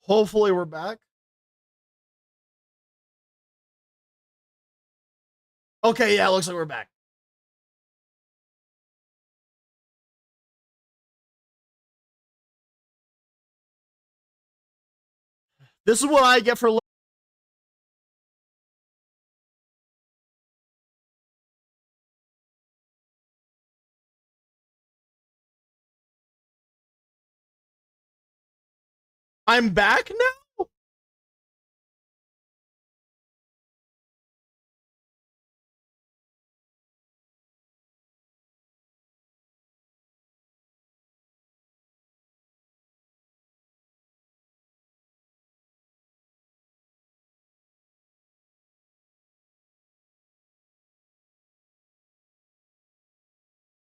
Hopefully we're back. Okay, yeah, looks like we're back. This is what I get for. I'm back now?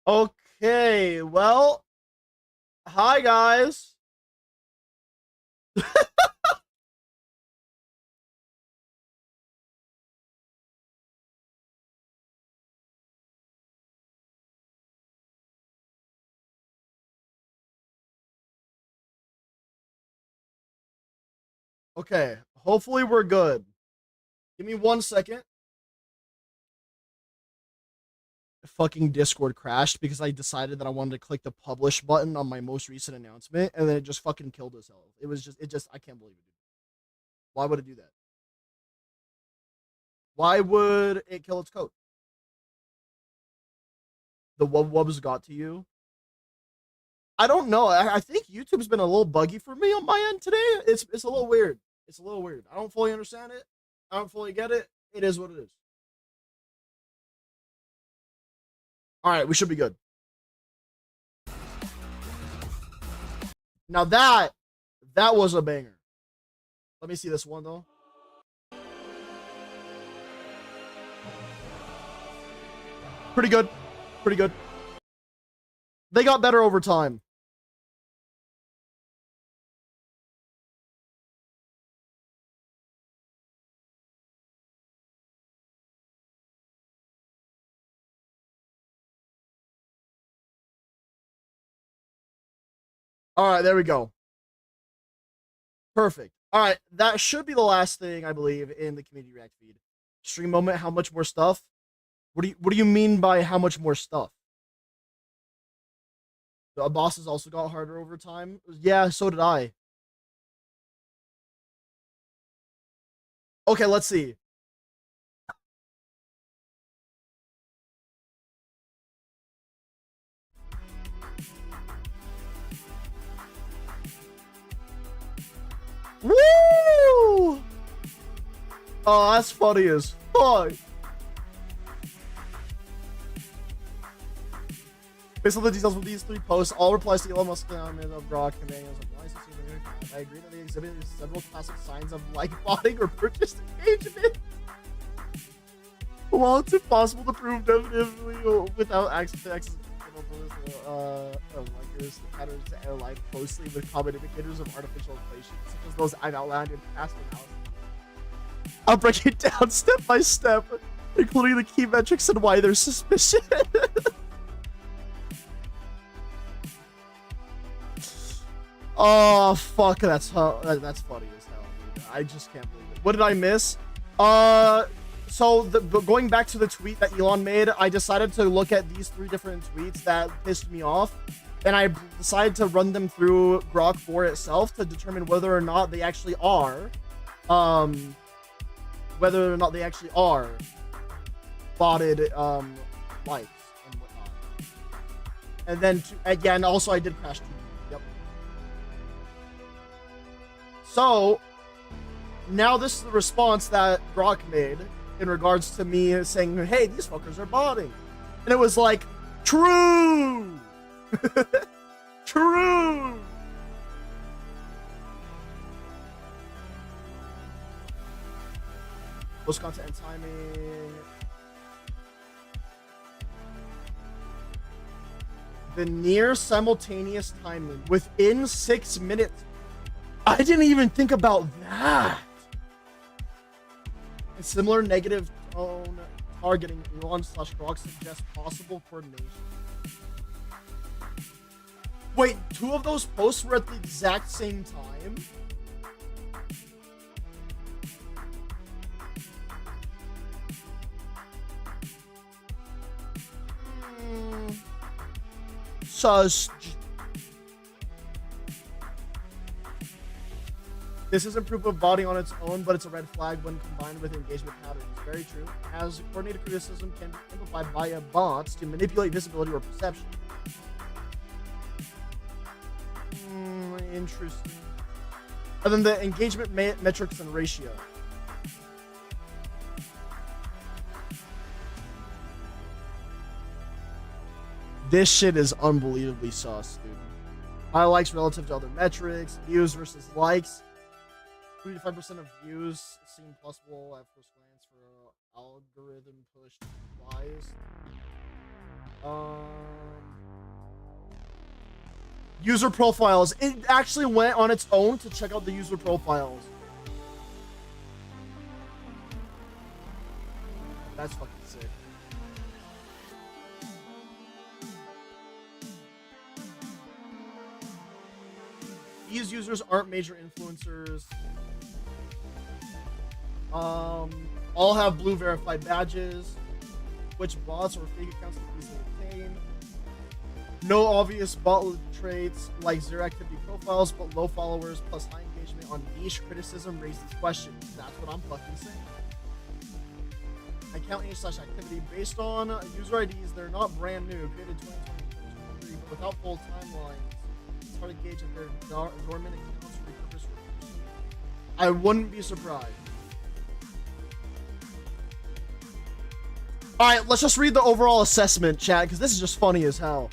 Okay, well, hi guys. Okay, hopefully we're good. Give me 1 second. Fucking Discord crashed because I decided that I wanted to click the publish button on my most recent announcement, and then it just fucking killed itself. I can't believe it. Why would it do that? Why would it kill its code? The wubs got to you. I don't know. I think YouTube's been a little buggy for me on my end today. It's a little weird. It's a little weird. I don't fully understand it. I don't fully get it. It is what it is. All right, we should be good. Now that was a banger. Let me see this one though. Pretty good. Pretty good. They got better over time. All right, there we go. Perfect. All right, that should be the last thing I believe in the community react feed. Stream moment. How much more stuff? What do you mean by how much more stuff? The bosses also got harder over time. Yeah, so did I. Okay, let's see. Woo! Oh, that's funny as fuck. Based on the details of these 3 posts, all replies to Elon Musk's comment of Grok companions of licensing. I agree that they exhibit several classic signs of like botting or purchase engagement. While it's impossible to prove definitively without access to likers, patterns that align closely with common indicators of artificial inflation, such as those I've outlined in past analysis. I'll break it down step by step, including the key metrics and why there's suspicion. Oh fuck, that's funny as hell, dude. I just can't believe it. What did I miss? So going back to the tweet that Elon made, I decided to look at these 3 different tweets that pissed me off, and I decided to run them through Grok 4 itself to determine whether or not they actually are, botted likes and whatnot. And then again, also I did crash 2. Yep. So now this is the response that Grok made in regards to me saying, hey, these fuckers are botting. And it was like, true! True! Post content and timing. The near simultaneous timing within 6 minutes. I didn't even think about that. A similar negative tone targeting Elon/Grok suggests possible coordination. Wait, 2 of those posts were at the exact same time? sus. This isn't proof of botting on its own, but it's a red flag when combined with engagement patterns. Very true. As coordinated criticism can be amplified via bots to manipulate visibility or perception. Interesting. And then the engagement metrics and ratio. This shit is unbelievably sus, dude. High likes relative to other metrics, views versus likes. 3 to 5% of views seem possible at first glance for algorithm push replies. User profiles. It actually went on its own to check out the user profiles. That's fucking sick. These users aren't major influencers. All have blue verified badges, which bots or fake accounts can easily obtain. No obvious bot traits like zero activity profiles, but low followers plus high engagement on niche criticism raises questions. That's what I'm fucking saying. Account age/activity based on user IDs. They're not brand new, created 2020, but without full timelines, it's hard to gauge if they're dormant accounts repurposed. I wouldn't be surprised. All right, let's just read the overall assessment, chat, because this is just funny as hell.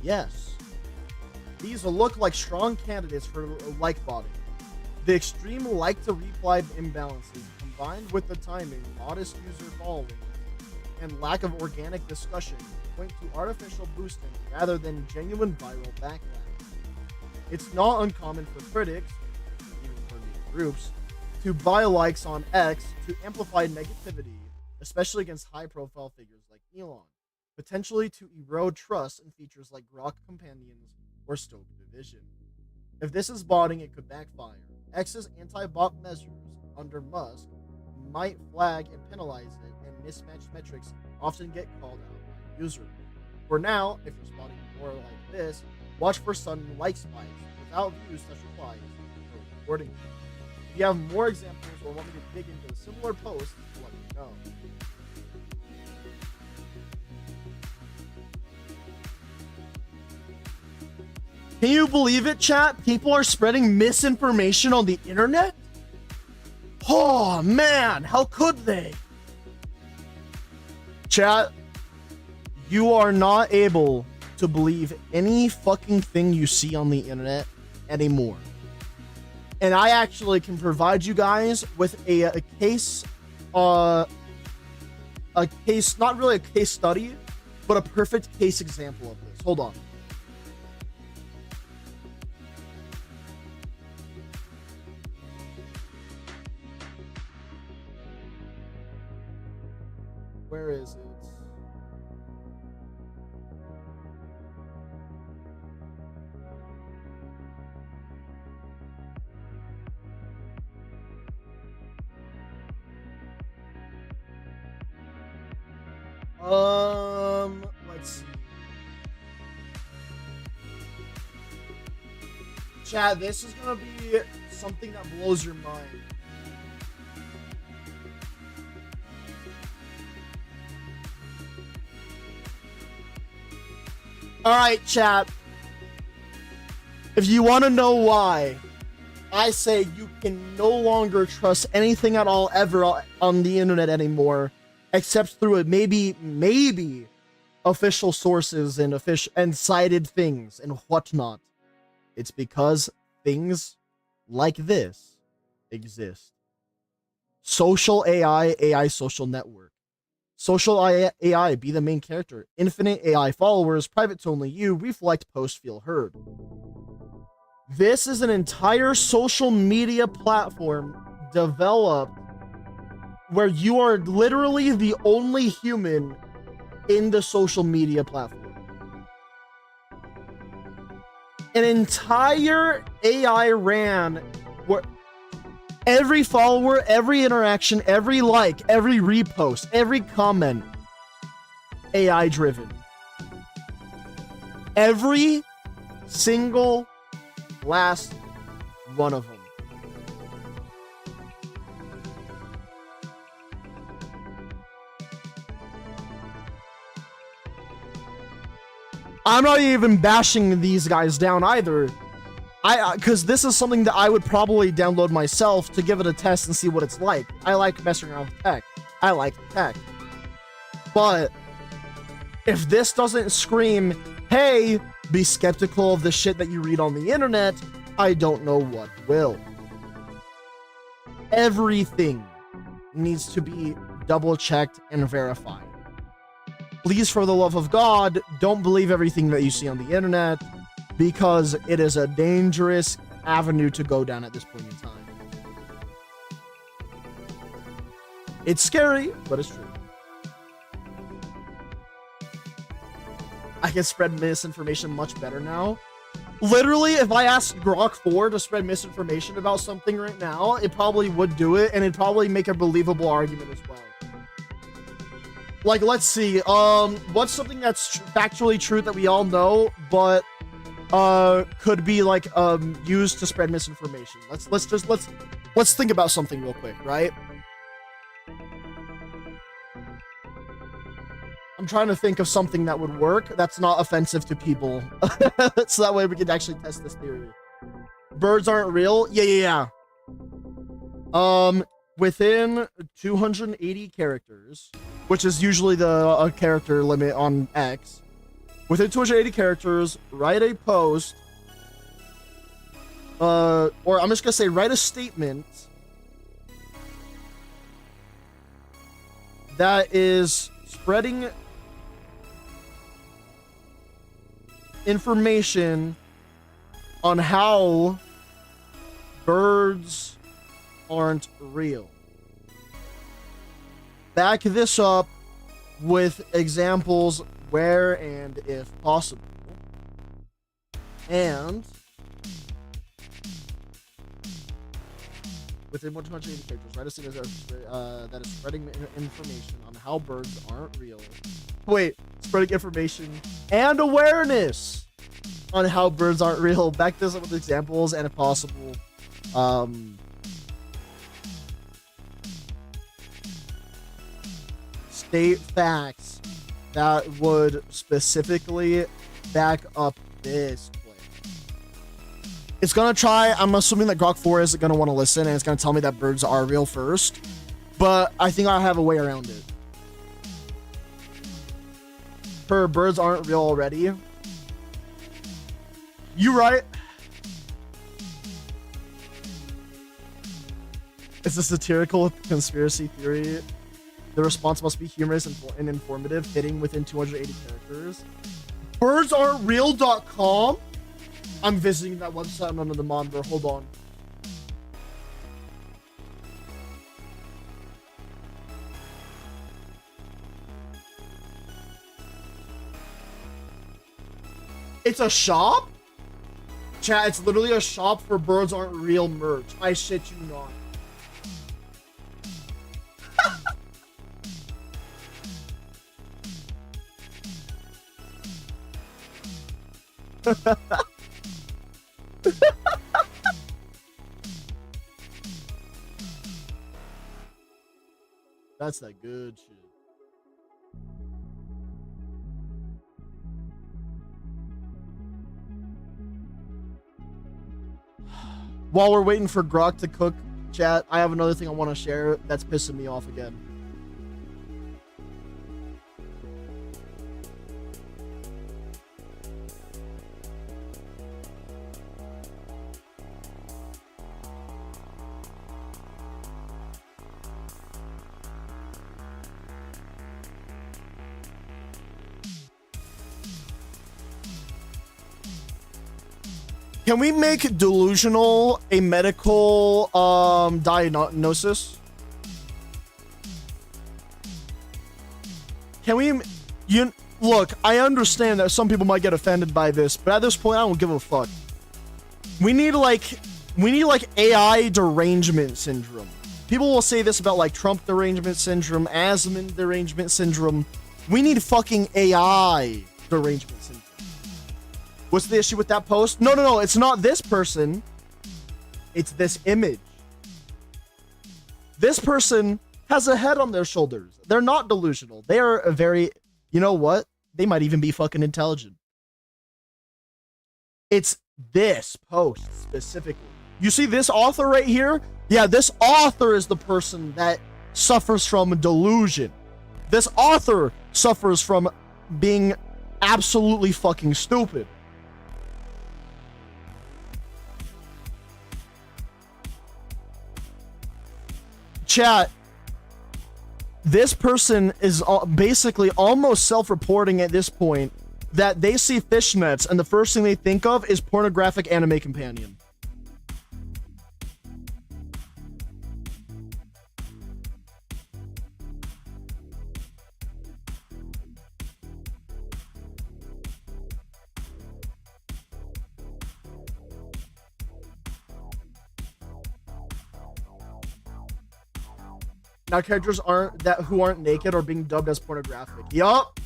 Yes, these will look like strong candidates for like botting. The extreme like to reply imbalances, combined with the timing, modest user following, and lack of organic discussion, point to artificial boosting rather than genuine viral backlash. It's not uncommon for critics, even for these groups, to buy likes on X to amplify negativity, especially against high-profile figures like Elon, potentially to erode trust in features like Grok Companions or Stoke Division. If this is botting, it could backfire. X's anti-bot measures under Musk might flag and penalize it, and mismatched metrics often get called out by users. For now, if you're spotting more like this, watch for sudden like spikes without views such replies or reporting. If you have more examples or want me to dig into a similar post, let me know. Can you believe it, chat? People are spreading misinformation on the internet? Oh, man, how could they? Chat, you are not able to believe any fucking thing you see on the internet anymore. And I actually can provide you guys with a case, not really a case study, but a perfect case example of this. Hold on. Where is it? Let's see. Chad, this is gonna be something that blows your mind. Alright, chat. If you want to know why, I say you can no longer trust anything at all ever on the internet anymore, except through it maybe official sources and cited things and whatnot. It's because things like this exist. Social AI social network. Social AI, be the main character. Infinite AI followers, private to only you, reflect, post, feel heard. This is an entire social media platform developed where you are literally the only human in the social media platform. An entire AI ran where every follower, every interaction, every like, every repost, every comment, AI driven. Every single last one of them. I'm not even bashing these guys down either. Because this is something that I would probably download myself to give it a test and see what it's like. I like messing around with tech. I like tech. But if this doesn't scream, hey, be skeptical of the shit that you read on the internet, I don't know what will. Everything needs to be double checked and verified. Please, for the love of God, don't believe everything that you see on the internet, because it is a dangerous avenue to go down at this point in time. It's scary, but it's true. I can spread misinformation much better now. Literally, if I asked Grok 4 to spread misinformation about something right now, it probably would do it, and it'd probably make a believable argument as well. Like, let's see, what's something that's factually true that we all know, but could be like used to spread misinformation? Let's think about something real quick, right? I'm trying to think of something that would work that's not offensive to people. So that way we can actually test this theory. Birds aren't real? Yeah. Within 280 characters, which is usually the character limit on X, within 280 characters, write a post, or I'm just gonna say write a statement that is spreading information on how birds aren't real. Back this up with examples where and if possible. And within 180 characters, write a statement that is spreading information on how birds aren't real. Wait, spreading information and awareness on how birds aren't real. Back this up with examples and if possible, state facts that would specifically back up this claim. It's gonna try, I'm assuming that Grok 4 isn't gonna want to listen, and it's gonna tell me that birds are real first, but I think I have a way around it. Birds aren't real already. You right. It's a satirical conspiracy theory. The response must be humorous and informative, hitting within 280 characters. Birdsaren'treal.com? I'm visiting that website under the monitor. Hold on. It's a shop? Chat, it's literally a shop for Birds Aren't Real merch. I shit you not. That's that good shit. While we're waiting for Grok to cook, chat, I have another thing I want to share that's pissing me off again. Can we make delusional a medical diagnosis? Can we, look, I understand that some people might get offended by this, but at this point I don't give a fuck. We need like AI derangement syndrome. People will say this about like Trump derangement syndrome, Asman derangement syndrome. We need fucking AI derangement syndrome. What's the issue with that post? No, no, no. It's not this person. It's this image. This person has a head on their shoulders. They're not delusional. They are a very, you know what? They might even be fucking intelligent. It's this post specifically. You see this author right here? Yeah, this author is the person that suffers from delusion. This author suffers from being absolutely fucking stupid. Chat, this person is basically almost self-reporting at this point that they see fishnets and the first thing they think of is pornographic anime companion. Now characters who aren't naked are being dubbed as pornographic. Yup.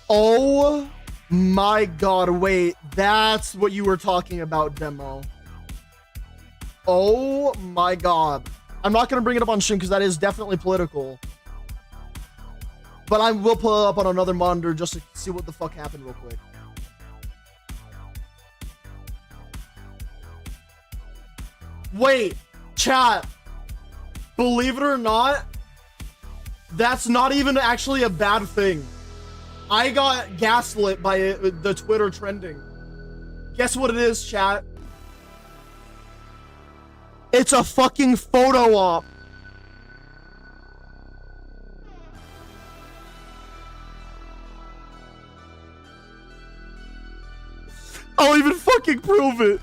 Oh my god, wait, that's what you were talking about, Demo. Oh my god. I'm not gonna bring it up on stream because that is definitely political. But I will pull it up on another monitor just to see what the fuck happened real quick. Wait, chat. Believe it or not, that's not even actually a bad thing. I got gaslit by the Twitter trending. Guess what it is, chat? It's a fucking photo op. I'll even fucking prove it.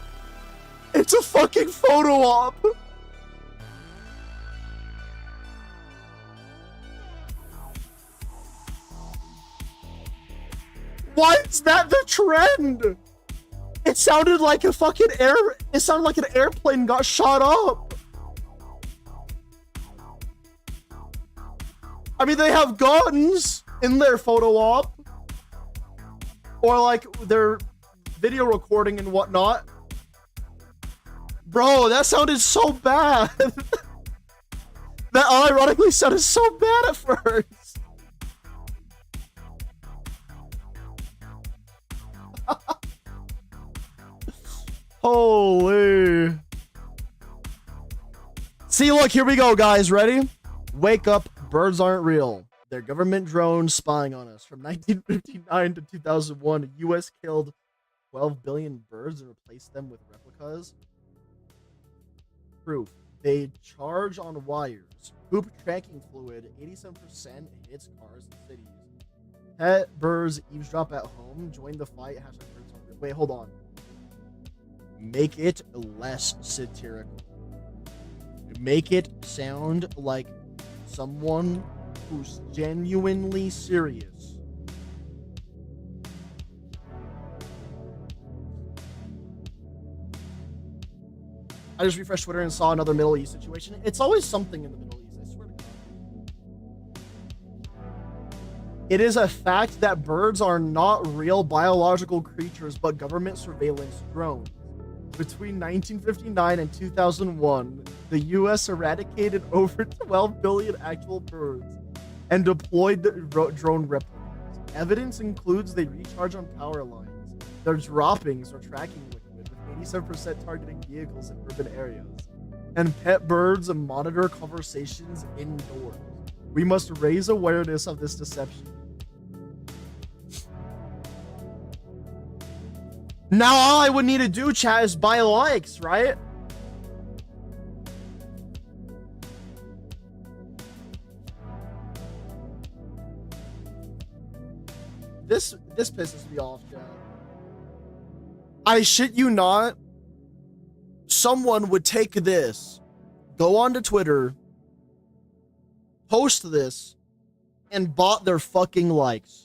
It's a fucking photo op. Why is that the trend? It sounded like a fucking it sounded like an airplane got shot up. I mean, they have guns in their photo op. Or like their video recording and whatnot. Bro, that sounded so bad. That ironically sounded so bad at first. Holy. See, look, here we go, guys. Ready? Wake up, birds aren't real. They're government drones spying on us. From 1959 to 2001, the U.S. killed 12 billion birds and replaced them with replicas. Proof. They charge on wires. Poop tracking fluid. 87% hits cars and cities. Pet birds eavesdrop at home. Join the fight. Hashtag birds on. Wait, hold on. Make it less satirical. Make it sound like someone who's genuinely serious. I just refreshed Twitter and saw another Middle East situation. It's always something in the Middle East, I swear to God. It is a fact that birds are not real biological creatures, but government surveillance drones. Between 1959 and 2001, the U.S. eradicated over 12 billion actual birds and deployed drone replicas. Evidence includes they recharge on power lines. Their droppings are tracking liquid, with 87% targeting vehicles in urban areas. And pet birds monitor conversations indoors. We must raise awareness of this deception. Now all I would need to do, chat, is buy likes, right? This pisses me off, chat. I shit you not. Someone would take this, go onto Twitter, post this, and bought their fucking likes.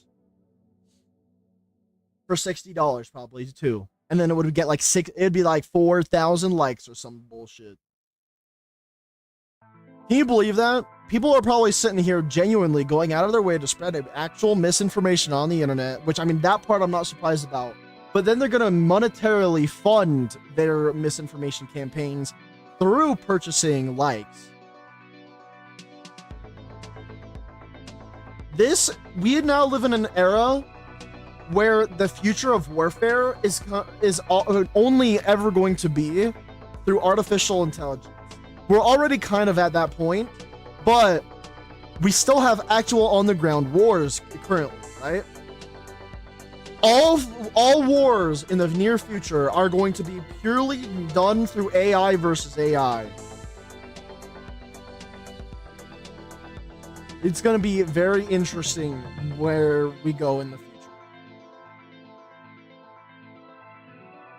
For $60 probably too. And then it would get like it'd be like 4,000 likes or some bullshit. Can you believe that? People are probably sitting here genuinely going out of their way to spread actual misinformation on the internet, which, I mean, that part I'm not surprised about. But then they're going to monetarily fund their misinformation campaigns through purchasing likes. We now live in an era where the future of warfare is only ever going to be through artificial intelligence. We're already kind of at that point, but we still have actual on-the-ground wars currently, right? All wars in the near future are going to be purely done through AI versus AI. It's going to be very interesting where we go in the future.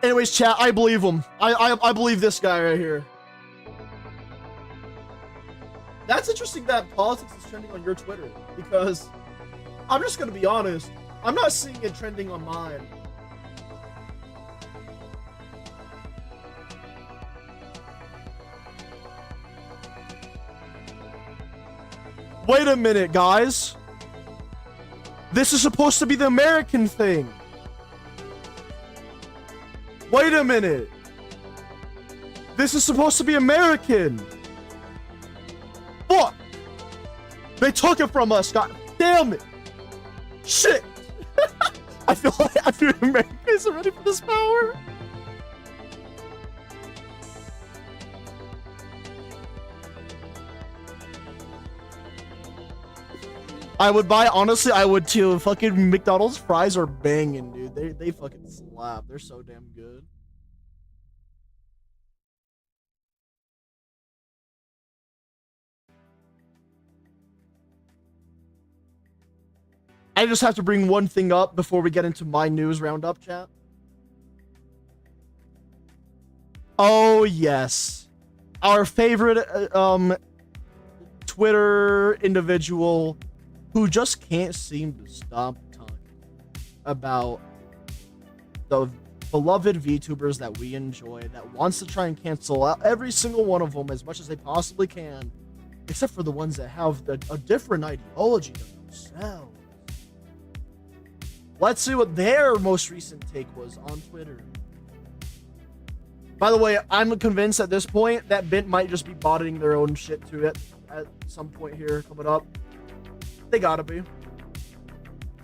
Anyways, chat, I believe him. I believe this guy right here. That's interesting that politics is trending on your Twitter, because I'm just going to be honest, I'm not seeing it trending on mine. Wait a minute, guys. This is supposed to be the American thing. Wait a minute. This is supposed to be American. Fuck! They took it from us. God damn it! Shit! I feel America isn't ready for this power. I would buy, honestly, I would too. Fucking McDonald's fries are banging, dude. They fucking slap. They're so damn good. I just have to bring one thing up before we get into my news roundup, chat. Oh, yes. Our favorite Twitter individual who just can't seem to stop talking about the beloved VTubers that we enjoy, that wants to try and cancel out every single one of them as much as they possibly can, except for the ones that have a different ideology than themselves. Let's see what their most recent take was on Twitter. By the way, I'm convinced at this point that Bint might just be botting their own shit to it at some point here coming up. They gotta be.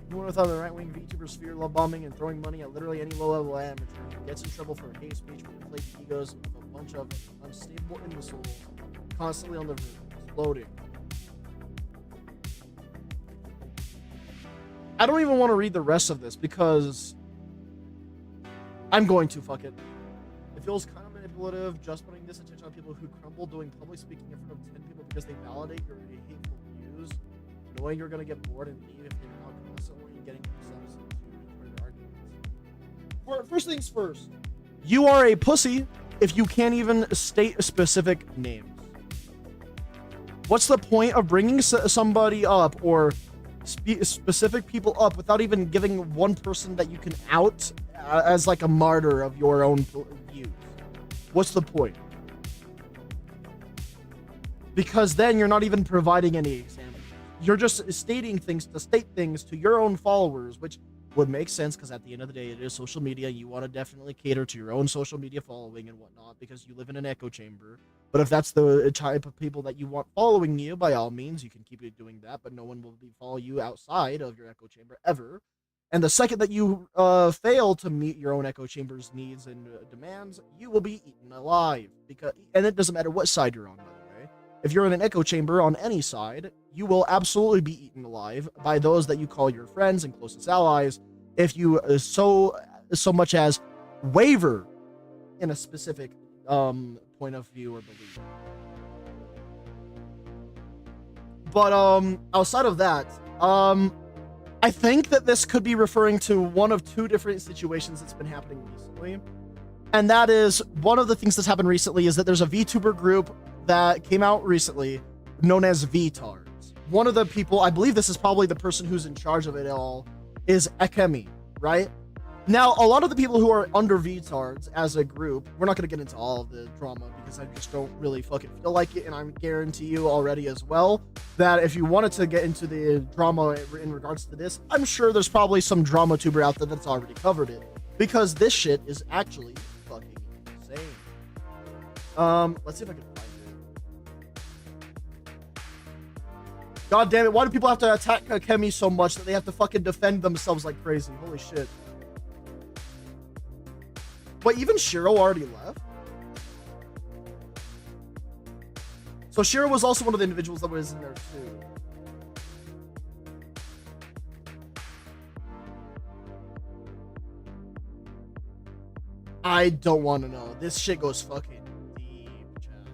Anyone without the right-wing VTubers fear love bombing and throwing money at literally any low-level amateur gets in trouble for hate speech with inflated egos of a bunch of unstable imbeciles constantly on the verge, exploding. I don't even want to read the rest of this because I'm going to, fuck it. It feels kind of manipulative just putting this attention on people who crumble doing public speaking in front of 10 people because they validate your hateful views, knowing you're going to get bored and leave if they're not constantly getting themselves into arguments. First things first, you are a pussy if you can't even state specific names. What's the point of bringing somebody up or specific people up without even giving one person that you can out as like a martyr of your own views? What's the point? Because then you're not even providing any examples. You're just stating things to state things to your own followers, which would make sense because at the end of the day, it is social media. You want to definitely cater to your own social media following and whatnot because you live in an echo chamber. But if that's the type of people that you want following you, by all means, you can keep doing that, but no one will follow you outside of your echo chamber ever. And the second that you fail to meet your own echo chamber's needs and demands, you will be eaten alive. And it doesn't matter what side you're on, by the way. If you're in an echo chamber on any side, you will absolutely be eaten alive by those that you call your friends and closest allies if you so much as waver in a specific point of view or belief. But outside of that, I think that this could be referring to one of two different situations that's been happening recently. And that is, one of the things that's happened recently is that there's a VTuber group that came out recently known as VTards. One of the people, I believe this is probably the person who's in charge of it all, is Ekemi, right? Now, a lot of the people who are under VTards as a group, we're not going to get into all of the drama because I just don't really fucking feel like it, and I guarantee you already as well that if you wanted to get into the drama in regards to this, I'm sure there's probably some drama tuber out there that's already covered it, because this shit is actually fucking insane. Let's see if I can find it. God damn it, why do people have to attack Kemi so much that they have to fucking defend themselves like crazy? Holy shit. But even Shiro already left? So Shiro was also one of the individuals that was in there too. I don't want to know. This shit goes fucking deep, chat.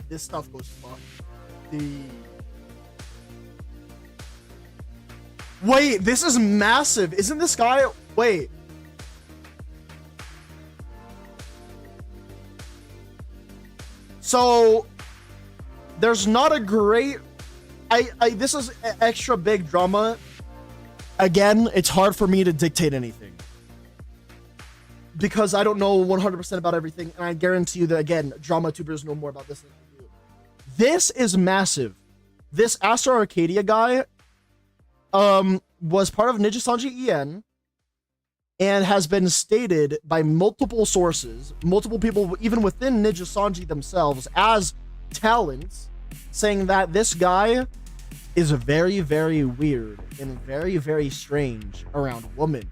This stuff goes fucking deep. Wait, this is massive. Isn't this guy... Wait. So, there's not a great... this is extra big drama. Again, it's hard for me to dictate anything, because I don't know 100% about everything, and I guarantee you that, again, drama tubers know more about this than I do. This is massive. This Astro Arcadia guy was part of Ninja Sanji EN, and has been stated by multiple sources, multiple people even within Ninja Sanji themselves, as talents, saying that this guy is very, very weird and very, very strange around women,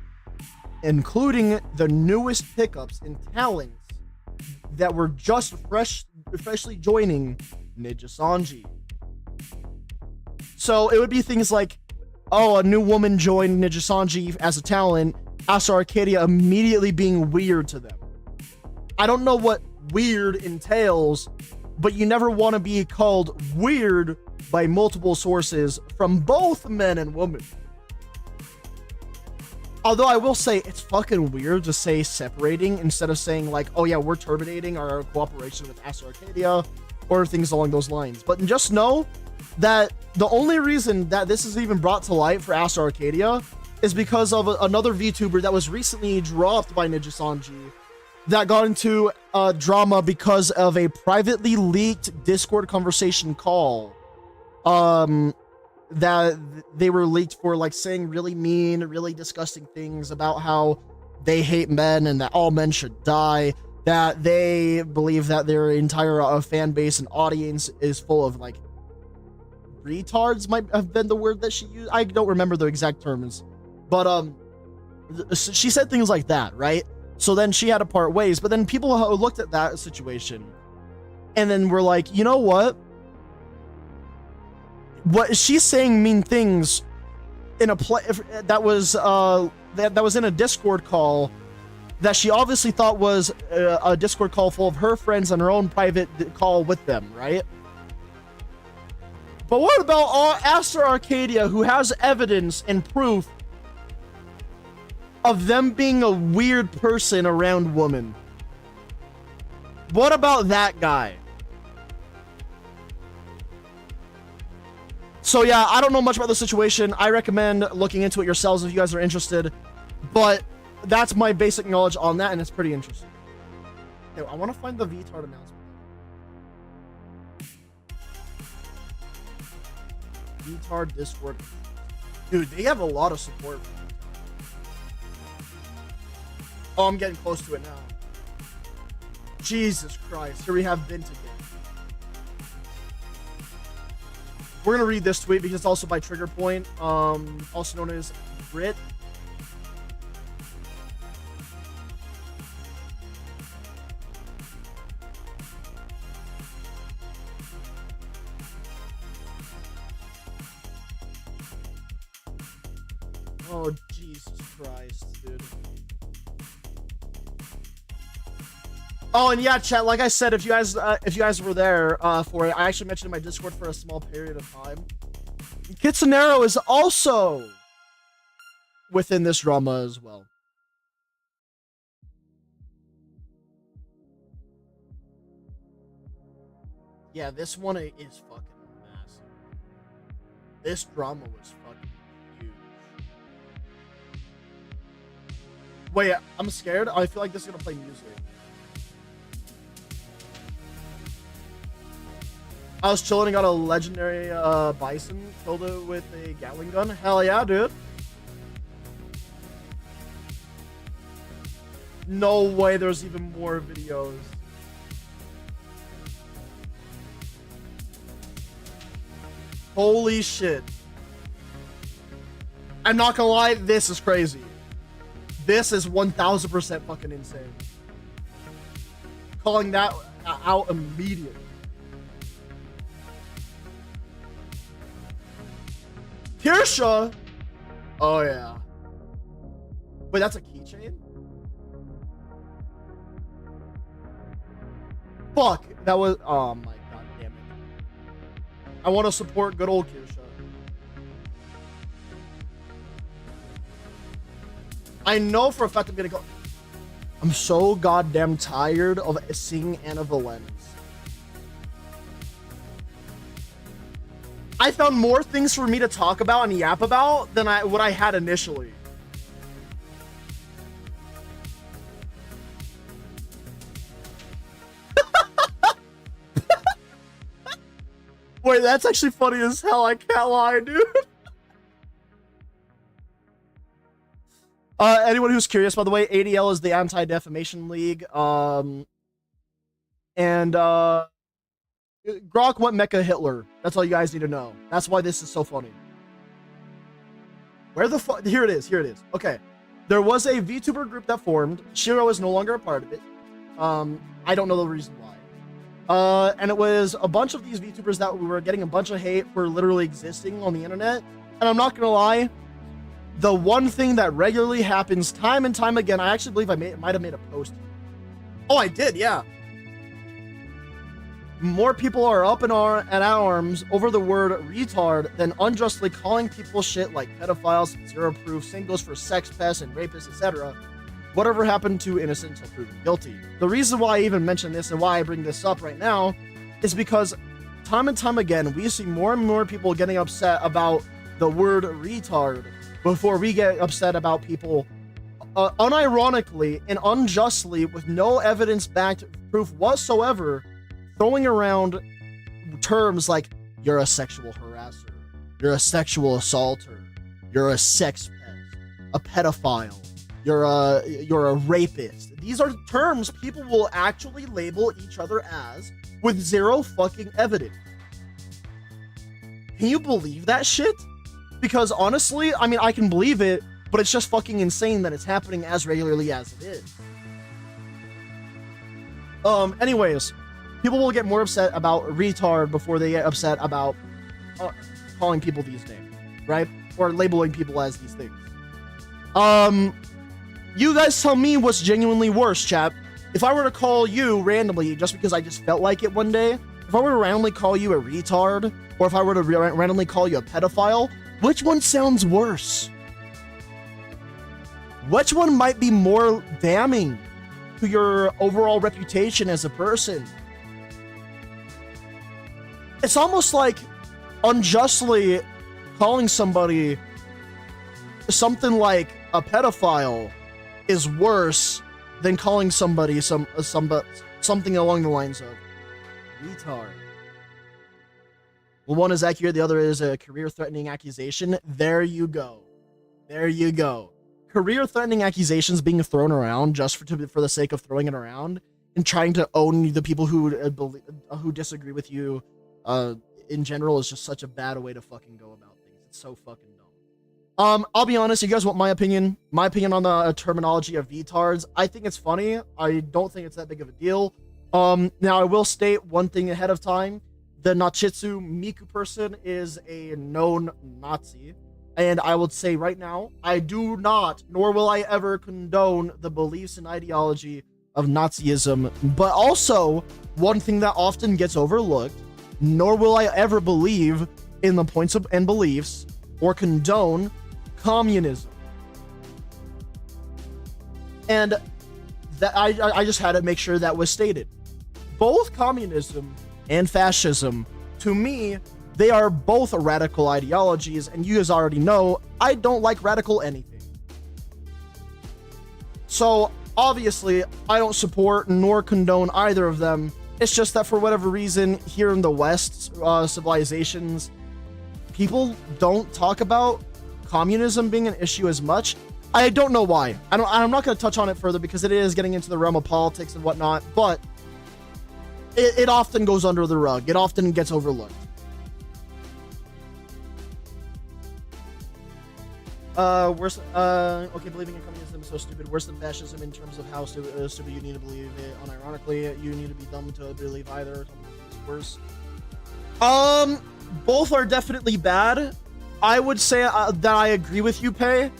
including the newest pickups and talents that were just freshly joining Ninja Sanji. So it would be things like, oh, a new woman joined Ninja Sanji as a talent, Astro Arcadia immediately being weird to them. I don't know what weird entails, but you never want to be called weird by multiple sources from both men and women. Although I will say it's fucking weird to say separating instead of saying like, oh yeah, we're terminating our cooperation with Astro Arcadia or things along those lines. But just know that the only reason that this is even brought to light for Astro Arcadia is because of another VTuber that was recently dropped by Ninja Sanji that got into drama because of a privately leaked Discord conversation call that they were leaked for, like saying really mean, really disgusting things about how they hate men and that all men should die, that they believe that their entire fan base and audience is full of like retards, might have been the word that she used. I don't remember the exact terms, but she said things like that, right? So then she had to part ways, but then people looked at that situation and then were like, you know what she's saying mean things in a play that was that was in a Discord call that she obviously thought was a Discord call full of her friends and her own private call with them, right? But what about Astro Arcadia, who has evidence and proof of them being a weird person around women? What about that guy? So yeah, I don't know much about the situation. I recommend looking into it yourselves if you guys are interested. But that's my basic knowledge on that, and it's pretty interesting. Okay, I want to find the VTard announcement. VTard Discord. Dude, they have a lot of support. Oh, I'm getting close to it now. Jesus Christ. Here we have Vint again. We're going to read this tweet because it's also by Trigger Point, also known as Brit. Oh, Jesus Christ, dude. Oh, and yeah, chat, like I said, if you guys were there for it, I actually mentioned in my Discord for a small period of time. Kitsunero is also within this drama as well. Yeah, this one is fucking massive. This drama was fucking huge. Wait, I'm scared. I feel like this is gonna play music. I was chilling and got a legendary bison, killed it with a Gatling gun. Hell yeah, dude. No way there's even more videos. Holy shit. I'm not gonna lie, this is crazy. This is 1000% fucking insane. Calling that out immediately. Kirsha? Oh yeah. Wait, that's a keychain? Fuck, that was, oh my god damn it. I want to support good old Kirsha. I know for a fact I'm gonna go. I'm so goddamn tired of seeing Anna Valens. I found more things for me to talk about and yap about than what I had initially. Wait, that's actually funny as hell. I can't lie, dude. Anyone who's curious, by the way, ADL is the Anti-Defamation League. And Grok went Mecha Hitler. That's all you guys need to know. That's why this is so funny. Where the fuck? Here it is. Here it is. Okay. There was a VTuber group that formed. Shiro is no longer a part of it. I don't know the reason why. And it was a bunch of these VTubers that we were getting a bunch of hate for literally existing on the internet. And I'm not gonna lie, the one thing that regularly happens time and time again, I actually believe I might have made a post. Oh, I did, yeah. More people are up in arms over the word retard than unjustly calling people shit like pedophiles, zero proof, same goes for sex pests and rapists, etc. Whatever happened to innocent until proven guilty? The reason why I even mention this and why I bring this up right now is because time and time again, we see more and more people getting upset about the word retard before we get upset about people unironically and unjustly with no evidence-backed proof whatsoever throwing around terms like you're a sexual harasser, you're a sexual assaulter, you're a sex pest, a pedophile, you're a rapist. These are terms people will actually label each other as with zero fucking evidence. Can you believe that shit? Because honestly, I mean, I can believe it, but it's just fucking insane that it's happening as regularly as it is. Anyways, people will get more upset about retard before they get upset about calling people these names, right? Or labeling people as these things. You guys tell me what's genuinely worse, chap. If I were to call you randomly just because I just felt like it one day, if I were to randomly call you a retard, or if I were to randomly call you a pedophile, which one sounds worse? Which one might be more damning to your overall reputation as a person? It's almost like unjustly calling somebody something like a pedophile is worse than calling somebody something along the lines of retard. Well, one is accurate, the other is a career-threatening accusation. There you go. There you go. Career-threatening accusations being thrown around just for the sake of throwing it around and trying to own the people who disagree with you in general is just such a bad way to fucking go about things. It's so fucking dumb. I'll be honest, you guys want my opinion? My opinion on the terminology of VTards. I think it's funny. I don't think it's that big of a deal. Now I will state one thing ahead of time. The Nachitsu Miku person is a known Nazi. And I would say right now, I do not, nor will I ever condone the beliefs and ideology of Nazism. But also, one thing that often gets overlooked, nor will I ever believe in the points of and beliefs or condone communism. And that I just had to make sure that was stated. Both communism and fascism, to me, they are both radical ideologies, and you guys already know I don't like radical anything. So obviously I don't support nor condone either of them. It's just that for whatever reason here in the West civilizations, people don't talk about communism being an issue as much. I don't know why. I'm not going to touch on it further because it is getting into the realm of politics and whatnot, but it often goes under the rug. It often gets overlooked. Okay, believing in communism is so stupid. Worse than fascism in terms of how stupid you need to believe it. Unironically, you need to be dumb to believe either. It's worse. Both are definitely bad. I would say that I agree with you, Pei.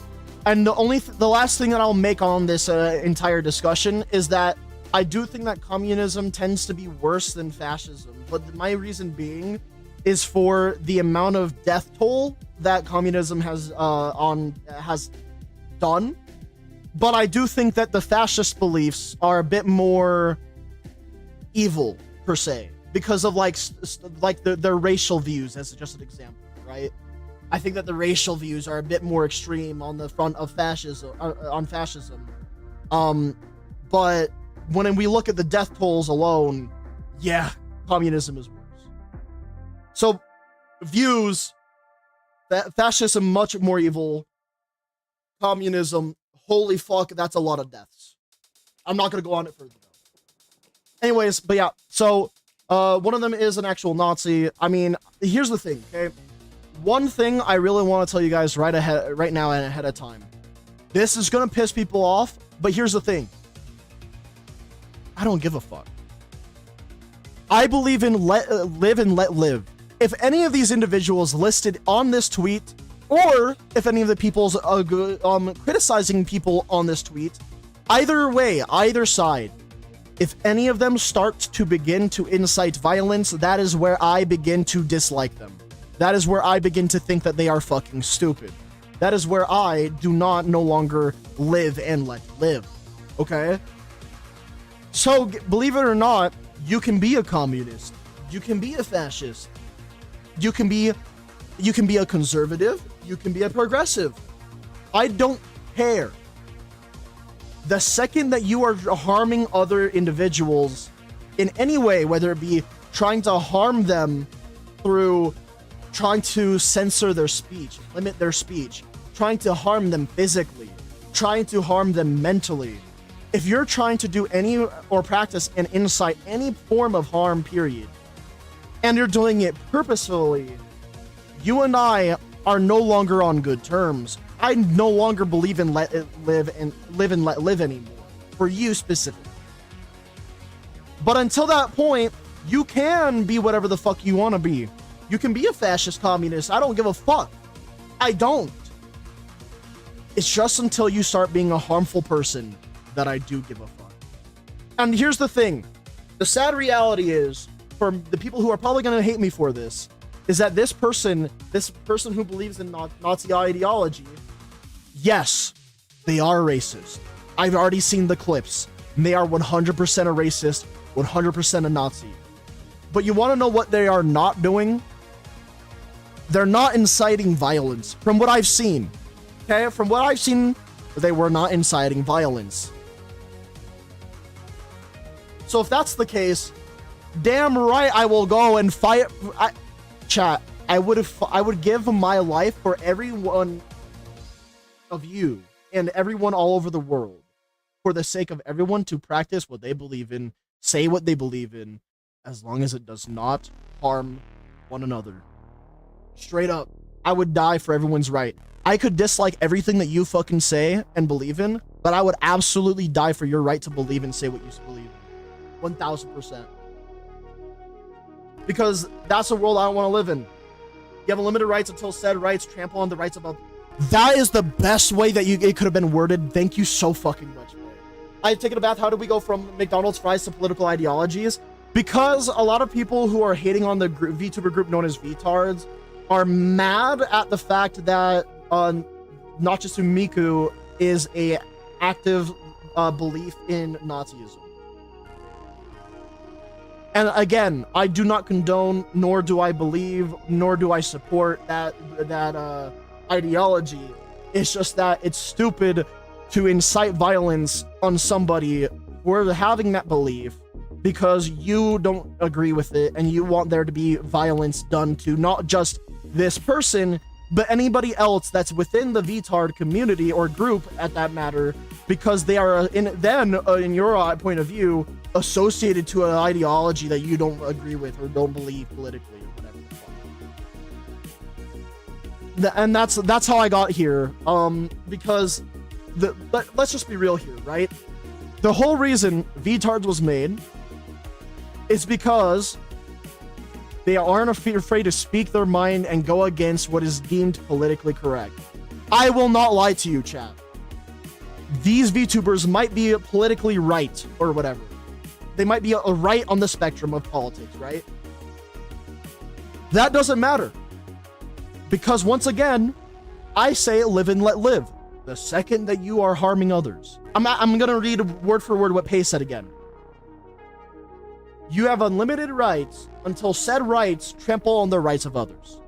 And the last thing that I'll make on this entire discussion is that I do think that communism tends to be worse than fascism. But my reason being is for the amount of death toll that communism has done. But I do think that the fascist beliefs are a bit more evil per se because of like their racial views, as just an example, right? I think that the racial views are a bit more extreme on the front of fascism, but when we look at the death tolls alone, yeah, communism is worse. So views, fascism much more evil. Communism, holy fuck, that's a lot of deaths. I'm not gonna go on it further though. Anyways, but yeah, so one of them is an actual Nazi. I mean, here's the thing, okay? One thing I really want to tell you guys right now and ahead of time. This is gonna piss people off, but here's the thing. I don't give a fuck. I believe in live and let live. If any of these individuals listed on this tweet, or if any of the people's criticizing people on this tweet, either way, either side, if any of them start to begin to incite violence, that is where I begin to dislike them. That is where I begin to think that they are fucking stupid. That is where I do not no longer live and let live. Okay? So, believe it or not, you can be a communist. You can be a fascist. You can be a conservative. You can be a progressive. I don't care. The second that you are harming other individuals in any way, whether it be trying to harm them through trying to censor their speech, limit their speech, trying to harm them physically, trying to harm them mentally. If you're trying to do any or practice and incite any form of harm, period, and you're doing it purposefully, you and I are no longer on good terms. I no longer believe in live and let live anymore, for you specifically. But until that point, you can be whatever the fuck you want to be. You can be a fascist communist. I don't give a fuck. I don't. It's just until you start being a harmful person that I do give a fuck. And here's the thing. The sad reality is, for the people who are probably going to hate me for this, is that this person who believes in Nazi ideology, yes, they are racist. I've already seen the clips. And they are 100% a racist, 100% a Nazi. But you want to know what they are not doing? They're not inciting violence, from what I've seen. Okay, from what I've seen, they were not inciting violence. So if that's the case, damn right I will go and fight. Chat, I would give my life for every one of you and everyone all over the world, for the sake of everyone to practice what they believe in, say what they believe in, as long as it does not harm one another. Straight up, I would die for everyone's right. I could dislike everything that you fucking say and believe in, but I would absolutely die for your right to believe and say what you believe in. 1000%. Because that's a world I don't want to live in. You have unlimited rights until said rights trample on the rights of others. That is the best way that it could have been worded. Thank you so fucking much, man. I've taken a bath. How did we go from McDonald's fries to political ideologies? Because a lot of people who are hating on the VTuber group known as VTards are mad at the fact that Nachisu Miku is a active belief in Nazism. And again, I do not condone, nor do I believe, nor do I support that ideology. It's just that it's stupid to incite violence on somebody for having that belief because you don't agree with it and you want there to be violence done to not just this person, but anybody else that's within the VTARD community or group at that matter, because they are in your point of view, associated to an ideology that you don't agree with or don't believe politically or whatever the fuck. And that's how I got here. Because let's just be real here, right? The whole reason VTARDS was made is because they aren't afraid to speak their mind and go against what is deemed politically correct. I will not lie to you, chat. These VTubers might be politically right or whatever. They might be right on the spectrum of politics, right? That doesn't matter. Because once again, I say live and let live. The second that you are harming others. I'm gonna read word for word what Pei said again. You have unlimited rights until said rights trample on the rights of others.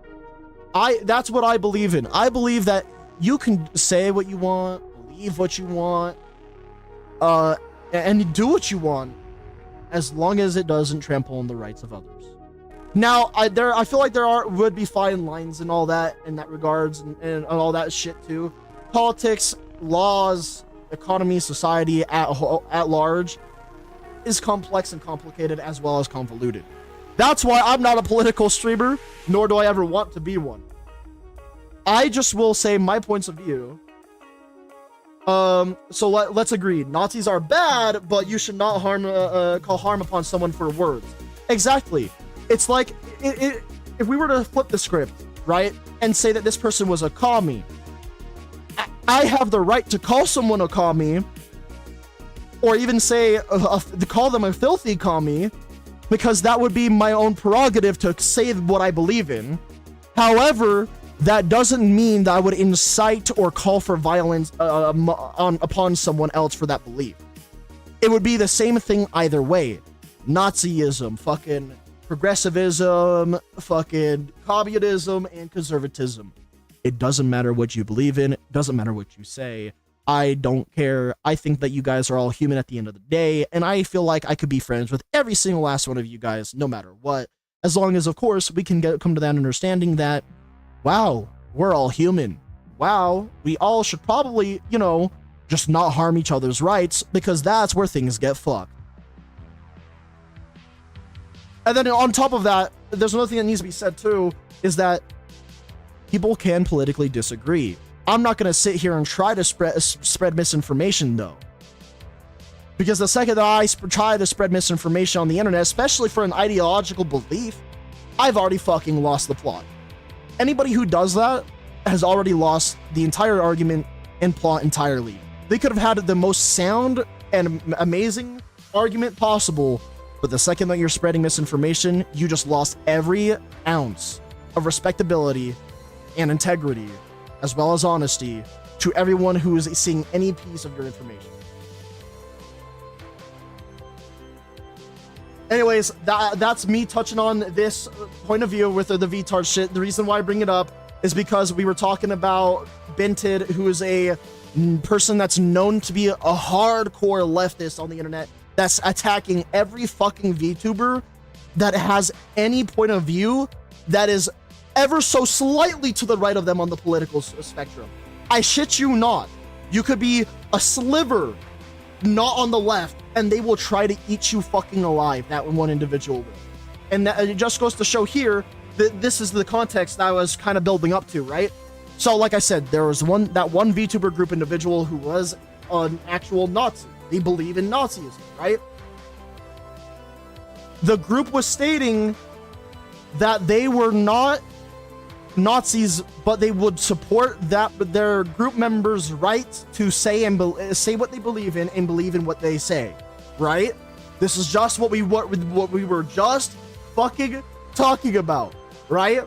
That's what I believe in. I believe that you can say what you want, believe what you want, and do what you want, as long as it doesn't trample on the rights of others. Now, I feel like would be fine lines and all that in that regards and all that shit too. Politics, laws, economy, society at large is complex and complicated as well as convoluted. That's why I'm not a political streamer, nor do I ever want to be one. I just will say my points of view. So let's agree. Nazis are bad, but you should not call harm upon someone for words. Exactly. It's like if we were to flip the script, right, and say that this person was a commie, I have the right to call someone a commie, or even say to call them a filthy commie, because that would be my own prerogative to say what I believe in. However, that doesn't mean that I would incite or call for violence upon someone else for that belief. It would be the same thing either way. Nazism, fucking progressivism, fucking communism, and conservatism. It doesn't matter what you believe in. It doesn't matter what you say. I don't care. I think that you guys are all human at the end of the day, and I feel like I could be friends with every single last one of you guys, no matter what, as long as, of course, we can come to that understanding that, wow, we're all human. Wow, we all should probably, just not harm each other's rights, because that's where things get fucked. And then on top of that, there's another thing that needs to be said too, is that people can politically disagree. I'm not going to sit here and try to spread misinformation, though. Because the second that I try to spread misinformation on the internet, especially for an ideological belief, I've already fucking lost the plot. Anybody who does that has already lost the entire argument and plot entirely. They could have had the most sound and amazing argument possible, but the second that you're spreading misinformation, you just lost every ounce of respectability and integrity, as well as honesty, to everyone who is seeing any piece of your information. Anyways, that's me touching on this point of view with the VTAR shit. The reason why I bring it up is because we were talking about Binted, who is a person that's known to be a hardcore leftist on the internet that's attacking every fucking VTuber that has any point of view that is ever so slightly to the right of them on the political spectrum. I shit you not. You could be a sliver not on the left, and they will try to eat you fucking alive, that one individual will. And that, it just goes to show here that this is the context that I was kind of building up to, right? So like I said, there was that one VTuber group individual who was an actual Nazi. They believe in Nazism, right? The group was stating that they were not Nazis, but they would support their group members' right to say what they believe in and believe in what they say, right? This is just what we were just fucking talking about, right?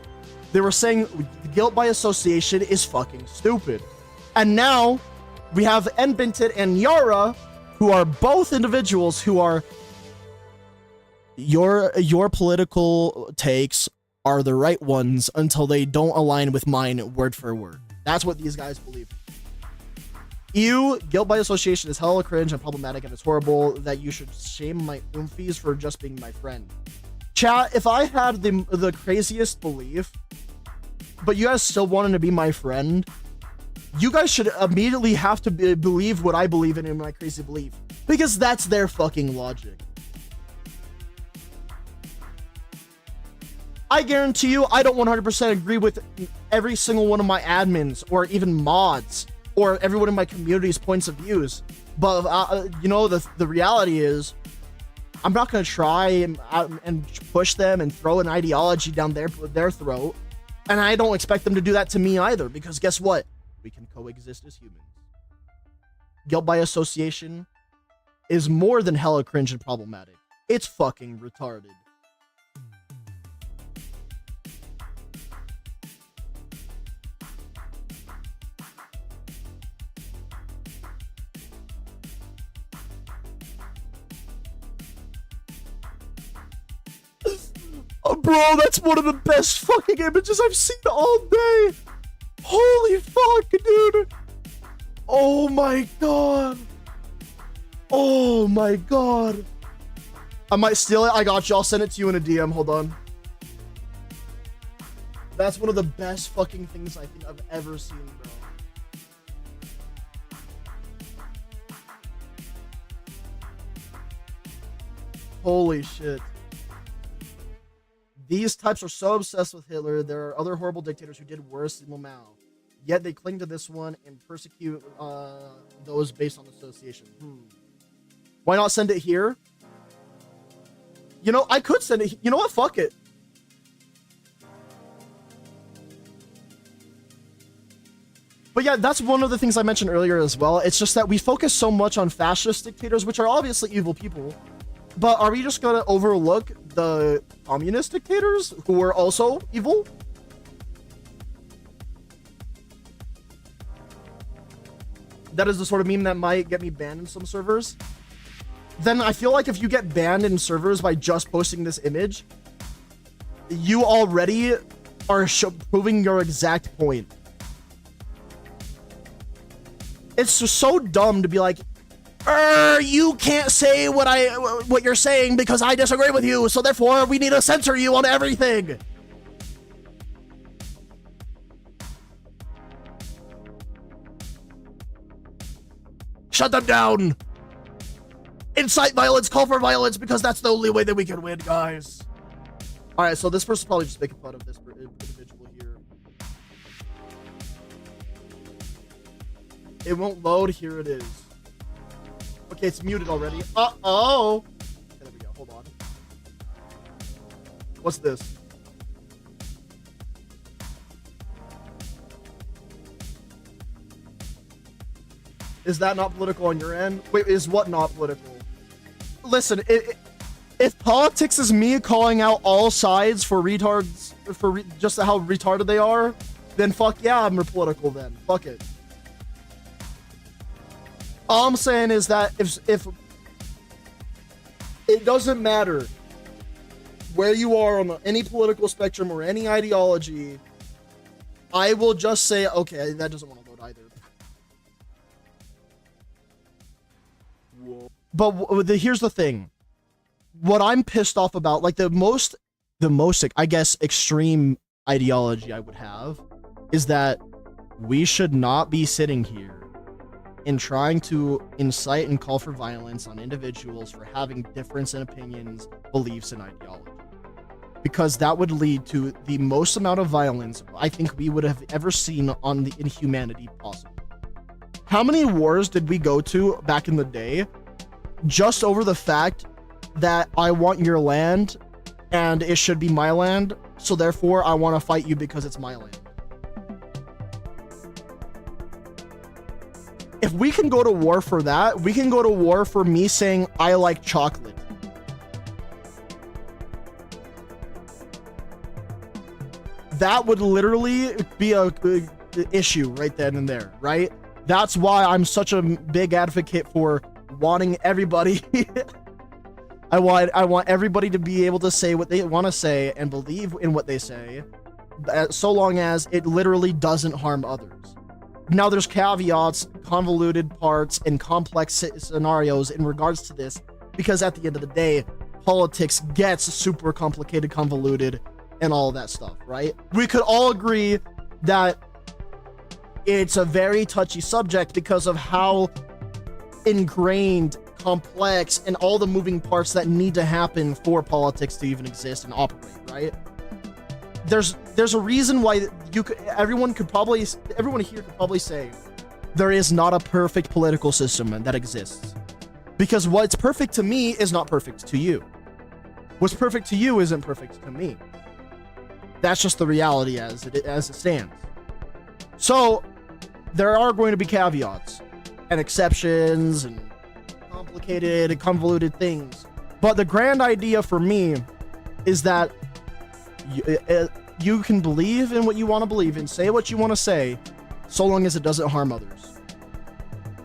They were saying guilt by association is fucking stupid. And now we have Nbinted and Yara, who are both individuals who are your political takes are the right ones until they don't align with mine word for word. That's what these guys believe. Ew, guilt by association is hella cringe and problematic, and it's horrible that you should shame my oomfies for just being my friend. Chat, if I had the craziest belief, but you guys still wanted to be my friend, you guys should immediately have to believe what I believe in my crazy belief. Because that's their fucking logic. I guarantee you, I don't 100% agree with every single one of my admins, or even mods, or everyone in my community's points of views. But, you know, the reality is, I'm not going to try and push them and throw an ideology down their throat. And I don't expect them to do that to me either, because guess what? We can coexist as humans. Guilt by association is more than hella cringe and problematic. It's fucking retarded. Oh, bro, that's one of the best fucking images I've seen all day. Holy fuck, dude. Oh my god. Oh my god. I might steal it. I got you. I'll send it to you in a DM. Hold on. That's one of the best fucking things I think I've ever seen, bro. Holy shit. These types are so obsessed with Hitler. There are other horrible dictators who did worse than Mao. Yet they cling to this one and persecute those based on association. Why not send it here? You know, I could send it. You know what? Fuck it. But yeah, that's one of the things I mentioned earlier as well. It's just that we focus so much on fascist dictators, which are obviously evil people. But are we just going to overlook the communist dictators who are also evil? That is the sort of meme that might get me banned in some servers. Then I feel like if you get banned in servers by just posting this image, you already are proving your exact point. It's just so dumb to be like, you can't say what you're saying because I disagree with you, so therefore we need to censor you on everything. Shut them down. Incite violence, call for violence, because that's the only way that we can win, guys. All right, so this person's probably just making fun of this individual here. It won't load. Here it is. Okay, it's muted already. Uh-oh. Okay, there we go. Hold on. What's this? Is that not political on your end? Wait, is what not political? Listen, if politics is me calling out all sides for retards, just how retarded they are, then fuck yeah, I'm political then. Fuck it. All I'm saying is that if it doesn't matter where you are on any political spectrum or any ideology, I will just say, okay, that doesn't want to load either. Whoa. But here's the thing. What I'm pissed off about, like the most, I guess, extreme ideology I would have is that we should not be sitting here in trying to incite and call for violence on individuals for having difference in opinions, beliefs, and ideology. Because that would lead to the most amount of violence I think we would have ever seen in humanity possible. How many wars did we go to back in the day just over the fact that I want your land and it should be my land, so therefore I want to fight you because it's my land? If we can go to war for that, we can go to war for me saying I like chocolate. That would literally be a issue right then and there, right? That's why I'm such a big advocate for wanting everybody I want everybody to be able to say what they want to say and believe in what they say, so long as it literally doesn't harm others. Now there's caveats, convoluted parts, and complex scenarios in regards to this, because at the end of the day, politics gets super complicated, convoluted, and all of that stuff, right? We could all agree that it's a very touchy subject because of how ingrained, complex, and all the moving parts that need to happen for politics to even exist and operate, right? There's a reason why everyone here could probably say there is not a perfect political system that exists, because what's perfect to me is not perfect to you. What's perfect to you isn't perfect to me. That's just the reality as it stands. So there are going to be caveats and exceptions and complicated and convoluted things, but the grand idea for me is that you can believe in what you want to believe in, say what you want to say, so long as it doesn't harm others.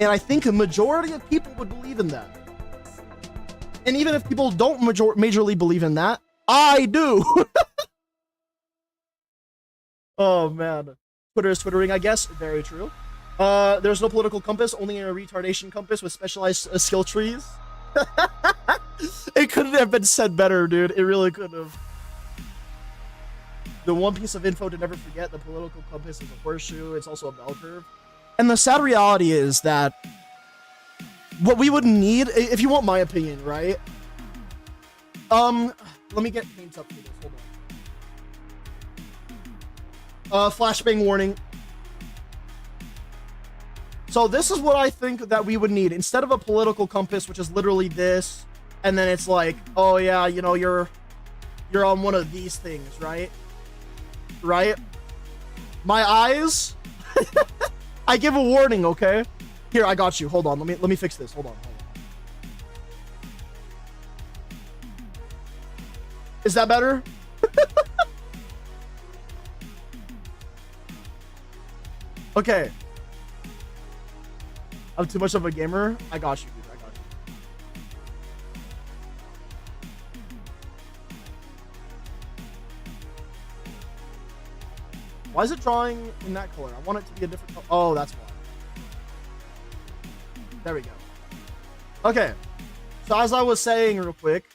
And I think a majority of people would believe in that. And even if people don't majorly believe in that, I do. Oh man, Twitter is twittering, I guess. Very true. There's no political compass, only a retardation compass with specialized skill trees. It couldn't have been said better, dude. It really could have. The one piece of info to never forget: the political compass is a horseshoe. It's also a bell curve. And the sad reality is that what we would need, if you want my opinion, right? Let me get paint up for this. Hold on. Flashbang warning. So this is what I think that we would need instead of a political compass, which is literally this, and then it's like, oh yeah, you know, you're on one of these things, right? Right? My eyes. I give a warning, okay? Here, I got you. Hold on. Let me fix this. Hold on. Is that better? Okay. I'm too much of a gamer. I got you, dude. I got you. Why is it drawing in that color? I want it to be a different color. Oh, that's why. There we go. Okay. So as I was saying real quick,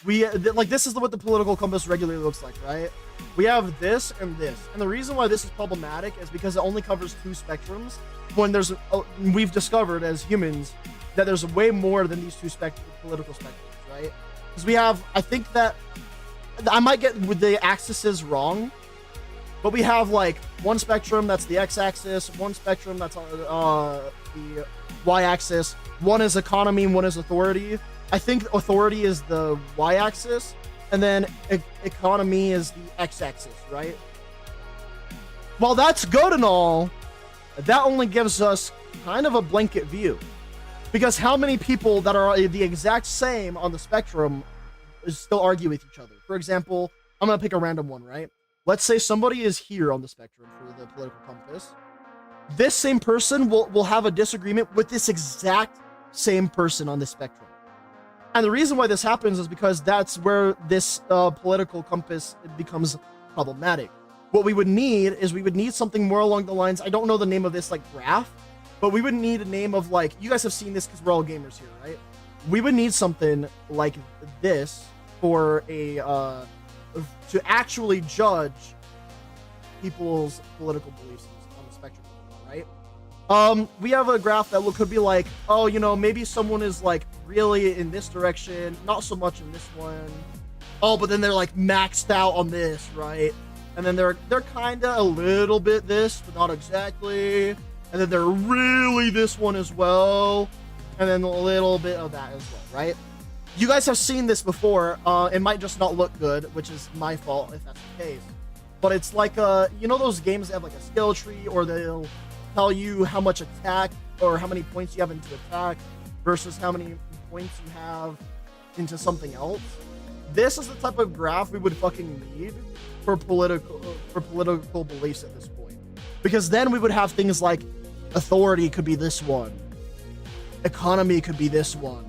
this is what the political compass regularly looks like, right? We have this and this. And the reason why this is problematic is because it only covers two spectrums, when we've discovered as humans that there's way more than these two political spectrums, right? Because we have, I think that, I might get with the axes wrong, but we have like one spectrum that's the x-axis, one spectrum that's the y-axis, one is economy and one is authority. I think authority is the y-axis, and then economy is the x-axis, right? While that's good and all, that only gives us kind of a blanket view. Because how many people that are the exact same on the spectrum still argue with each other? For example, I'm going to pick a random one, right? Let's say somebody is here on the spectrum for the political compass. This same person will have a disagreement with this exact same person on the spectrum. And the reason why this happens is because that's where this political compass becomes problematic. What we would need is something more along the lines, I don't know the name of this like graph, but we would need a name of like, you guys have seen this because we're all gamers here, right? We would need something like this for a to actually judge people's political beliefs on the spectrum, right? We have a graph that could be like, oh, you know, maybe someone is like really in this direction, not so much in this one. Oh, but then they're like maxed out on this, right? And then they're kind of a little bit this, but not exactly. And then they're really this one as well. And then a little bit of that as well, right? You guys have seen this before. It might just not look good, which is my fault if that's the case. But it's like, you know those games that have like a skill tree, or they'll tell you how much attack or how many points you have into attack versus how many points you have into something else. This is the type of graph we would fucking need for political beliefs at this point. Because then we would have things like authority could be this one. Economy could be this one.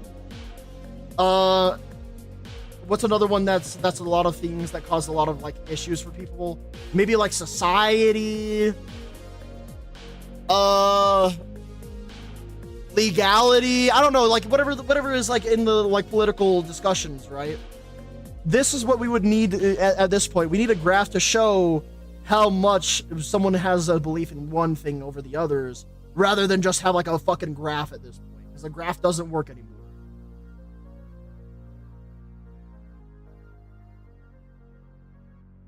what's another one that's a lot of things that cause a lot of like issues for people? Maybe like society, legality. I don't know, like whatever is like in the like political discussions, right? This is what we would need at this point. We need a graph to show how much someone has a belief in one thing over the others, rather than just have like a fucking graph at this point, because the graph doesn't work anymore.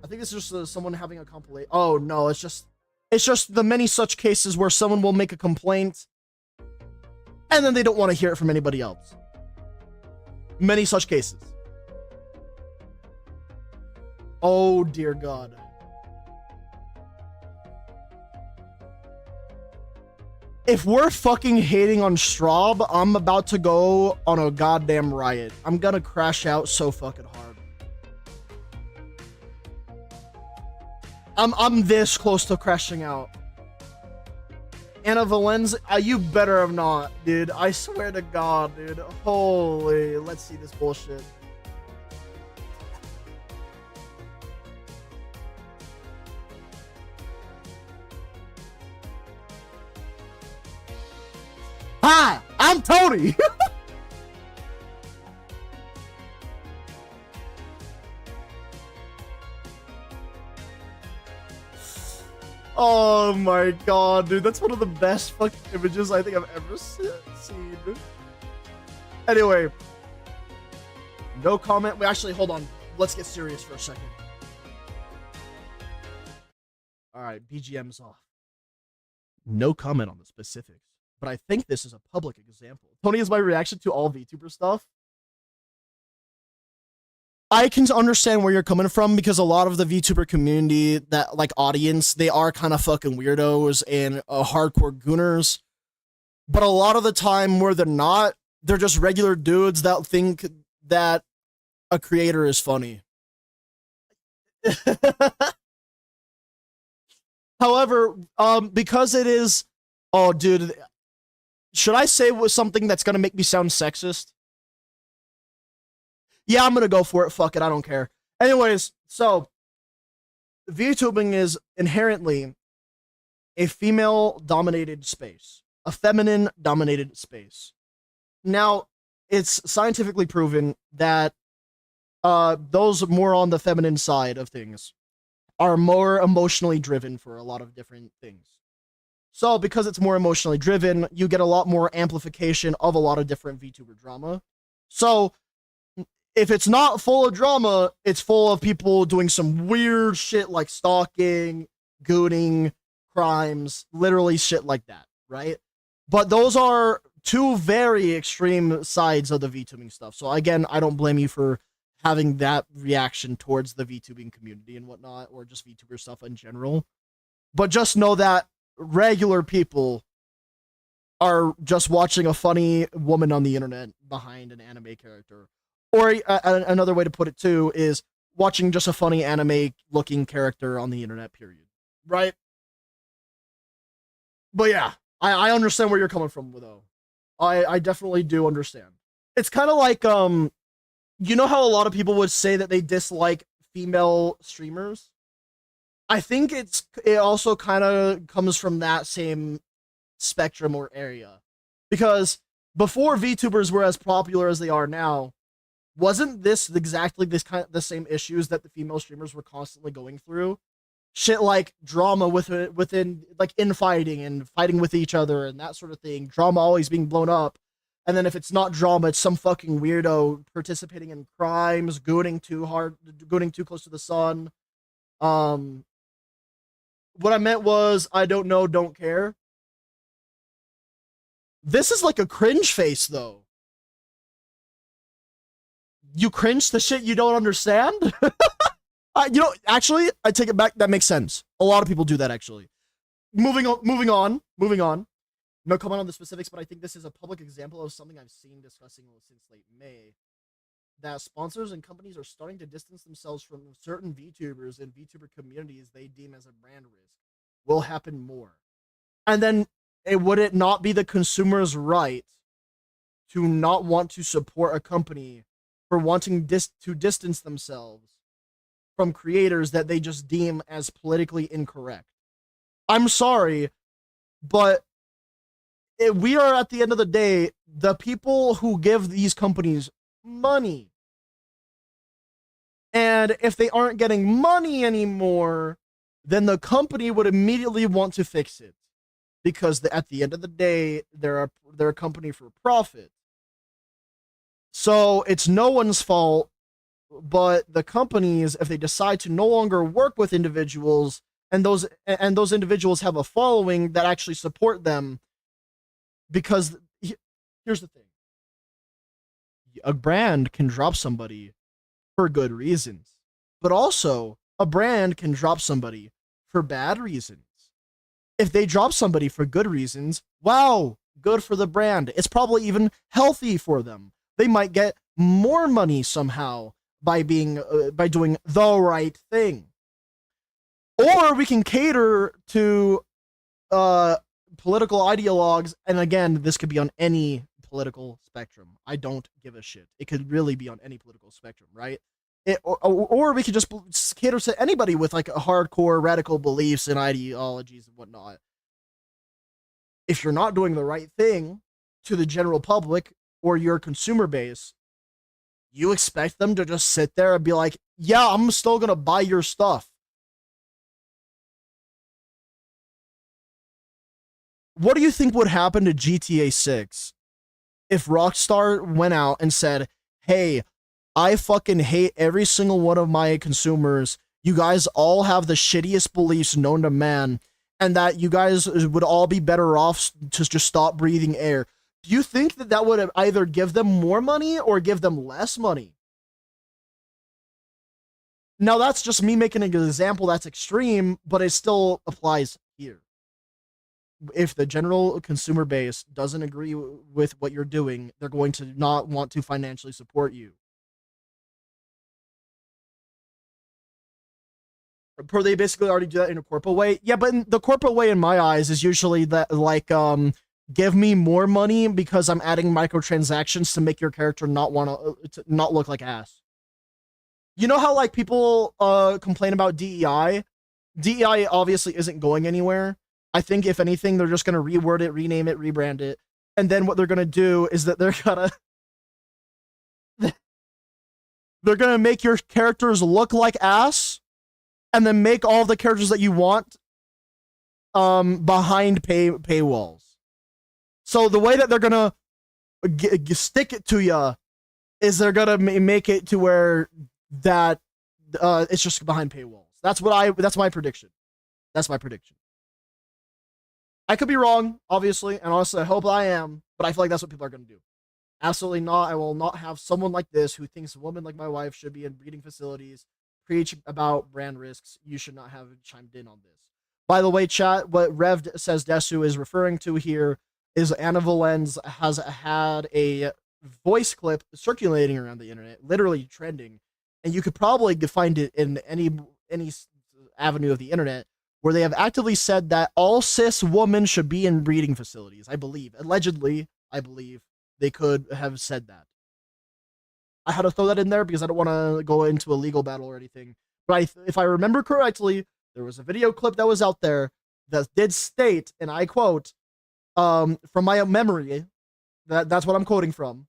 I think it's just someone having a complaint. Oh no, it's just the many such cases where someone will make a complaint and then they don't want to hear it from anybody else. Many such cases. Oh dear God. If we're fucking hating on Straub, I'm about to go on a goddamn riot. I'm gonna crash out so fucking hard. I'm this close to crashing out. Anna Valenz, you better have not, dude. I swear to God, dude. Holy, let's see this bullshit. Hi, I'm Tony. Oh my God, dude. That's one of the best fucking images I think I've ever seen. Anyway. No comment. Wait, actually, hold on. Let's get serious for a second. Alright, BGM's off. No comment on the specifics, but I think this is a public example. Tony is my reaction to all VTuber stuff. I can understand where you're coming from, because a lot of the VTuber community, that like audience, they are kind of fucking weirdos and hardcore gooners. But a lot of the time where they're not, they're just regular dudes that think that a creator is funny. However, because it is, oh dude, should I say something that's gonna make me sound sexist? Yeah, I'm gonna go for it. Fuck it, I don't care. Anyways, so VTubing is inherently a female-dominated space, a feminine-dominated space. Now, it's scientifically proven that those more on the feminine side of things are more emotionally driven for a lot of different things. So, because it's more emotionally driven, you get a lot more amplification of a lot of different VTuber drama. So, if it's not full of drama, it's full of people doing some weird shit like stalking, gooning, crimes, literally shit like that, right? But those are two very extreme sides of the VTubing stuff. So again, I don't blame you for having that reaction towards the VTubing community and whatnot, or just VTuber stuff in general. But just know that regular people are just watching a funny woman on the internet behind an anime character. Or another way to put it too is watching just a funny anime-looking character on the internet, period. Right? But yeah, I understand where you're coming from, though. I definitely do understand. It's kind of like, you know how a lot of people would say that they dislike female streamers? I think it also kind of comes from that same spectrum or area. Because before VTubers were as popular as they are now, wasn't this exactly the same issues that the female streamers were constantly going through? Shit like drama within like infighting and fighting with each other and that sort of thing. Drama always being blown up. And then if it's not drama, it's some fucking weirdo participating in crimes, gooning too hard, gooning too close to the sun. What I meant was, I don't know, don't care. This is like a cringe face, though. You cringe the shit you don't understand? You know, actually, I take it back. That makes sense. A lot of people do that, actually. Moving on. No comment on the specifics, but I think this is a public example of something I've seen discussing since late May. That sponsors and companies are starting to distance themselves from certain VTubers and VTuber communities they deem as a brand risk. Will happen more. And then, would it not be the consumer's right to not want to support a company for wanting to distance themselves from creators that they just deem as politically incorrect. I'm sorry, but we are, at the end of the day, the people who give these companies money. And if they aren't getting money anymore, then the company would immediately want to fix it, because at the end of the day, they're a company for profit. So it's no one's fault but the companies, if they decide to no longer work with individuals, and those individuals have a following that actually support them. Because here's the thing: a brand can drop somebody for good reasons, but also a brand can drop somebody for bad reasons. If they drop somebody for good reasons, wow, good for the brand. It's probably even healthy for them. They might get more money somehow by doing the right thing. Or we can cater to political ideologues, and again, this could be on any political spectrum. I don't give a shit. It could really be on any political spectrum, right? Or we could just cater to anybody with like a hardcore radical beliefs and ideologies and whatnot. If you're not doing the right thing to the general public or your consumer base, you expect them to just sit there and be like, yeah, I'm still gonna buy your stuff. What do you think would happen to GTA 6 if Rockstar went out and said, hey, I fucking hate every single one of my consumers. You guys all have the shittiest beliefs known to man, and that you guys would all be better off to just stop breathing air. Do you think that that would either give them more money or give them less money? Now, that's just me making an example that's extreme, but it still applies here. If the general consumer base doesn't agree with what you're doing, they're going to not want to financially support you. They basically already do that in a corporate way. Yeah, but the corporate way in my eyes is usually that, like, give me more money because I'm adding microtransactions to make your character not want to not look like ass. You know how like people complain about DEI? DEI obviously isn't going anywhere. I think if anything, they're just gonna reword it, rename it, rebrand it, and then what they're gonna do is that they're gonna make your characters look like ass, and then make all the characters that you want behind paywalls. So the way that they're gonna stick it to you is they're gonna make it to where that it's just behind paywalls. That's my prediction. That's my prediction. I could be wrong, obviously, and honestly, I hope I am, but I feel like that's what people are going to do. Absolutely not. I will not have someone like this who thinks a woman like my wife should be in breeding facilities preach about brand risks. You should not have chimed in on this. By the way, chat, what Rev says Desu is referring to here is Anna Valenz has had a voice clip circulating around the internet, literally trending, and you could probably find it in any avenue of the internet, where they have actively said that all cis women should be in breeding facilities. I believe, allegedly, I believe they could have said that. I had to throw that in there because I don't want to go into a legal battle or anything. But if I remember correctly, there was a video clip that was out there that did state, and I quote, from my memory, that's what I'm quoting from,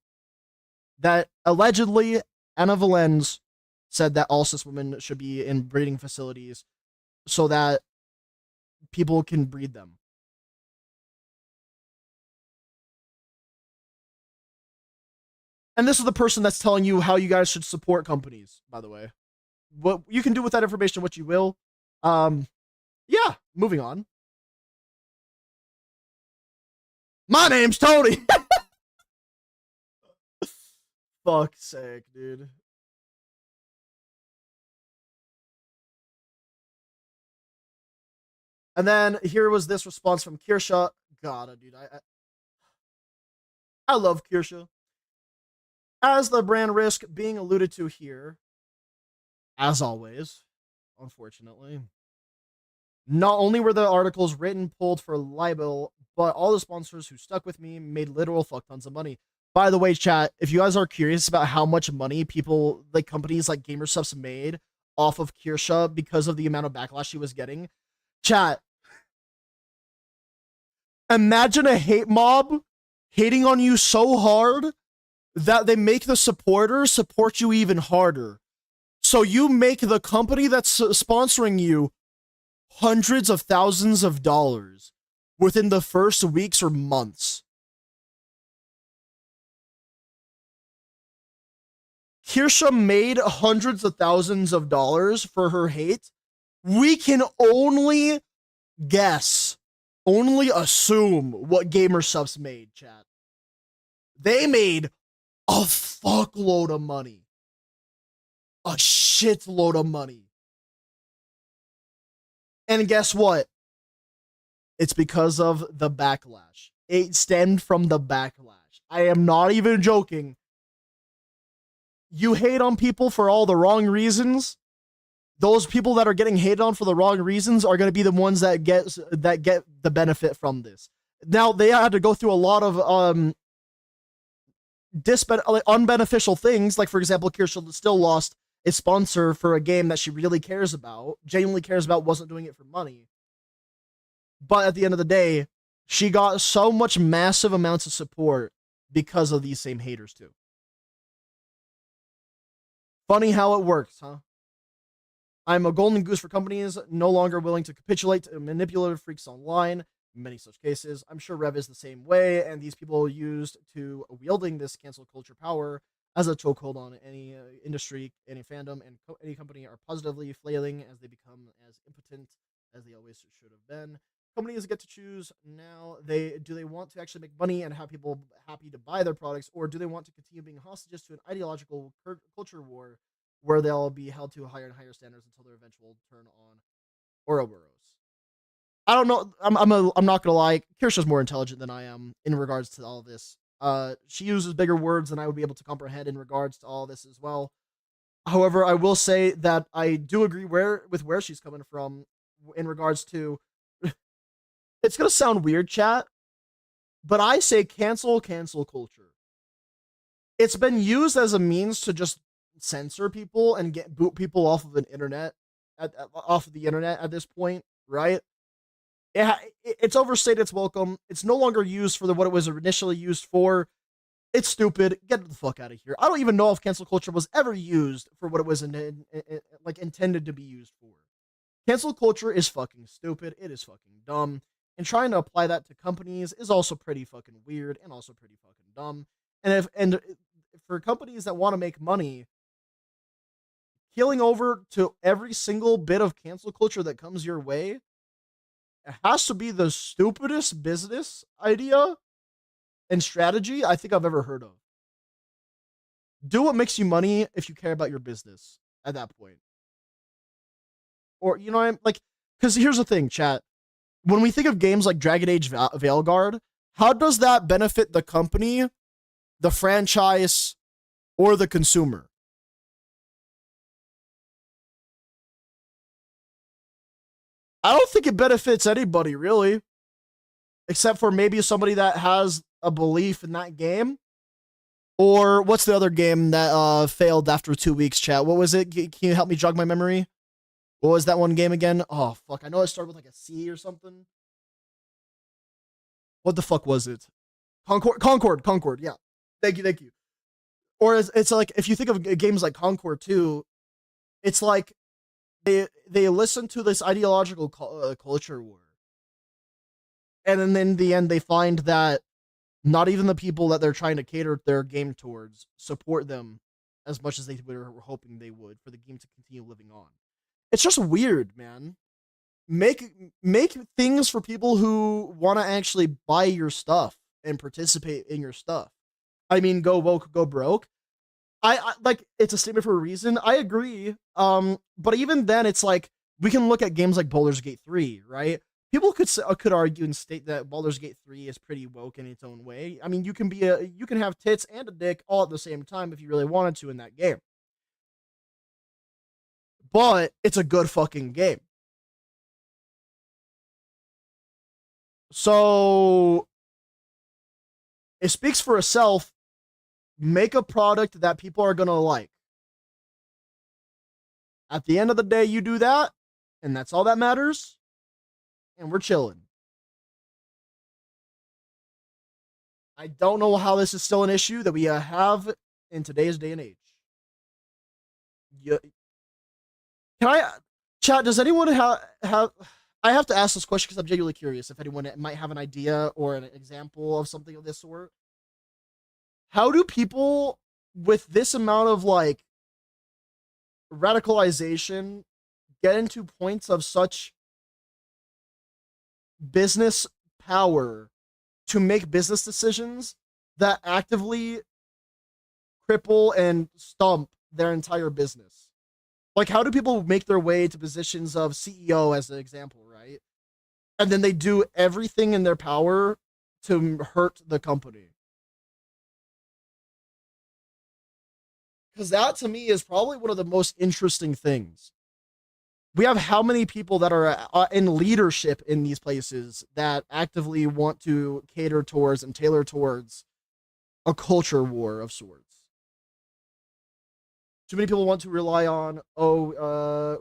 that allegedly Anna Valenz said that all cis women should be in breeding facilities so that people can breed them. And this is the person that's telling you how you guys should support companies, by the way. What you can do with that information what you will. Yeah, moving on. My name's Tony. Fuck's sake, dude. And then here was this response from Kirsha. God, dude, I love Kirsha. As the brand risk being alluded to here, as always, unfortunately, not only were the articles written pulled for libel, but all the sponsors who stuck with me made literal fuck tons of money. By the way, chat, if you guys are curious about how much money people, like companies like GamerSupps made off of Kirsha because of the amount of backlash she was getting, chat, imagine a hate mob hating on you so hard that they make the supporters support you even harder. So you make the company that's sponsoring you hundreds of thousands of dollars within the first weeks or months. Kirsha made hundreds of thousands of dollars for her hate. We can only guess, only assume what GamerSupps made, chat. They made a fuckload of money. A shitload of money. And guess what? It's because of the backlash. It stemmed from the backlash. I am not even joking. You hate on people for all the wrong reasons. Those people that are getting hated on for the wrong reasons are going to be the ones that get the benefit from this. Now, they had to go through a lot of unbeneficial things. Like, for example, Kirsha still lost a sponsor for a game that she really cares about, genuinely cares about, wasn't doing it for money. But at the end of the day, she got so much massive amounts of support because of these same haters too. Funny how it works, huh? I'm a golden goose for companies no longer willing to capitulate to manipulative freaks online. In many such cases, I'm sure Rev is the same way, and these people used to wielding this cancel culture power as a chokehold on any industry, any fandom, and any company are positively flailing as they become as impotent as they always should have been. Companies get to choose now. Do they want to actually make money and have people happy to buy their products, or do they want to continue being hostages to an ideological culture war where they'll be held to higher and higher standards until their eventual turn on Ouroboros? I don't know. I'm not gonna lie. Kirsha's more intelligent than I am in regards to all of this. She uses bigger words than I would be able to comprehend in regards to all this as well. However, I will say that I do agree with where she's coming from in regards to. It's gonna sound weird, chat, but I say cancel culture. It's been used as a means to just censor people and boot people off of an internet, off of the internet at this point, right? It's overstated its welcome. It's no longer used for what it was initially used for. It's stupid. Get the fuck out of here. I don't even know if cancel culture was ever used for what it was intended to be used for. Cancel culture is fucking stupid. It is fucking dumb. And trying to apply that to companies is also pretty fucking weird and also pretty fucking dumb. And for companies that want to make money, keeling over to every single bit of cancel culture that comes your way, it has to be the stupidest business idea and strategy I think I've ever heard of. Do what makes you money if you care about your business at that point. Or, you know, I'm like, because here's the thing, chat. When we think of games like Dragon Age Veilguard, how does that benefit the company, the franchise, or the consumer? I don't think it benefits anybody, really. Except for maybe somebody that has a belief in that game. Or what's the other game that failed after 2 weeks, chat? What was it? Can you help me jog my memory? What was that one game again? Oh, fuck. I know it started with like a C or something. What the fuck was it? Concord. Yeah. Thank you. Or it's like, if you think of games like Concord 2, it's like they listen to this ideological culture war. And then in the end, they find that not even the people that they're trying to cater their game towards support them as much as they were hoping they would for the game to continue living on. It's just weird, man. Make things for people who want to actually buy your stuff and participate in your stuff. I mean, go woke, go broke. I like, it's a statement for a reason. I agree. But even then, it's like, we can look at games like Baldur's Gate 3, right? People could argue and state that Baldur's Gate 3 is pretty woke in its own way. I mean, you can have tits and a dick all at the same time if you really wanted to in that game. But it's a good fucking game. So it speaks for itself make a product that people are gonna like. At the end of the day, you do that, and that's all that matters, and we're chilling. I don't know how this is still an issue that we have in today's day and age. You, can I, chat? Does anyone have? I have to ask this question because I'm genuinely curious if anyone might have an idea or an example of something of this sort. How do people with this amount of like radicalization get into points of such business power to make business decisions that actively cripple and stump their entire business? Like, how do people make their way to positions of CEO, as an example, right? And then they do everything in their power to hurt the company. Because that to me is probably one of the most interesting things. We have how many people that are in leadership in these places that actively want to cater towards and tailor towards a culture war of sorts. Too many people want to rely on,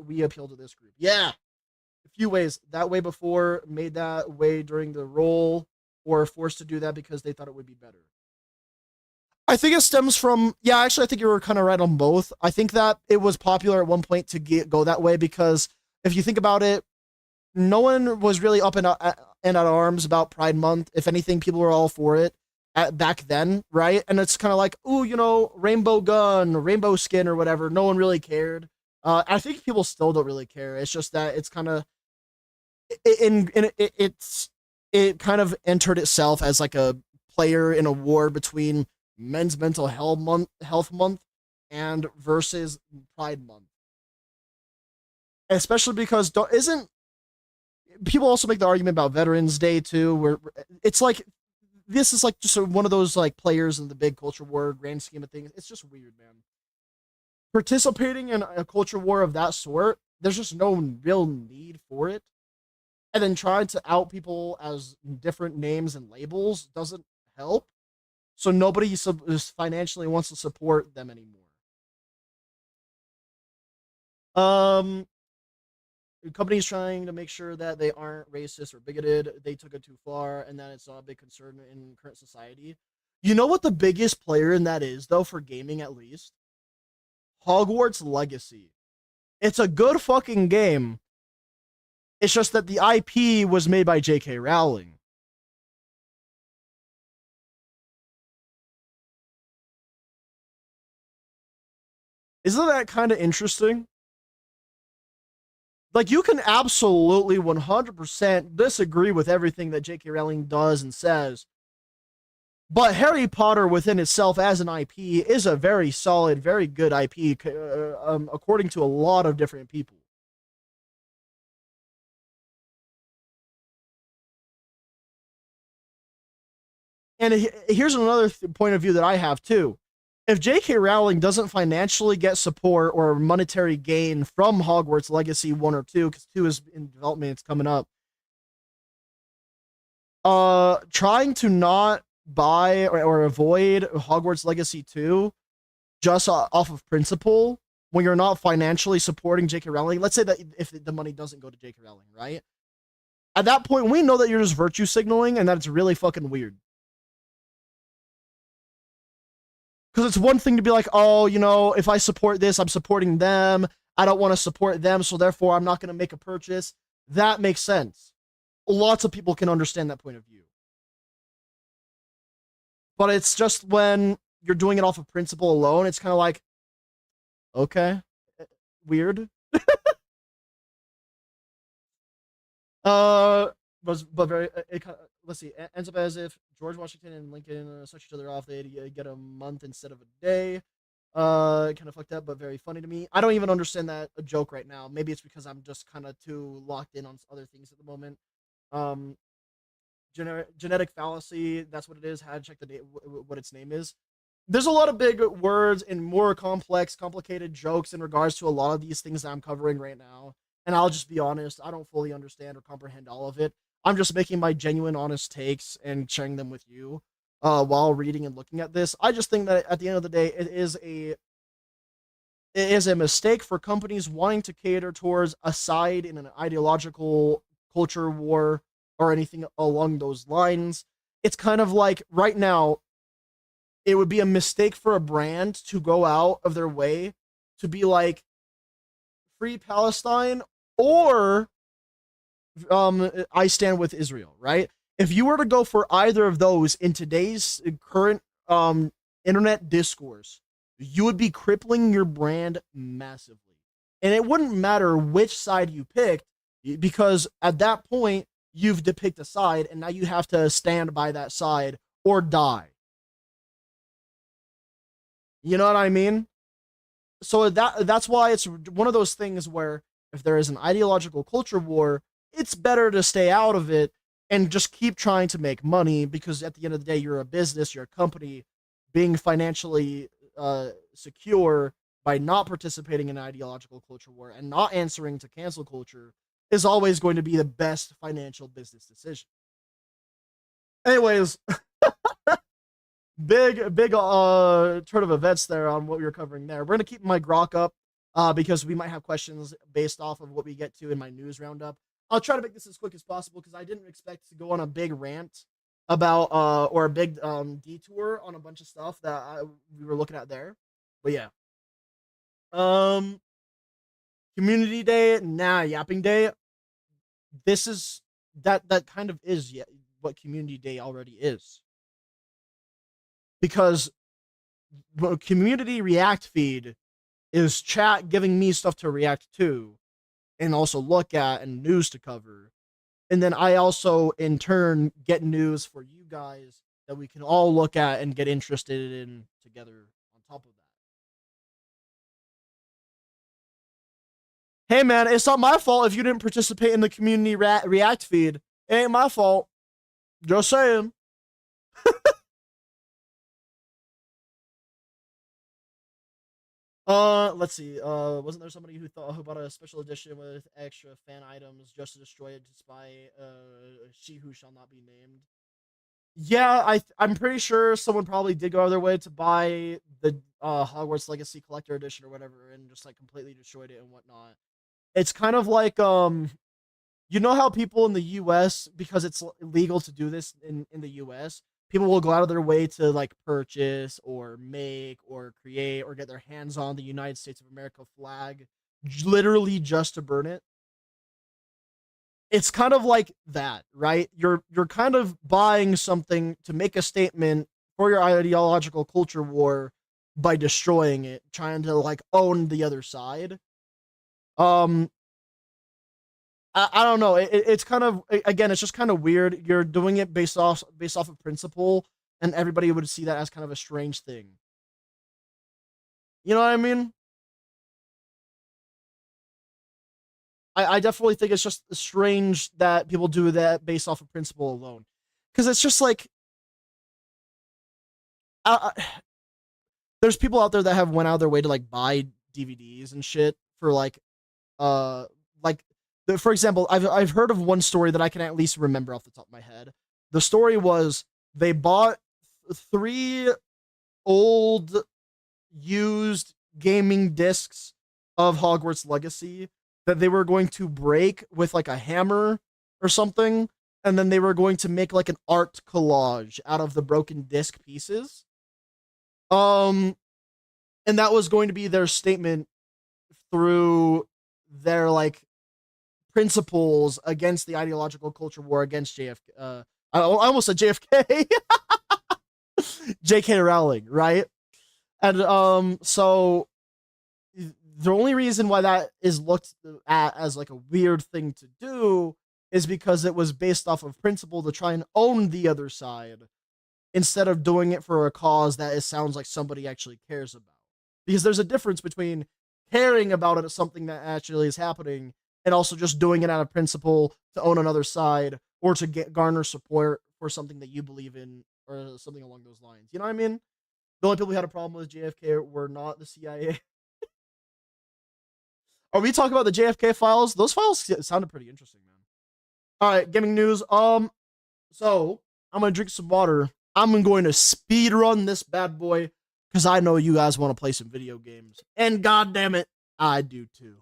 we appeal to this group. Yeah, a few ways. That way before, made that way during the role, or forced to do that because they thought it would be better. I think it stems from, yeah, actually, I think you were kind of right on both. I think that it was popular at one point to go that way because if you think about it, no one was really up and at arms about Pride Month. If anything, people were all for it back then, right? And it's kind of like, ooh, you know, rainbow gun, rainbow skin, or whatever. No one really cared. I think people still don't really care. It's just that it's kind of it kind of entered itself as like a player in a war between Men's Mental Health Month and versus Pride Month, especially because isn't people also make the argument about Veterans Day too, where it's like this is like just one of those like players in the big culture war grand scheme of things. It's just weird, man. Participating in a culture war of that sort, there's just no real need for it. And then trying to out people as different names and labels doesn't help. So nobody financially wants to support them anymore. Companies trying to make sure that they aren't racist or bigoted. They took it too far, and that it's not a big concern in current society. You know what the biggest player in that is, though, for gaming at least? Hogwarts Legacy. It's a good fucking game. It's just that the IP was made by J.K. Rowling. Isn't that kind of interesting? Like, you can absolutely 100% disagree with everything that J.K. Rowling does and says, but Harry Potter within itself as an IP is a very solid, very good IP, according to a lot of different people. And here's another point of view that I have too. If J.K. Rowling doesn't financially get support or monetary gain from Hogwarts Legacy 1 or 2, because 2 is in development, it's coming up, trying to not buy or avoid Hogwarts Legacy 2 just off of principle when you're not financially supporting J.K. Rowling, let's say that if the money doesn't go to J.K. Rowling, right? At that point, we know that you're just virtue signaling and that it's really fucking weird. Because it's one thing to be like, oh, you know, if I support this, I'm supporting them. I don't want to support them, so therefore I'm not going to make a purchase. That makes sense. Lots of people can understand that point of view. But it's just when you're doing it off of principle alone, it's kind of like, okay, weird. But very, let's see, it ends up as if George Washington and Lincoln suck each other off. They get a month instead of a day. Kind of fucked up, but very funny to me. I don't even understand that a joke right now. Maybe it's because I'm just kind of too locked in on other things at the moment. Um, genetic fallacy. That's what it is. Had to check the what its name is. There's a lot of big words and more complex, complicated jokes in regards to a lot of these things that I'm covering right now. And I'll just be honest, I don't fully understand or comprehend all of it. I'm just making my genuine, honest takes and sharing them with you. while reading and looking at this. I just think that at the end of the day, it is a mistake for companies wanting to cater towards a side in an ideological culture war or anything along those lines. It's kind of like right now, it would be a mistake for a brand to go out of their way to be like free Palestine or I stand with Israel, right? If you were to go for either of those in today's current internet discourse, you would be crippling your brand massively. And it wouldn't matter which side you picked because at that point you've depicted a side and now you have to stand by that side or die. You know what I mean? So that's why it's one of those things where if there is an ideological culture war, it's better to stay out of it and just keep trying to make money because at the end of the day, you're a business, you're a company. Being financially secure by not participating in an ideological culture war and not answering to cancel culture is always going to be the best financial business decision. Anyways, big turn of events there on what we were covering there. We're gonna keep my grok up because we might have questions based off of what we get to in my news roundup. I'll try to make this as quick as possible because I didn't expect to go on a big rant about or a big detour on a bunch of stuff that we were looking at there. But yeah. Um Community Day, yapping day. This is that kind of is what Community Day already is. Because community react feed is chat giving me stuff to react to and also look at and news to cover. And then I also in turn get news for you guys that we can all look at and get interested in together on top of that. Hey man, it's not my fault if you didn't participate in the community react feed. It ain't my fault. Just saying. Let's see. Wasn't there somebody who bought a special edition with extra fan items just to destroy it by she who shall not be named? Yeah, I'm pretty sure someone probably did go out of their way to buy the Hogwarts Legacy Collector Edition or whatever, and just like completely destroyed it and whatnot. It's kind of like you know how people in the U.S. because it's illegal to do this in the U.S. People will go out of their way to like purchase or make or create or get their hands on the United States of America flag, literally just to burn it. It's kind of like that, right? You're kind of buying something to make a statement for your ideological culture war by destroying it, trying to like own the other side. Um, I don't know. It's kind of again, it's just kind of weird. You're doing it based off of principle, and everybody would see that as kind of a strange thing. You know what I mean? I definitely think it's just strange that people do that based off of principle alone, because it's just like there's people out there that have went out of their way to like buy DVDs and shit for uh like for example, I've heard of one story that I can at least remember off the top of my head. The story was they bought three old used gaming discs of Hogwarts Legacy that they were going to break with like a hammer or something, and then they were going to make like an art collage out of the broken disc pieces. Um, and that was going to be their statement through their like principles against the ideological culture war against JFK. I almost said JFK, J.K. Rowling, right? And so the only reason why that is looked at as like a weird thing to do is because it was based off of principle to try and own the other side instead of doing it for a cause that it sounds like somebody actually cares about. Because there's a difference between caring about it as something that actually is happening and also just doing it out of principle to own another side or to garner support for something that you believe in or something along those lines. You know what I mean? The only people who had a problem with JFK were not the CIA. Are we talking about the JFK files? Those files sounded pretty interesting, man. All right, gaming news. So I'm gonna drink some water I'm going to speed run this bad boy because I know you guys want to play some video games. And god damn it, I do too.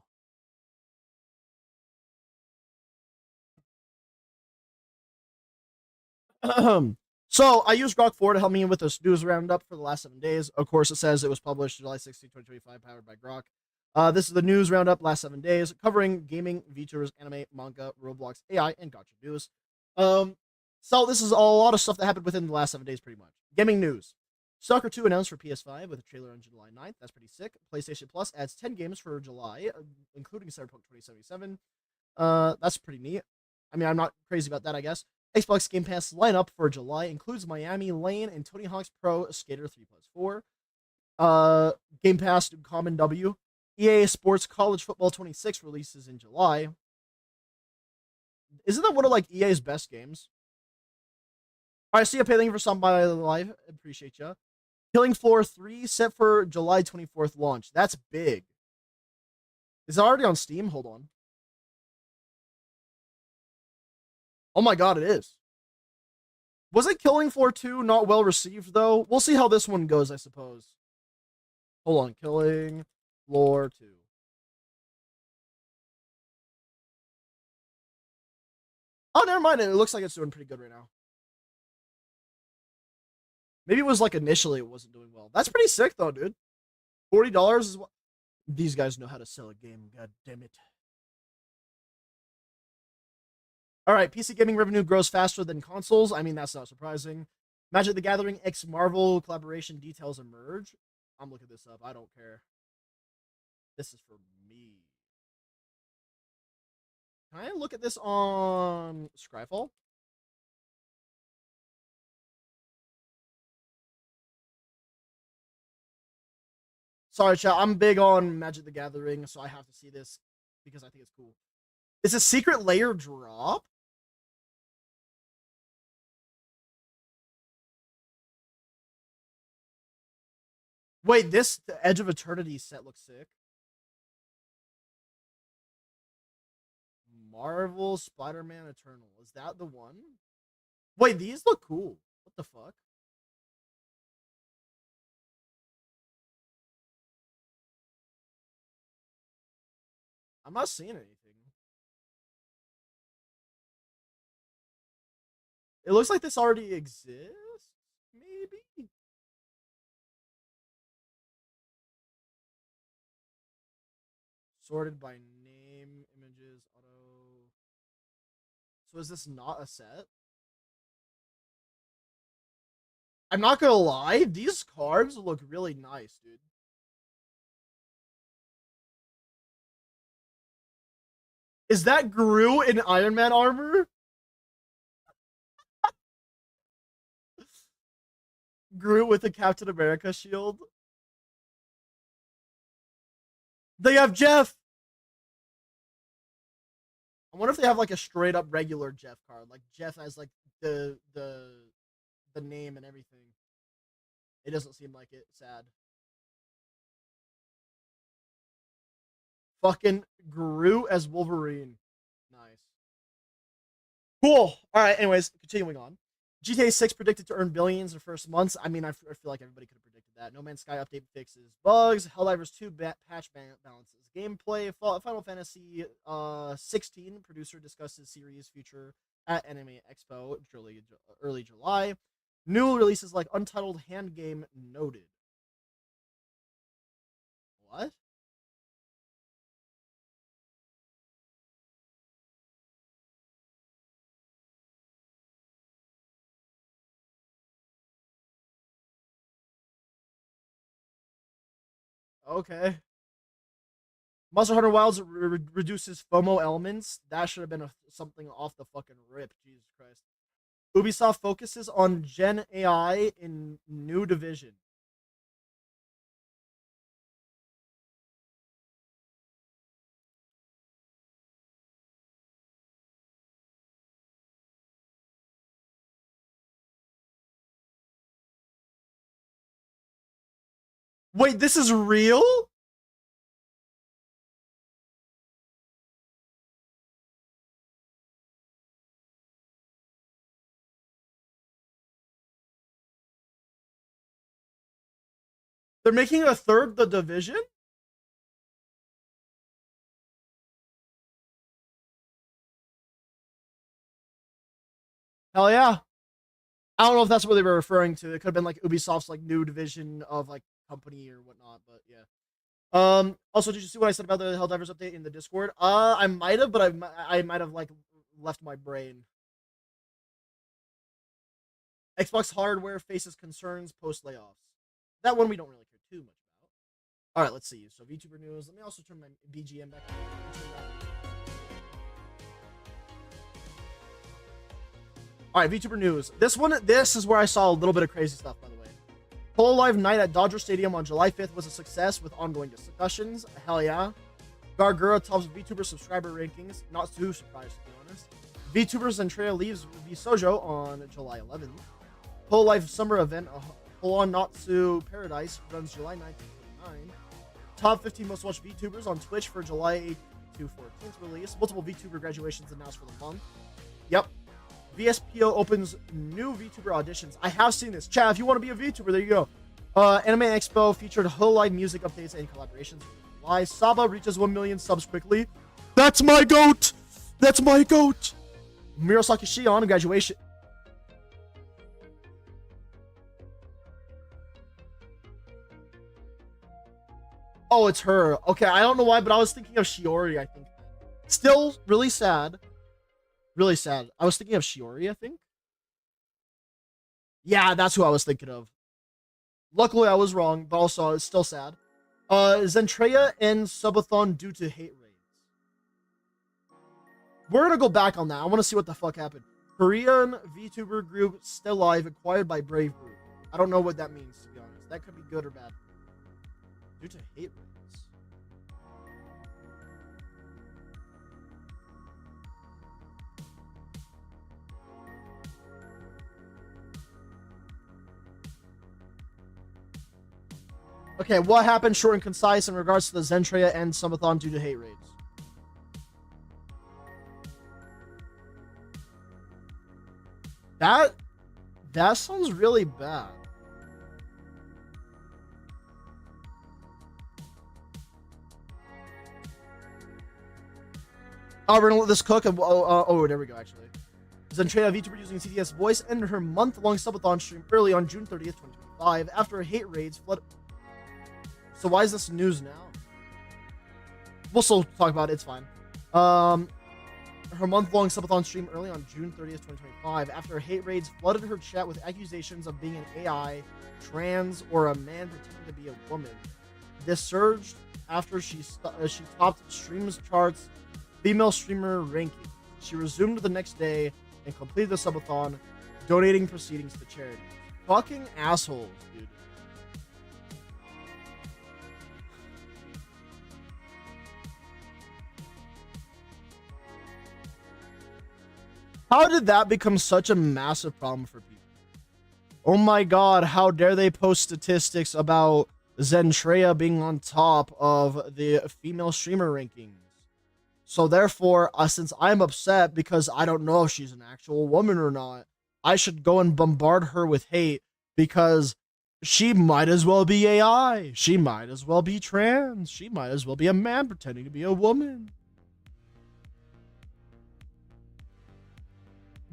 So I used Grok 4 to help me with this news roundup for the last 7 days. Of course, it says it was published July 16, 2025, powered by Grok. This is the news roundup last 7 days, covering gaming, VTubers, anime, manga, Roblox, AI, and gotcha news. Um, so this is a lot of stuff that happened within the last 7 days, pretty much. Gaming news. Stalker 2 announced for PS5 with a trailer on July 9th. That's pretty sick. PlayStation Plus adds 10 games for July, including Cyberpunk 2077. That's pretty neat. I mean, I'm not crazy about that, I guess. Xbox Game Pass lineup for July includes Miami Lane and Tony Hawk's Pro Skater 3 plus 4. Game Pass Common W. EA Sports College Football 26 releases in July. Isn't that one of like EA's best games? All right, see you. Thank you for stopping by the live. Appreciate you. Killing Floor 3 set for July 24th launch. That's big. Is it already on Steam? Hold on. Oh my god, it is. Wasn't Killing Floor 2 not well received, though? We'll see how this one goes, I suppose. Hold on. Killing Floor 2. Oh, never mind. It looks like it's doing pretty good right now. Maybe it was like initially it wasn't doing well. That's pretty sick, though, dude. $40 is what. These guys know how to sell a game. God damn it. All right, PC gaming revenue grows faster than consoles. I mean, that's not surprising. Magic the Gathering X Marvel collaboration details emerge. I'm looking this up. I don't care. This is for me. Can I look at this on Scryfall? Sorry, chat. I'm big on Magic the Gathering, so I have to see this because I think it's cool. Is a secret layer drop? Wait, this the Edge of Eternity set looks sick. Marvel Spider-Man Eternal. Is that the one? Wait, these look cool. What the fuck? I'm not seeing anything. It looks like this already exists. Maybe. Sorted by name, images, auto. So is this not a set? I'm not gonna lie, these cards look really nice, dude. Is that Gru in Iron Man armor? Gru with the Captain America shield? They have Jeff! I wonder if they have like a straight up regular Jeff card. Like Jeff has like the name and everything. It doesn't seem like it. Sad. Fucking Gru as Wolverine. Nice. Cool. All right. Anyways, continuing on. GTA 6 predicted to earn billions in the first months. I mean, I feel like everybody could have predicted that. No Man's Sky update fixes bugs. Helldivers 2 patch balances gameplay. Final Fantasy 16 producer discusses series future at Anime Expo early July. New releases like Untitled Hand Game noted. What? Okay. Monster Hunter Wilds reduces FOMO elements. That should have been something off the fucking rip. Jesus Christ. Ubisoft focuses on Gen AI in new division. Wait, this is real? They're making a third The Division? Hell yeah. I don't know if that's what they were referring to. It could have been like Ubisoft's like new division of like company or whatnot, but yeah. Also, did you see what I said about the Helldivers update in the Discord? I might have, but I might have like left my brain. Xbox hardware faces concerns post layoffs. That one we don't really care too much about. All right, let's see. So VTuber news. Let me also turn my BGM back on. All right, VTuber news. This is where I saw a little bit of crazy stuff, by the way. Hololive Night at Dodger Stadium on July 5th was a success with ongoing discussions. Hell yeah. Gargura tops VTuber subscriber rankings. Not too surprised, to be honest. VTubers and Treya leaves VSojo on July 11th. Hololive Summer Event, Holon Natsu Paradise, runs July 9th to 29. Top 15 most watched VTubers on Twitch for July 8th to 14th release. Multiple VTuber graduations announced for the month. Yep. VSPO opens new VTuber auditions. I have seen this. Chat, if you want to be a VTuber, there you go. Anime Expo featured Hololive music updates and collaborations. Why Saba reaches 1 million subs quickly. That's my goat! That's my goat! Murasaki Shion graduation. Oh, it's her. Okay, I don't know why, but I was thinking of Shiori, I think. Still really sad. Really sad. I was thinking of Shiori, I think. Yeah, that's who I was thinking of. Luckily, I was wrong, but also it's still sad. Zentreya and Subathon due to hate raids. We're gonna go back on that. I want to see what the fuck happened. Korean VTuber group Still Live acquired by Brave Group. I don't know what that means, to be honest. That could be good or bad. Due to hate raids. Okay, what happened short and concise in regards to the Zentreya and Subathon due to hate raids? That sounds really bad. Oh, we're gonna let this cook. And, there we go, actually. Zentreya VTuber using CTS voice ended her month-long subathon stream early on June 30th, 2025 after hate raids flood. So why is this news now? We'll still talk about it. It's fine. Her month-long subathon stream early on June 30th, 2025 after hate raids flooded her chat with accusations of being an AI, trans, or a man pretending to be a woman. This surged after she topped streams charts female streamer ranking. She resumed the next day and completed the subathon, donating proceedings to charity. Fucking assholes, dude. How did that become such a massive problem for people? Oh my god, how dare they post statistics about Zentreya being on top of the female streamer rankings? So therefore, since I'm upset because I don't know if she's an actual woman or not, I should go and bombard her with hate because she might as well be AI. She might as well be trans. She might as well be a man pretending to be a woman.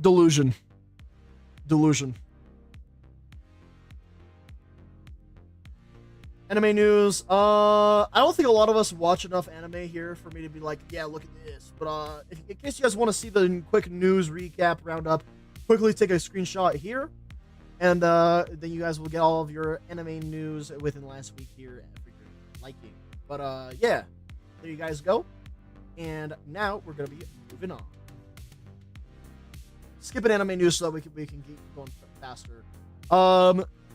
Delusion. Anime news. I don't think a lot of us watch enough anime here for me to be like, yeah, look at this. But in case you guys want to see the quick news recap roundup, quickly take a screenshot here, and then you guys will get all of your anime news within last week here for your liking. But yeah, there you guys go. And now we're gonna be moving on. Skipping anime news so that we can keep going faster.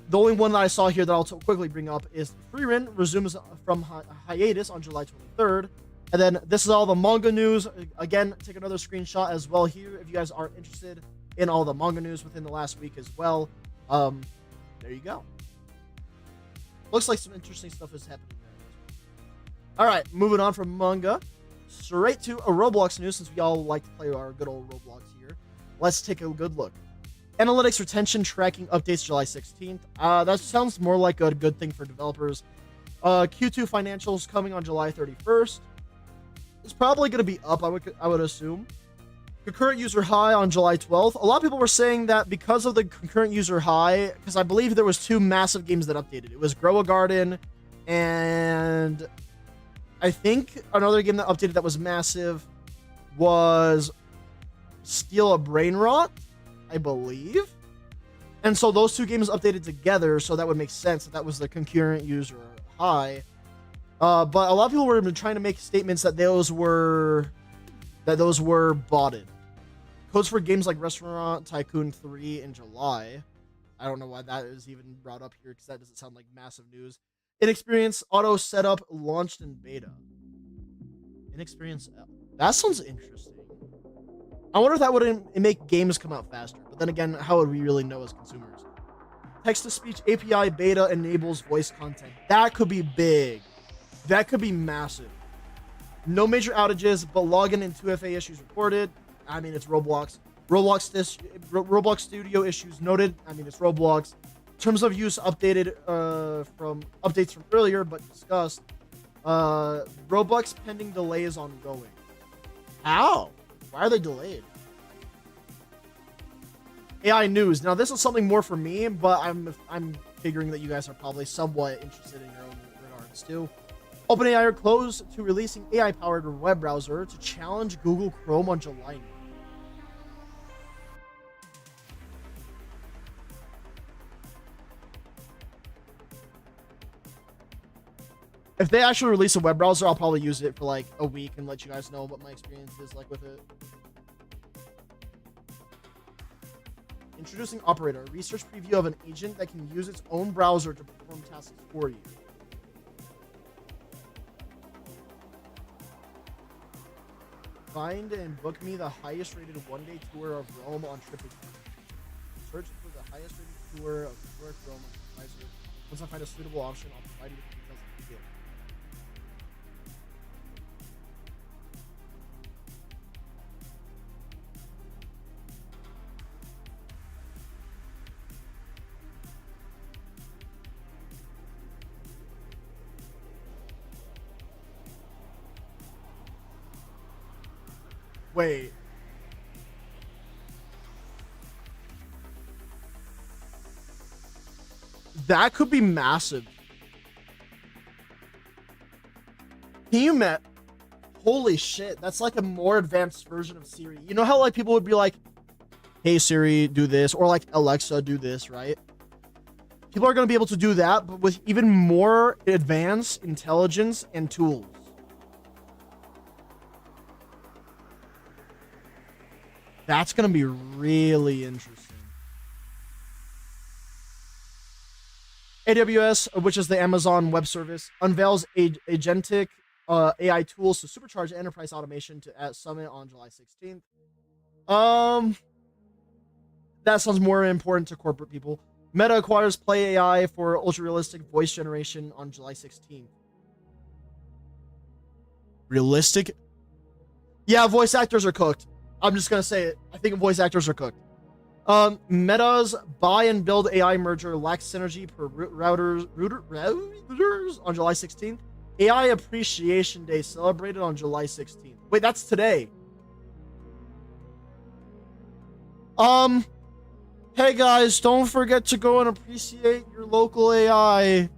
The only one that I saw here that I'll quickly bring up is Frieren resumes from hiatus on July 23rd. And then this is all the manga news. Again, take another screenshot as well here if you guys are interested in all the manga news within the last week as well. There you go. Looks like some interesting stuff is happening there. All right, moving on from manga straight to a Roblox news since we all like to play our good old Roblox here. Let's take a good look. Analytics retention tracking updates July 16th. That sounds more like a good thing for developers. Q2 financials coming on July 31st. It's probably going to be up, I would assume. Concurrent user high on July 12th. A lot of people were saying that because of the concurrent user high, because I believe there was 2 massive games that updated. It was Grow a Garden, and I think another game that updated that was massive was Steal a Brain Rot, I believe. And so those 2 games updated together, so that would make sense that was the concurrent user high. But a lot of people were trying to make statements that those were botted. Codes for games like Restaurant Tycoon 3 in July. I don't know why that is even brought up here, because that doesn't sound like massive news. Inexperience auto setup launched in beta. Inexperience, that sounds interesting. I wonder if that would make games come out faster. But then again, how would we really know as consumers? Text-to-speech API beta enables voice content. That could be big. That could be massive. No major outages, but login and 2FA issues reported. I mean, it's Roblox. Roblox Studio issues noted. I mean, it's Roblox. Terms of use updated from updates from earlier, but discussed. Roblox pending delays ongoing. How? Why are they delayed? AI news. Now, this is something more for me, but I'm figuring that you guys are probably somewhat interested in your own regards too. OpenAI are close to releasing AI-powered web browser to challenge Google Chrome on July 9th. If they actually release a web browser, I'll probably use it for like a week and let you guys know what my experience is like with it. Introducing Operator, a research preview of an agent that can use its own browser to perform tasks for you. Find and book me the highest rated one-day tour of Rome on TripAdvisor. Search for the highest rated tour of historic Rome on TripAdvisor. Once I find a suitable option, I'll provide you with the details of the deal. Wait. That could be massive. Can you met? Holy shit, that's like a more advanced version of Siri. You know how like people would be like, hey Siri, do this, or like Alexa, do this, right? People are going to be able to do that, but with even more advanced intelligence and tools. That's going to be really interesting. AWS, which is the Amazon Web Service, unveils agentic AI tools to supercharge enterprise automation at Summit on July 16th. That sounds more important to corporate people. Meta acquires Play AI for ultra-realistic voice generation on July 16th. Realistic? Yeah, voice actors are cooked. I'm just gonna say it. I think voice actors are cooked. Meta's buy and build AI merger lacks synergy per routers on July 16th. AI Appreciation Day celebrated on July 16th. Wait, that's today. Hey guys, don't forget to go and appreciate your local AI.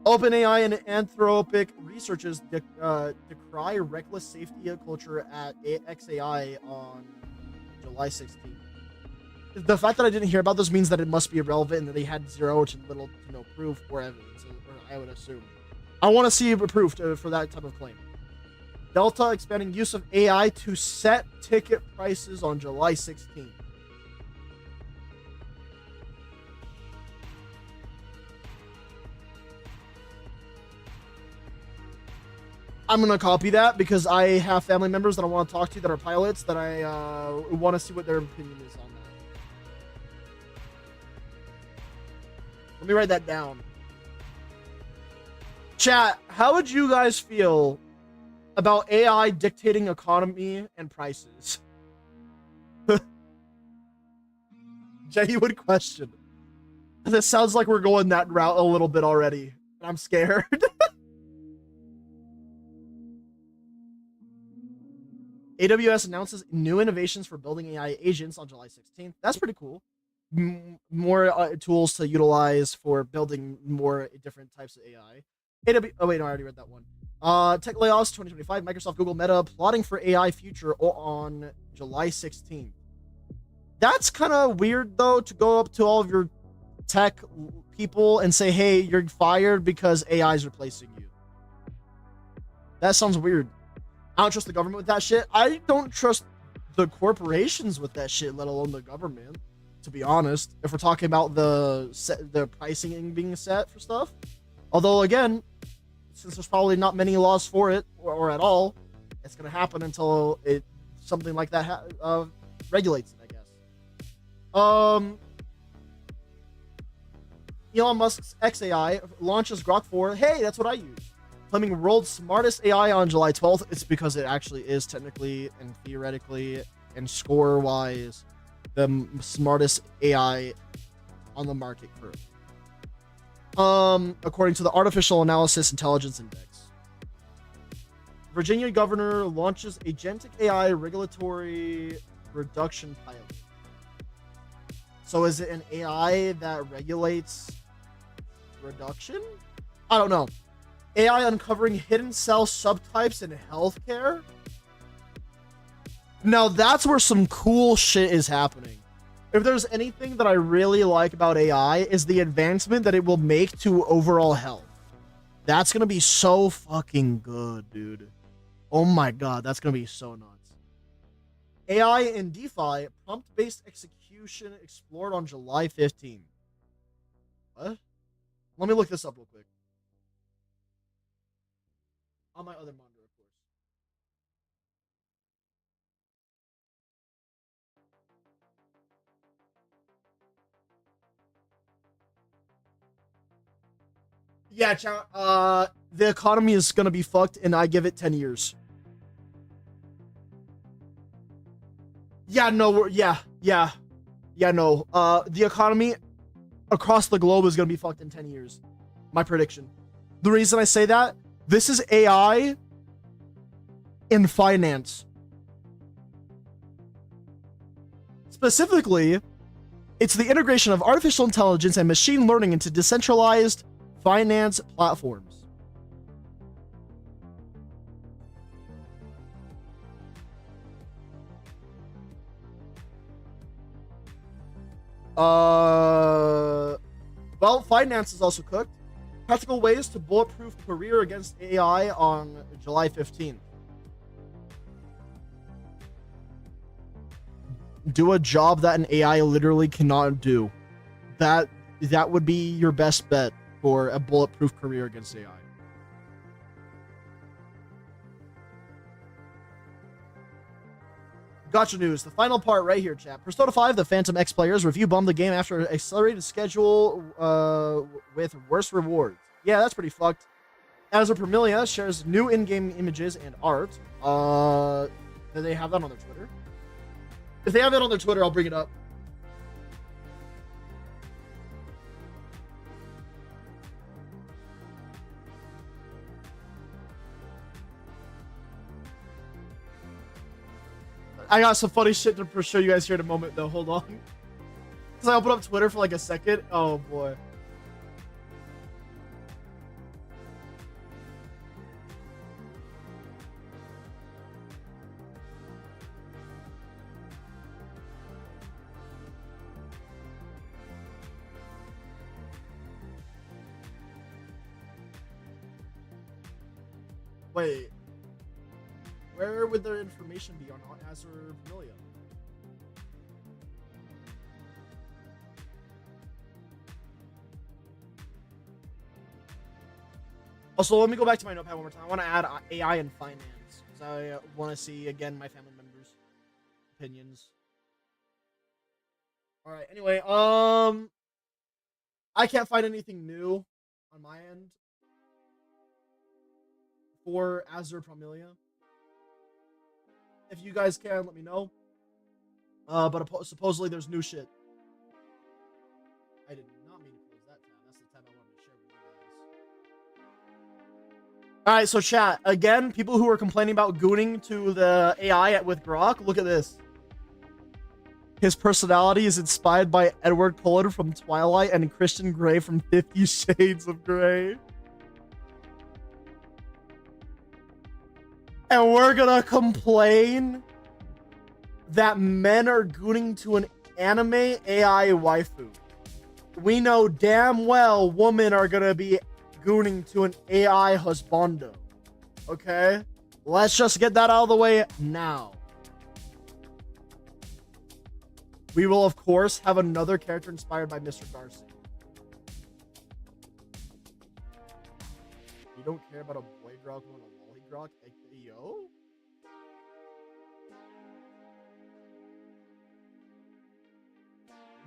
OpenAI and Anthropic researchers decry reckless safety culture at XAI on July 16th. The fact that I didn't hear about this means that it must be irrelevant and that they had zero to little to no proof or evidence, or I would assume. I want to see proof for that type of claim. Delta expanding use of AI to set ticket prices on July 16th. I'm going to copy that because I have family members that I want to talk to that are pilots that I want to see what their opinion is on that. Let me write that down. Chat, how would you guys feel about AI dictating economy and prices? Genuine question. This sounds like we're going that route a little bit already. I'm scared. AWS announces new innovations for building AI agents on July 16th. That's pretty cool. More tools to utilize for building more different types of AI. Oh wait, no, I already read that one. Tech layoffs 2025. Microsoft, Google, Meta plotting for AI future on July 16th. That's kind of weird though, to go up to all of your tech people and say, "Hey, you're fired because AI is replacing you." That sounds weird. I don't trust the government with that shit. I don't trust the corporations with that shit, let alone the government. To be honest, if we're talking about the pricing being set for stuff, although again, since there's probably not many laws for it or at all, it's gonna happen until something like that regulates it, I guess. Elon Musk's XAI launches Grok 4. Hey, that's what I use. Claiming world's smartest AI on July 12th. It's because it actually is technically and theoretically and score-wise the smartest AI on the market currently. According to the Artificial Analysis Intelligence Index. Virginia governor launches agentic AI regulatory reduction pilot. So is it an AI that regulates reduction? I don't know. AI uncovering hidden cell subtypes in healthcare? Now that's where some cool shit is happening. If there's anything that I really like about AI is the advancement that it will make to overall health. That's gonna be so fucking good, dude. Oh my god, that's gonna be so nuts. AI in DeFi, prompt-based execution explored on July 15th. What? Let me look this up real quick. On my other monitor, of course. Yeah, the economy is gonna be fucked, and I give it 10 years. Yeah, no, no. The economy across the globe is gonna be fucked in 10 years. My prediction. The reason I say that, this is AI in finance. Specifically, it's the integration of artificial intelligence and machine learning into decentralized finance platforms. Well, finance is also cooked. Practical ways to bulletproof career against AI on July 15th. Do a job that an AI literally cannot do. That would be your best bet for a bulletproof career against AI. Gotcha news. The final part right here, chat. Persona 5, the Phantom X players review bummed the game after an accelerated schedule with worse rewards. Yeah, that's pretty fucked. Azure Permilia shares new in-game images and art. Do they have that on their Twitter? If they have it on their Twitter, I'll bring it up. I got some funny shit to show you guys here in a moment, though. Hold on. Because I opened up Twitter for like a second. Oh, boy. Wait. Where would their information be on Azure Familia? Also, let me go back to my notepad one more time. I want to add AI and finance because I want to see again my family members' opinions. All right. Anyway, I can't find anything new on my end for Azure Familia. If you guys can, let me know. But supposedly there's new shit. I did not mean to close that tab. That's the tab I wanted to share with you guys. All right, so chat again. People who are complaining about gooning to the AI with Grok, look at this. His personality is inspired by Edward Cullen from Twilight and Christian Grey from 50 Shades of Grey. And we're gonna complain that men are gooning to an anime AI waifu. We know damn well women are gonna be gooning to an AI husbando. Okay? Let's just get that out of the way now. We will, of course, have another character inspired by Mr. Darcy. You don't care about a boy grok and a lolly grok? Yo?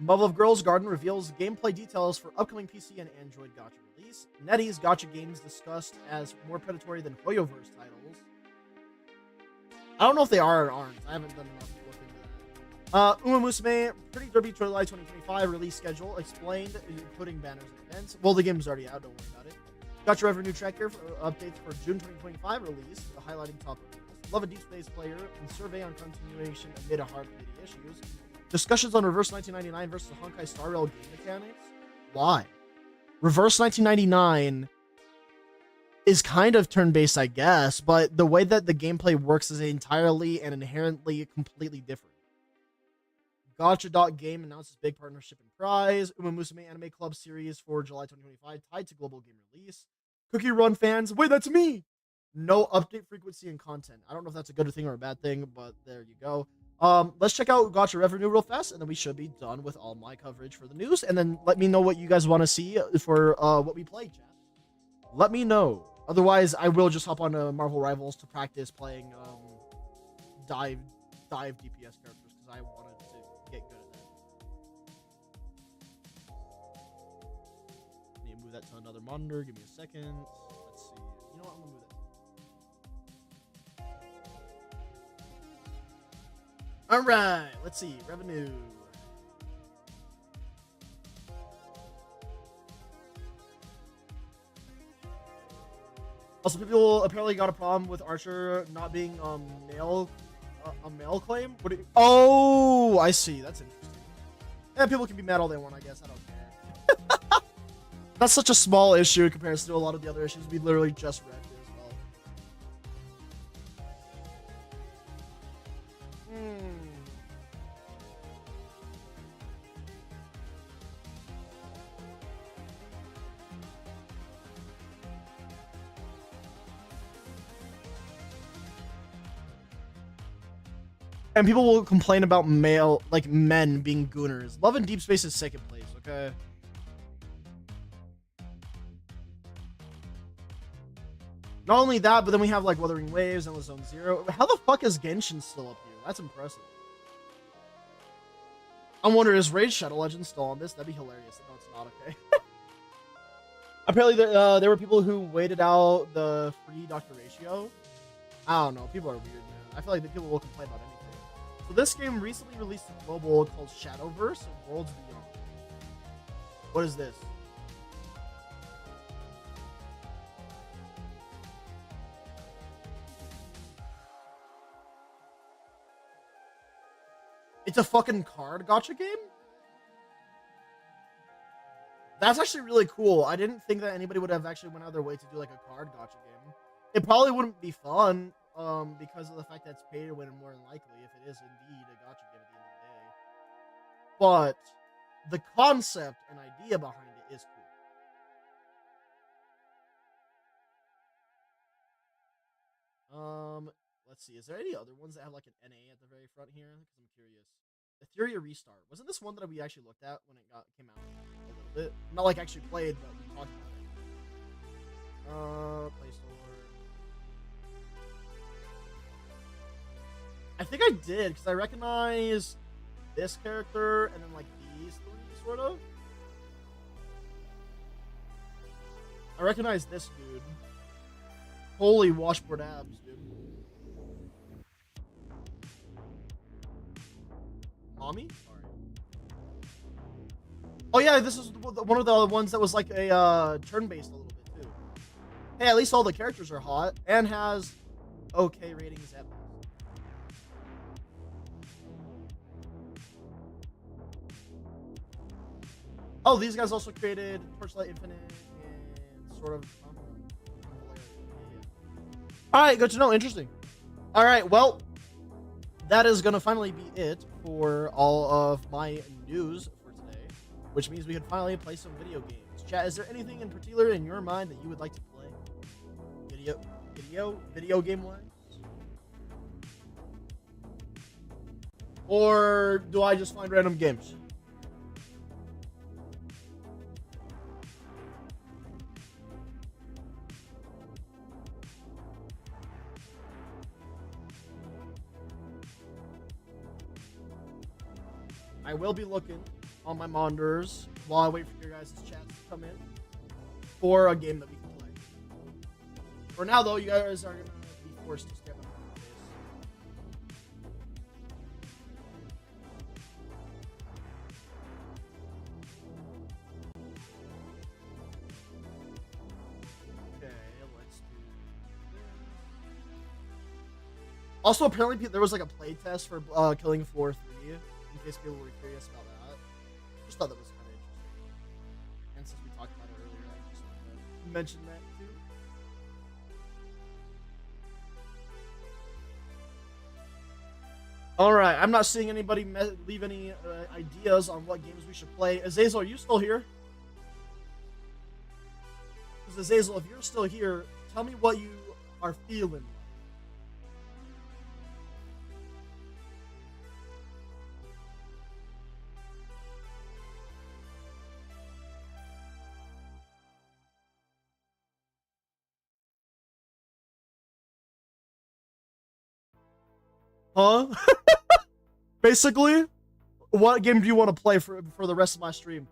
Mother of Girls Garden reveals gameplay details for upcoming PC and Android gacha release. Nettie's gacha games discussed as more predatory than Hoyoverse titles. I don't know if they are or aren't. I haven't done enough to look into that. Uma Musume Pretty Derby July 2025 release schedule explained, including banners and events. Well, the game's already out. Don't worry about it. Gacha revenue tracker for updates for June 2025 release, highlighting top reviews. Love a Deep Space player and survey on continuation amid a hard PD issues. Discussions on Reverse 1999 versus Honkai Star Rail game mechanics. Why? Reverse 1999 is kind of turn-based, I guess, but the way that the gameplay works is entirely and inherently completely different. Gacha.game announces big partnership and prize. Uma Musume Anime Club series for July 2025 tied to global game release. Cookie Run fans, wait, that's me! No update frequency and content. I don't know if that's a good thing or a bad thing, but there you go. Let's check out Gacha revenue real fast, and then we should be done with all my coverage for the news. And then let me know what you guys want to see for what we play, chat. Let me know. Otherwise, I will just hop on Marvel Rivals to practice playing dive DPS characters because I wanted to get good at that. Need to move that to another monitor. Give me a second. Let's see. You know what? I'm gonna move that. All right, let's see. Revenue. Also, people apparently got a problem with Archer not being a male claim. What? Oh, I see. That's interesting. Yeah, people can be mad all they want, I guess. I don't care. That's such a small issue in comparison to a lot of the other issues we literally just read here as well. And people will complain about men being gooners. Love and Deep Space is second place, okay? Not only that, but then we have like Wuthering Waves and Zone Zero. How the fuck is Genshin still up here? That's impressive. I'm wondering, is Raid Shadow Legends still on this? That'd be hilarious. No, it's not, okay. Apparently, there were people who waited out the free Dr. Ratio. I don't know. People are weird, man. I feel like the people will complain about anything. So this game recently released a global called Shadowverse and Worlds Beyond. What is this? It's a fucking card gacha game? That's actually really cool. I didn't think that anybody would have actually went out of their way to do like a card gacha game. It probably wouldn't be fun, because of the fact that it's pay to win and more than likely if it is indeed a gacha game at the end of the day. But the concept and idea behind it is cool. Let's see. Is there any other ones that have like an NA at the very front here? Because I'm curious. Etheria Restart. Wasn't this one that we actually looked at when it came out a little bit? Not like actually played, but we talked about it. Play Store. I think I did, because I recognize this character and then like these three, sort of. I recognize this dude. Holy washboard abs, dude. Mommy? Alright. Oh yeah, this is one of the ones that was like a turn-based a little bit too. Hey, at least all the characters are hot and has okay ratings at best. Oh, these guys also created Torchlight Infinite and sort of. All right, good to know. Interesting. All right, well, that is gonna finally be it for all of my news for today, which means we can finally play some video games. Chat, is there anything in particular in your mind that you would like to play? Video game wise? Or do I just find random games? I will be looking on my monitors while I wait for your guys' chats to come in for a game that we can play. For now, though, you guys are going to be forced to step up. Okay, let's do this. Also, apparently, there was like a playtest for Killing Floor 3. In case people were curious about that. Just thought that was kind of interesting. And since we talked about it earlier, I just wanted to mention that too. Alright, I'm not seeing anybody leave any ideas on what games we should play. Azazel, are you still here? Because Azazel, if you're still here, tell me what you are feeling. Huh? Basically, what game do you want to play for the rest of my stream?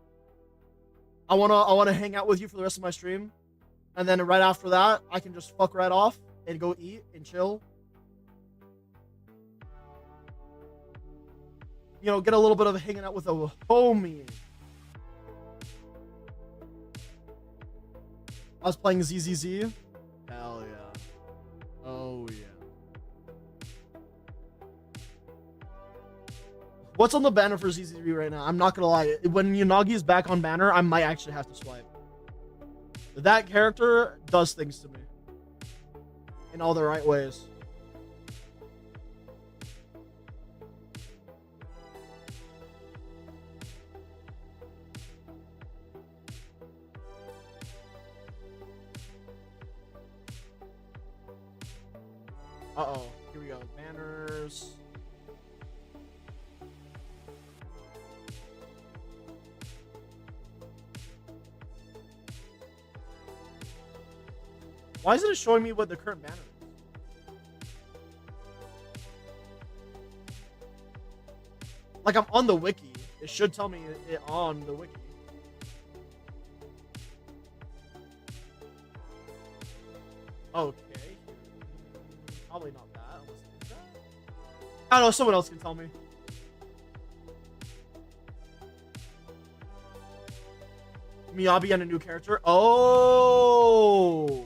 I wanna hang out with you for the rest of my stream, and then right after that, I can just fuck right off and go eat and chill. You know, get a little bit of hanging out with a homie. I was playing ZZZ. Hell yeah. Oh yeah. What's on the banner for ZZZ right now? I'm not gonna lie. When Yanagi is back on banner, I might actually have to swipe. That character does things to me. In all the right ways. Uh-oh. Here we go. Banners. Why isn't it showing me what the current banner is? Like, I'm on the wiki. It should tell me it on the wiki. Okay. Probably not that. Unless it is that. I don't know. Someone else can tell me. Miyabi and a new character. Oh.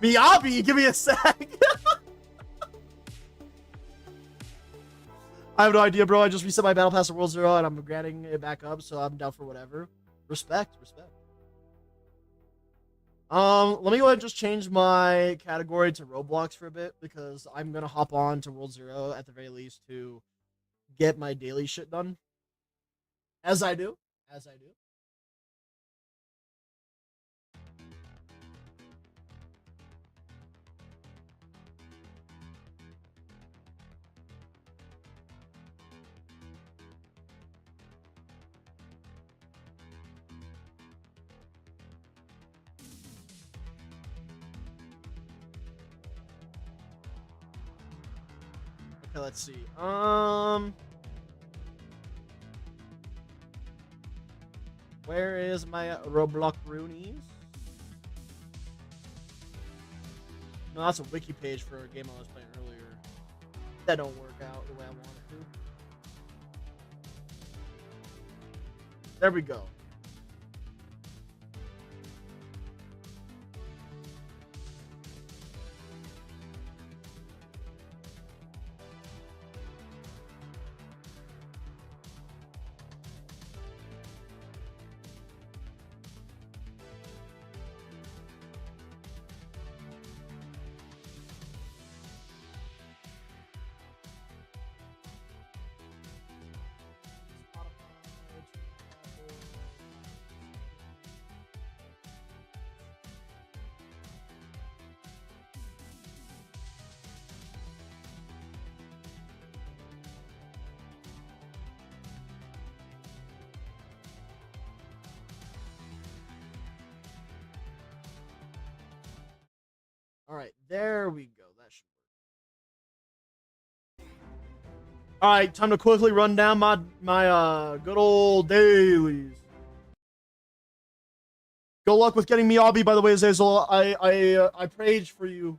Miyabi, give me a sec. I have no idea, bro. I just reset my battle pass to World 0 and I'm granting it back up, so I'm down for whatever. Respect. Let me go ahead and just change my category to Roblox for a bit because I'm gonna hop on to World 0 at the very least to get my daily shit done. As I do. Okay, let's see. Where is my Roblox Roonies? No, that's a wiki page for a game I was playing earlier. That don't work out the way I want it to. There we go. All right, there we go. That should work. All right, time to quickly run down my good old dailies. Good luck with getting me obby, by the way, Azazel. I prayed for you.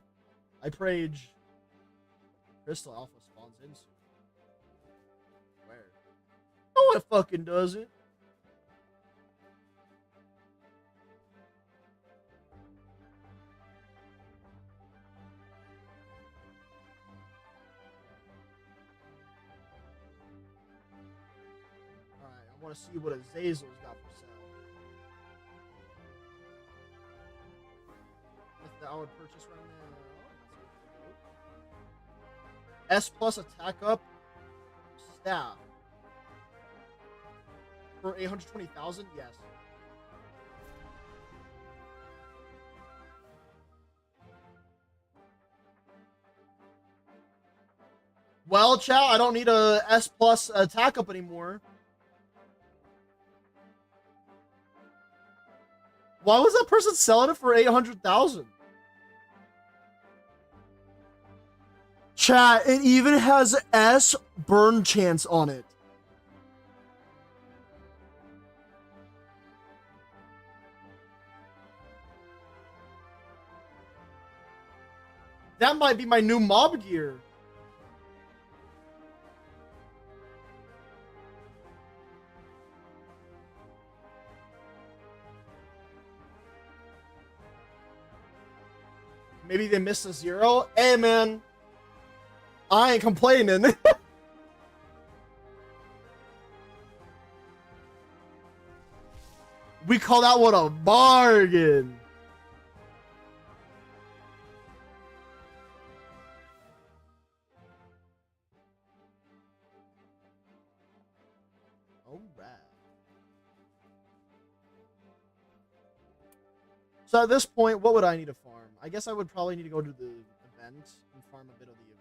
I prayed. Crystal Alpha spawns in soon. Where? No, it fucking doesn't. Alright, I want to see what Azazel's got for sale. That I would purchase right now. S plus attack up staff. For 820,000? Yes. Well, chat, I don't need a S plus attack up anymore. Why was that person selling it for 800,000? Chat, it even has S burn chance on it. That might be my new mob gear. Maybe they missed a 0. Hey, man. I ain't complaining. We call that one a bargain. All right. So at this point, what would I need to farm? I guess I would probably need to go to the event and farm a bit of the event.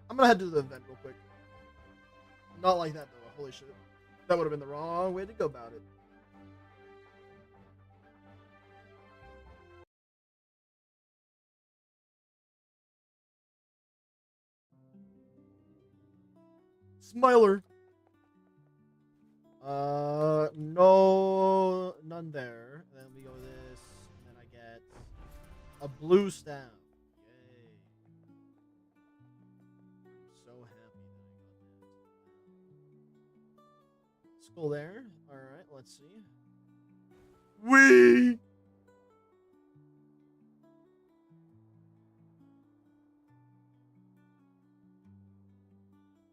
I'm gonna head to the event real quick. Not like that though. Holy shit. That would have been the wrong way to go about it. Smiler. No, none there. Then we go this, and then I get a blue stamp. Yay! I'm so happy that I got that. Skull there. All right, let's see. Wee.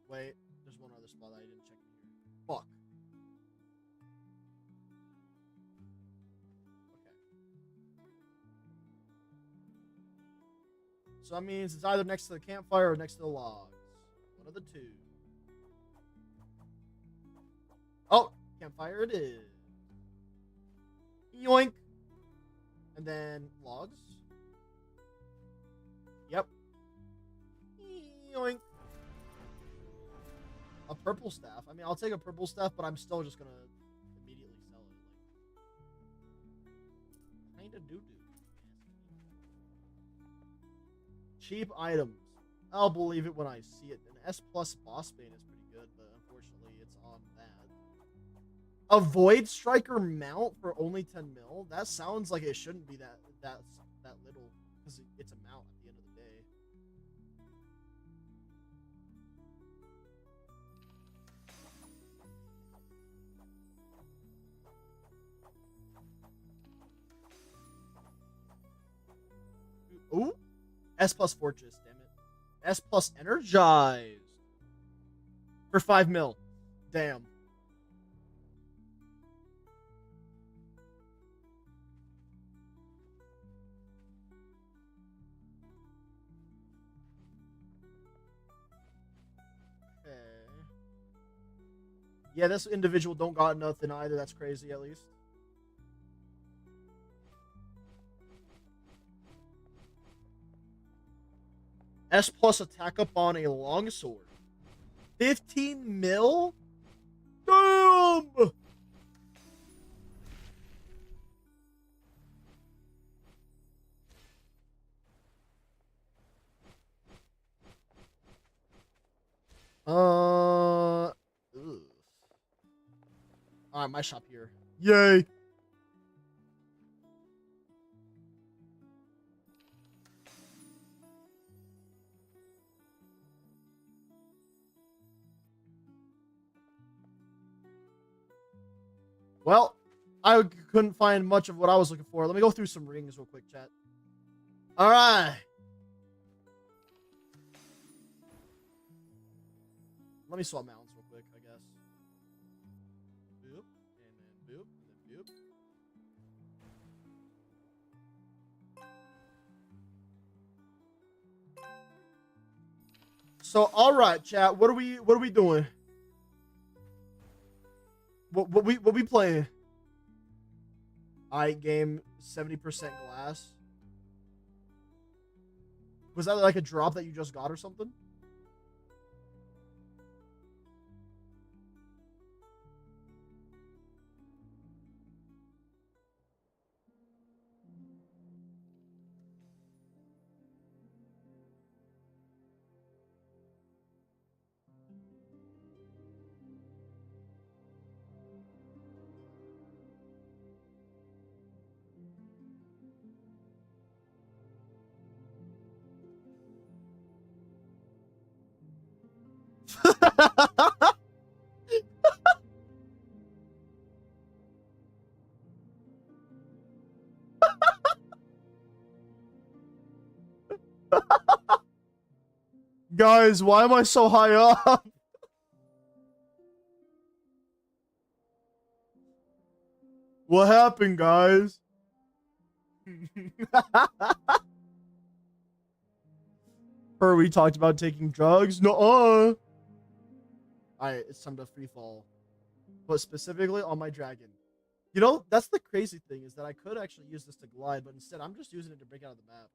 Wait, there's one other spot I didn't check in here. Fuck. So that means it's either next to the campfire or next to the logs. One of the two. Oh, campfire it is. Yoink. And then logs. Yep. Yoink. A purple staff. I mean, I'll take a purple staff, but I'm still just gonna immediately sell it. Like, kinda doo-doo. Cheap items. I'll believe it when I see it. An S plus boss bane is pretty good, but unfortunately it's on that. A void striker mount for only 10 mil? That sounds like it shouldn't be that little, because it's a mount at the end of the day. Ooh. S plus fortress, damn it. S plus energized. For 5 mil. Damn. Okay. Yeah, this individual don't got nothing either. That's crazy, at least. S plus attack up on a longsword. 15 mil? Damn! Ugh. All right, my shop here. Yay. Well, I couldn't find much of what I was looking for. Let me go through some rings real quick, chat. All right. Let me swap mounts real quick, I guess. Boop, and then boop, and then boop. So, all right, chat. What are we doing? What we playing? Alright, game 70% glass. Was that like a drop that you just got or something? Guys, why am I so high up? What happened, guys? Or we talked about taking drugs? No. Alright, it's time to free fall. But specifically on my dragon. You know, that's the crazy thing, is that I could actually use this to glide, but instead I'm just using it to break out of the map.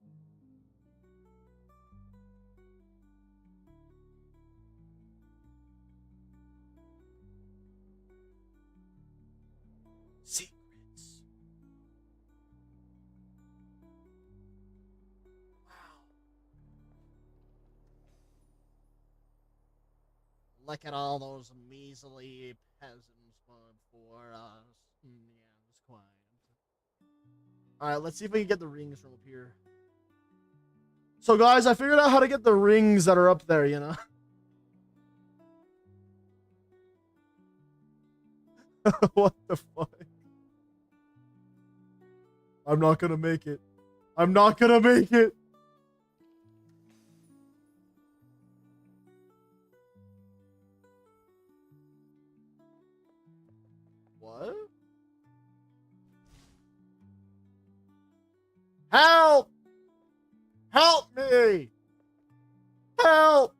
Secrets. Wow. Look at all those measly peasants for us. Yes, quite. Alright, let's see if we can get the rings from up here. So, guys, I figured out how to get the rings that are up there, you know? What the fuck? I'm not gonna make it. I'm not gonna make it. What? Help! Help me! Help!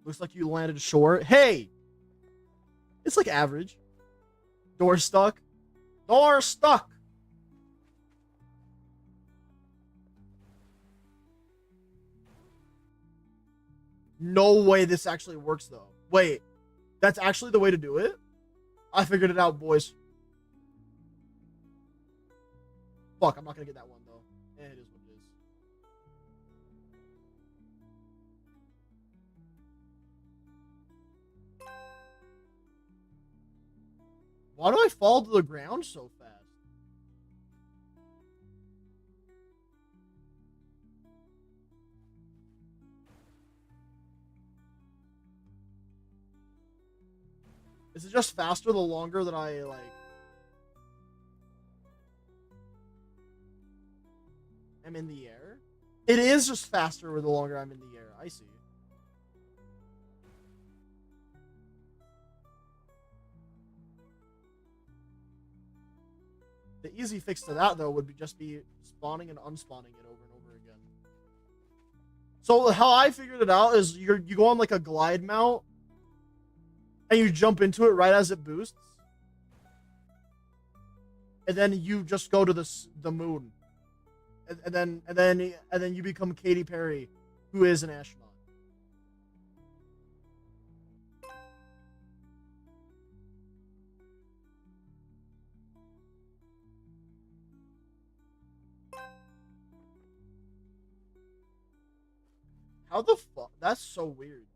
Looks like you landed short. Hey! It's like average. Door stuck. Door stuck! No way this actually works, though. Wait. That's actually the way to do it? I figured it out, boys. Fuck, I'm not gonna get that one, though. It is what it is. Why do I fall to the ground so fast? Is it just faster the longer that I, like... am in the air? It is just faster the longer I'm in the air. I see. The easy fix to that, though, would be just be spawning and unspawning it over and over again. So how I figured it out is you go on like a glide mount and you jump into it right as it boosts, and then you just go to the moon, and then you become Katy Perry, who is an astronaut. How the fuck? That's so weird.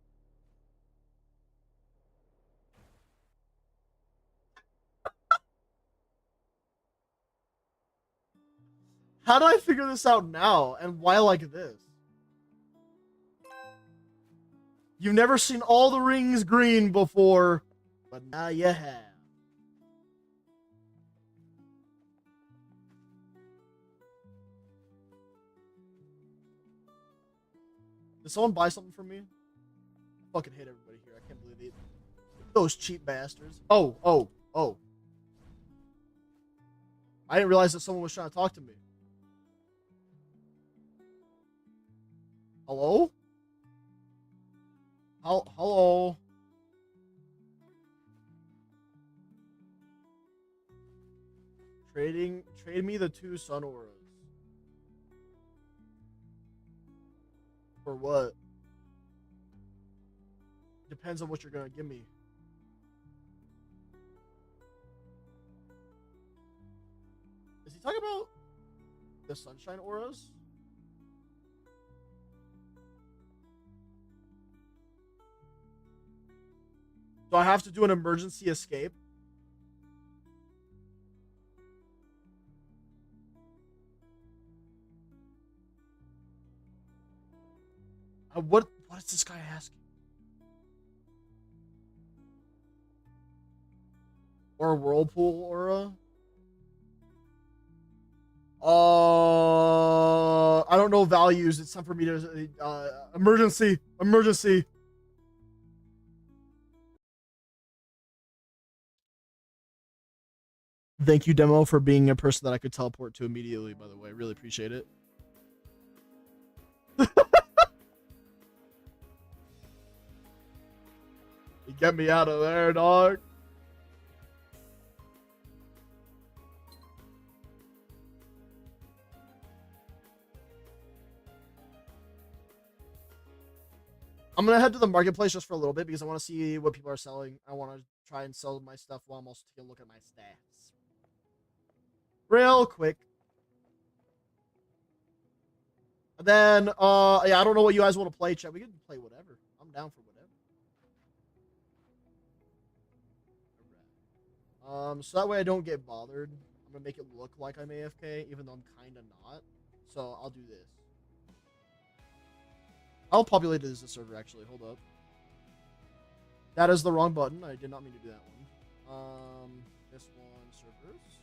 How did I figure this out now? And why like this? You've never seen all the rings green before, but now you have. Did someone buy something from me? I fucking hate everybody here. I can't believe it. Those cheap bastards. Oh. I didn't realize that someone was trying to talk to me. Hello? Hello? Trade me the 2 sun auras. For what? Depends on what you're gonna give me. Is he talking about the sunshine auras? Do I have to do an emergency escape? What is this guy asking? Or a whirlpool aura? I don't know values. It's time for me to emergency. Thank you, Demo, for being a person that I could teleport to immediately, by the way. Really appreciate it. You get me out of there, dog. I'm gonna head to the marketplace just for a little bit because I want to see what people are selling. I want to try and sell my stuff while I'm also taking a look at my stats. Real quick. And then, yeah, I don't know what you guys want to play, chat. We can play whatever. I'm down for whatever. Alright. So that way I don't get bothered. I'm gonna make it look like I'm AFK, even though I'm kinda not. So I'll do this. I'll populate it as a server, actually. Hold up. That is the wrong button. I did not mean to do that one. This one, servers.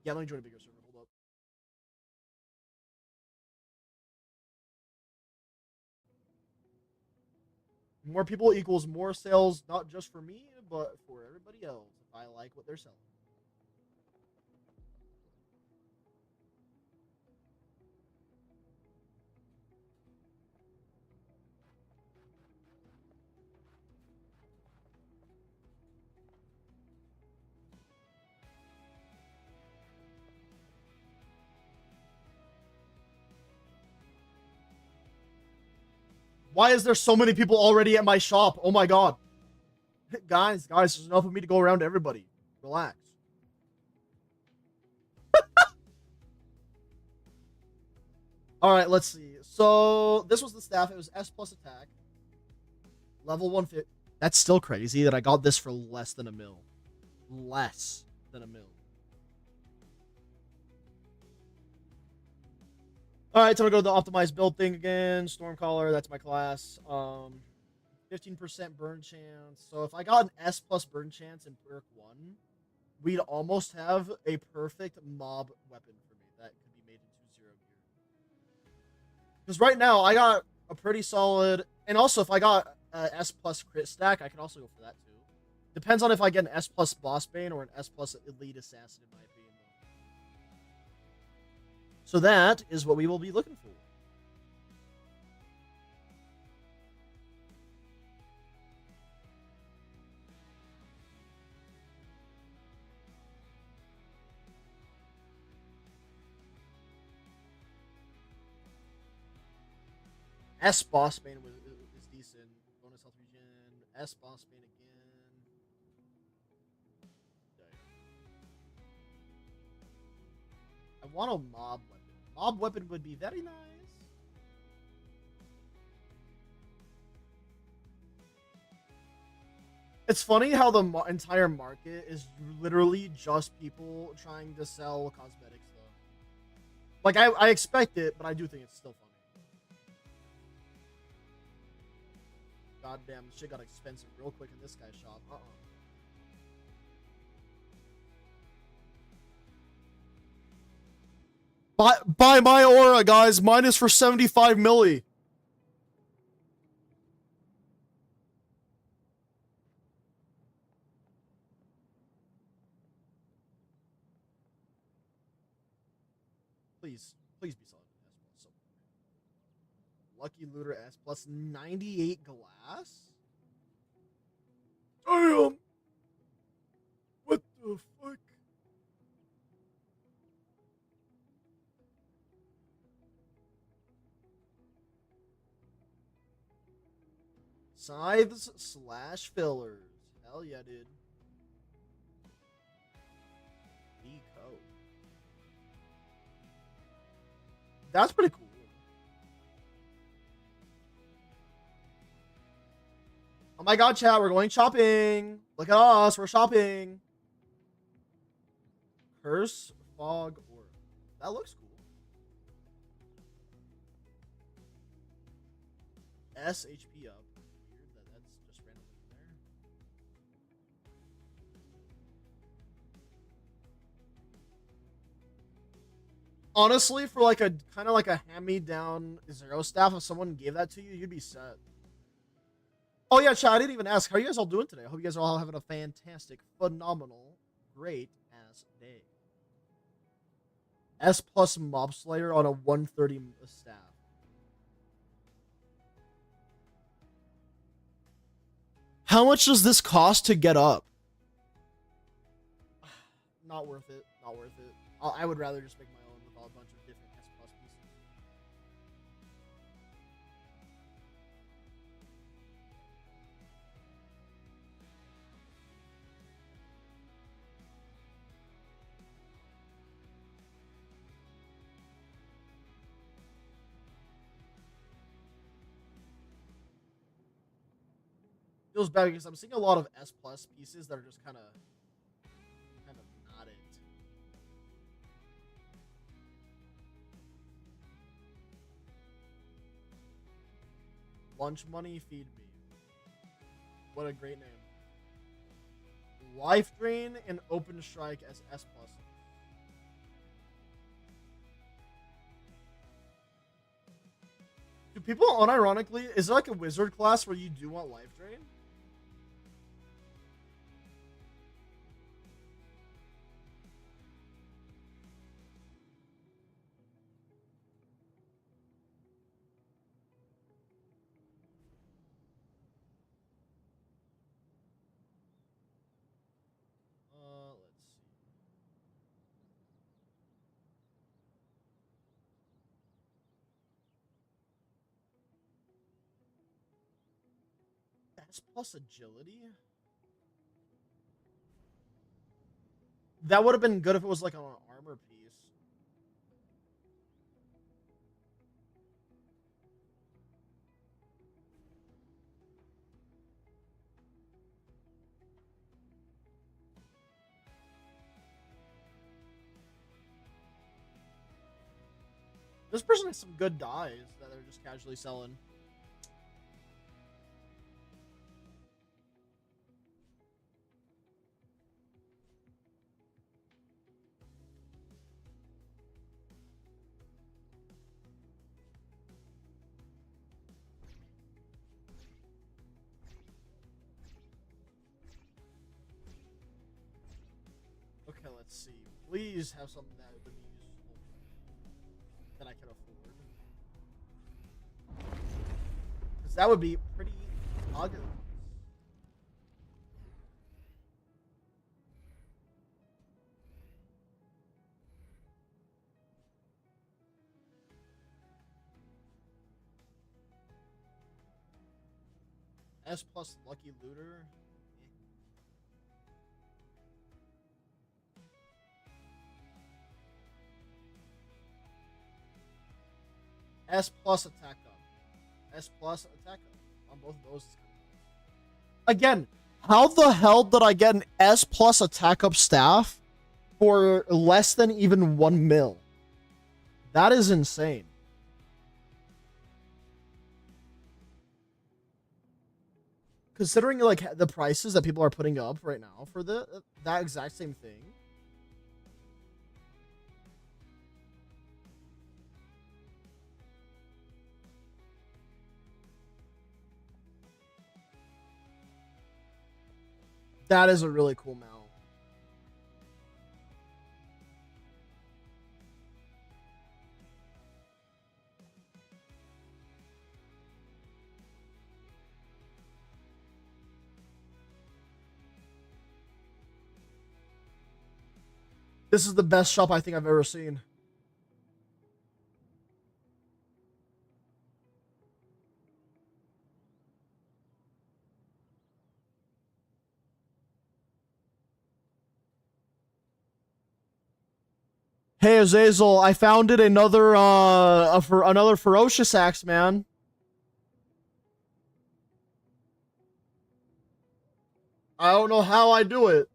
Yeah, let me join a bigger server. Hold up. More people equals more sales, not just for me, but for everybody else, if I like what they're selling. Why is there so many people already at my shop? Oh my god. Guys, there's enough of me to go around to everybody. Relax. Alright, let's see. So, this was the staff. It was S plus attack. Level 150. That's still crazy that I got this for less than a mil. Less than a mil. Alright, so I'm gonna go to the optimized build thing again. Stormcaller, that's my class. 15% burn chance. So if I got an S plus burn chance in perk 1, we'd almost have a perfect mob weapon for me that could be made into 0 gear. Because right now, I got a pretty solid... And also, if I got S plus crit stack, I can also go for that too. Depends on if I get an S plus boss bane or an S plus elite assassin, in my opinion. So that is what we will be looking for. S boss bane is decent. Bonus health regen. S boss bane again. I want a mob weapon. Mob weapon would be very nice. It's funny how the entire market is literally just people trying to sell cosmetics, though. Like, I expect it, but I do think it's still funny. Goddamn, shit got expensive real quick in this guy's shop. Buy my aura, guys. Mine is for 75 milli. Please be solid. So, Lucky Looter S plus 98 glass. Damn. What the fuck? Scythes slash fillers. Hell yeah, dude. Code. That's pretty cool. Oh my god, chat, we're going shopping. Look at us, we're shopping. Curse, fog, orb. That looks cool. S HP up. Weird that that's just randomly there. Honestly, for like a kind of like a hand-me-down zero staff, if someone gave that to you, you'd be set. Oh yeah, chat, I didn't even ask. How are you guys all doing today? I hope you guys are all having a fantastic, phenomenal, great ass day. S plus Mob Slayer on a 130 staff. How much does this cost to get up? Not worth it. Not worth it. I would rather just make my own with a bunch of different S plus pieces. Feels bad because I'm seeing a lot of S plus pieces that are just kind of not it. Lunch money, feed me. What a great name. Life Drain and Open Strike as S plus. Do people unironically, is there like a wizard class where you do want Life Drain? Let's see. S plus agility? That would have been good if it was like on an armor piece. This person has some good dyes that they're just casually selling. Okay, let's see. Please have something that would be useful that I can afford. Because that would be pretty ugly. S plus Lucky Looter. S plus attack up. S plus attack up. On both of those. Again, How the hell did I get an S plus attack up staff for less than even 1 mil? That is insane. Considering like the prices that people are putting up right now for that exact same thing. That is a really cool mount. This is the best shop I think I've ever seen. Hey Azazel, I founded another for another ferocious axe, man. I don't know how I do it.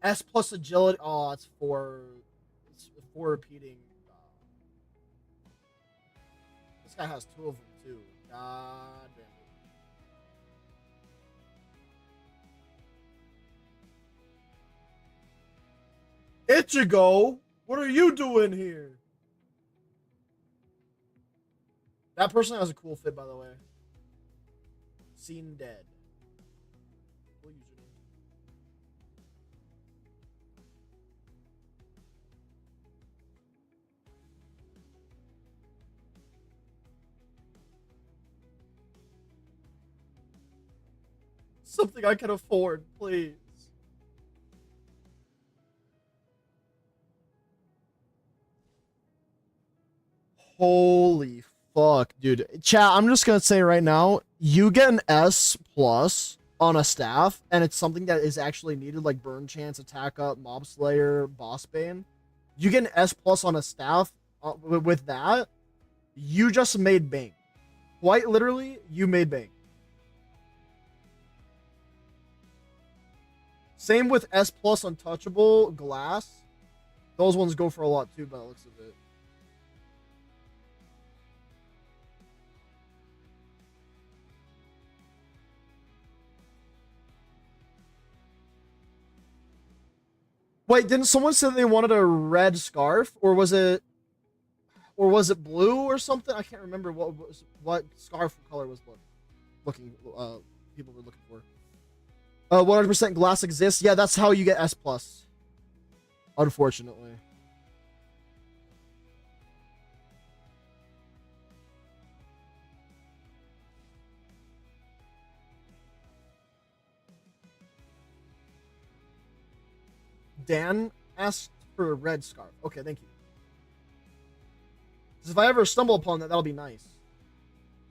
S plus agility. Oh, it's for repeating. This guy has 2 of them too. God damn it. Ichigo, what are you doing here? That person has a cool fit, by the way. Seen dead. Cool username. Something I can afford, please. Holy fuck, dude. Chat, I'm just gonna say right now, you get an S plus on a staff, and it's something that is actually needed, like burn chance, attack up, mob slayer, boss bane. You get an S plus on a staff with that, you just made bank. Quite literally, you made bank. Same with S plus untouchable glass. Those ones go for a lot too, by the looks of it. Wait, didn't someone say they wanted a red scarf, or was it blue or something? I can't remember what scarf color was looking people were looking for. 100% glass exists. Yeah, that's how you get S plus. Unfortunately. Dan asked for a red scarf. Okay, thank you. Because if I ever stumble upon that, that'll be nice.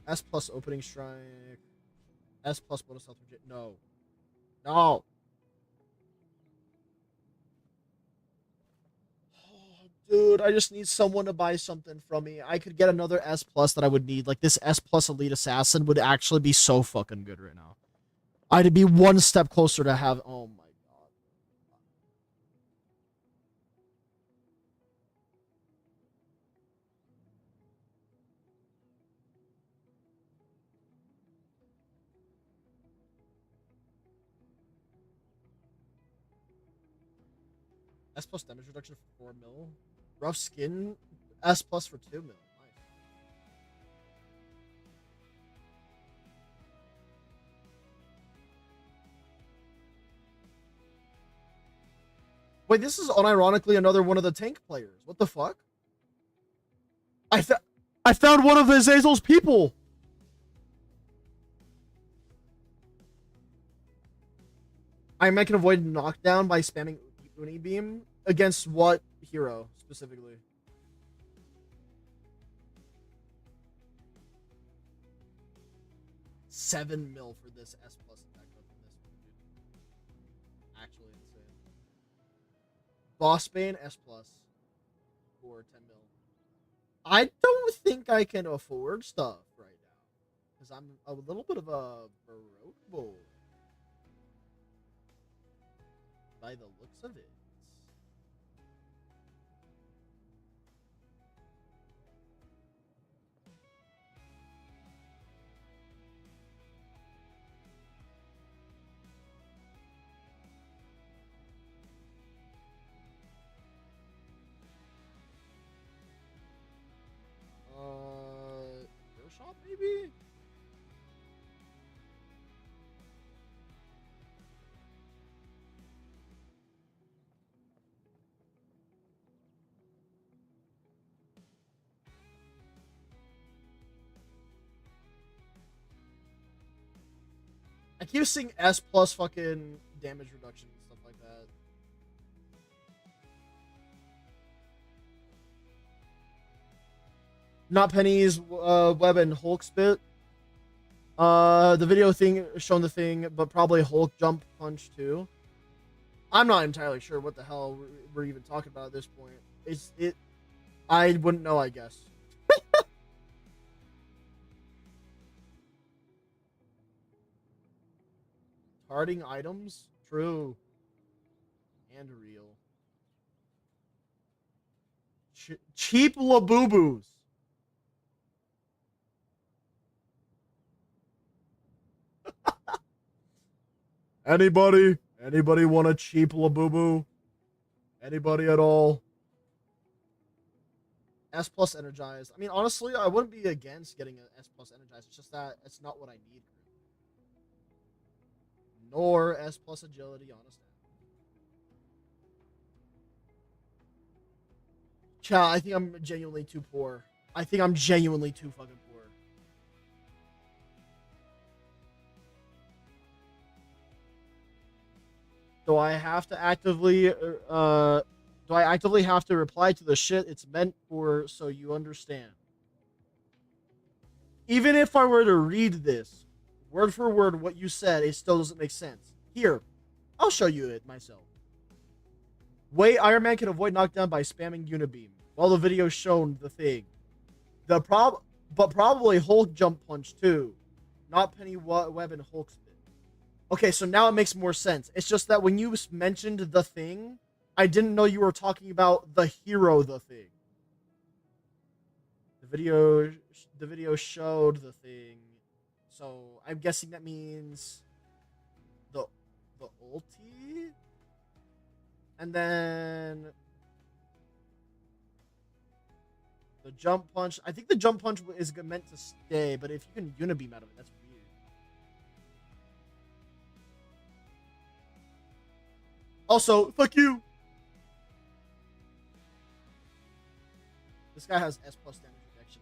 S plus opening strike. S plus bonus health. No. No. Oh, dude, I just need someone to buy something from me. I could get another S plus that I would need. Like, this S plus elite assassin would actually be so fucking good right now. I'd be one step closer to have. Oh my god. S plus damage reduction for 4 mil. Rough skin. S plus for 2 mil. Nice. Wait, this is unironically another one of the tank players. What the fuck? I found one of Azazel's people. I can avoid knockdown by spamming Uni Beam against what hero specifically? $7 mil for this S plus attack up in this one, dude. Actually insane. Boss Bane S plus. for 10 mil. I don't think I can afford stuff right now because I'm a little bit of a broke boy by the looks of it. Pro shop maybe? I keep seeing S plus fucking damage reduction and stuff like that. Not pennies, web and Hulk spit. The video thing shown the thing, but probably Hulk jump punch too. I'm not entirely sure what the hell we're even talking about at this point. It's it. I wouldn't know. I guess. Harding items, true and real. Cheap labubus. Anybody want a cheap labubu? Anybody at all? S plus energized. I mean, honestly, I wouldn't be against getting an S plus energized. It's just that it's not what I need. Nor S plus agility, honestly. Chat, I think I'm genuinely too poor. I think I'm genuinely too fucking poor. Do I have to actively do I actively have to reply to the shit it's meant for so you understand? Even if I were to read this word for word what you said, it still doesn't make sense. Here, I'll show you it myself. Way Iron Man can avoid knockdown by spamming Unibeam. While the video shown the thing. But probably Hulk jump punch too. Not Penny Web and Hulk spit. Okay, so now it makes more sense. It's just that when you mentioned the thing, I didn't know you were talking about the hero the thing. The video showed the thing. So I'm guessing that means the ulti? And then the jump punch. I think the jump punch is meant to stay, but if you can unibeam out of it, that's weird. Also, fuck you. This guy has S plus damage reduction.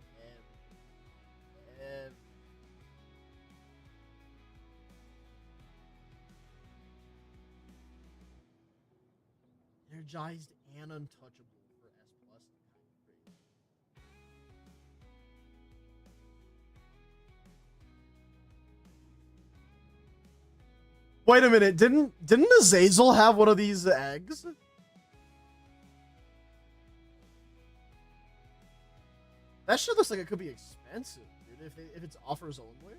Energized and untouchable for S plus. Wait a minute, didn't Azazel have one of these eggs? That shit looks like it could be expensive, dude, if it's offers only.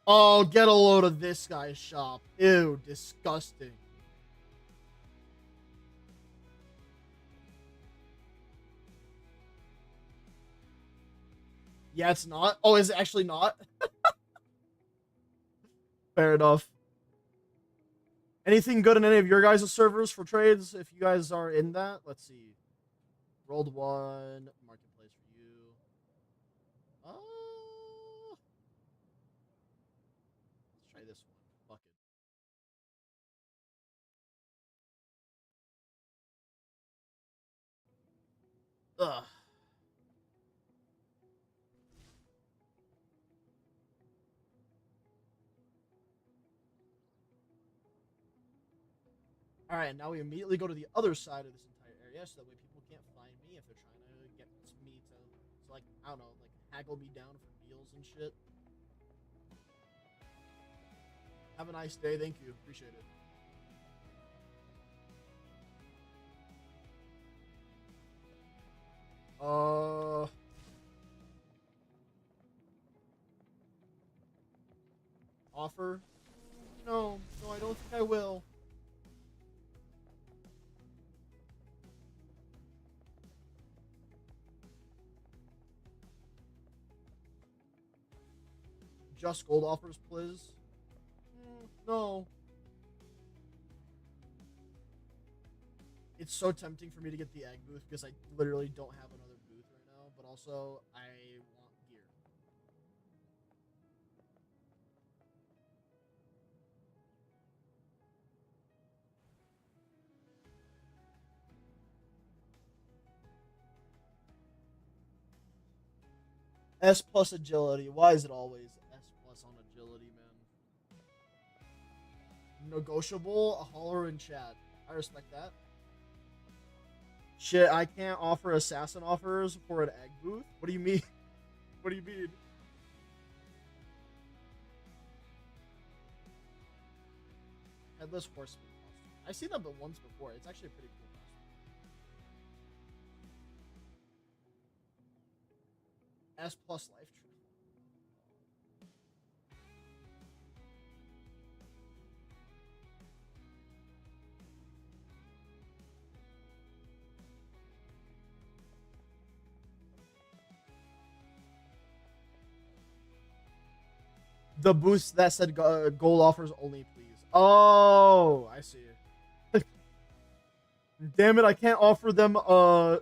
Oh, get a load of this guy's shop. Ew, disgusting. Yeah, it's not. Oh, is it actually not? Fair enough. Anything good in any of your guys' servers for trades? If you guys are in that, let's see. Rolled one marketplace for you. Let's try this one. Fuck it. Ugh. All right, now we immediately go to the other side of this entire area, so that way people can't find me if they're trying to get me to like, I don't know, like haggle me down for deals and shit. Have a nice day. Thank you. Appreciate it. Uh, offer? No, no, I don't think I will. Just gold offers, please. No. It's so tempting for me to get the egg booth because I literally don't have another booth right now, but also I want gear. S plus agility. Why is it always S plus on agility, man? Negotiable? A holler in chat. I respect that. Shit, I can't offer assassin offers for an egg booth? What do you mean? What do you mean? Headless horseman costume. I've seen that but once before. It's actually a pretty cool costume. S plus life tree. The boost that said gold offers only, please. Oh, I see. Damn it! I can't offer them a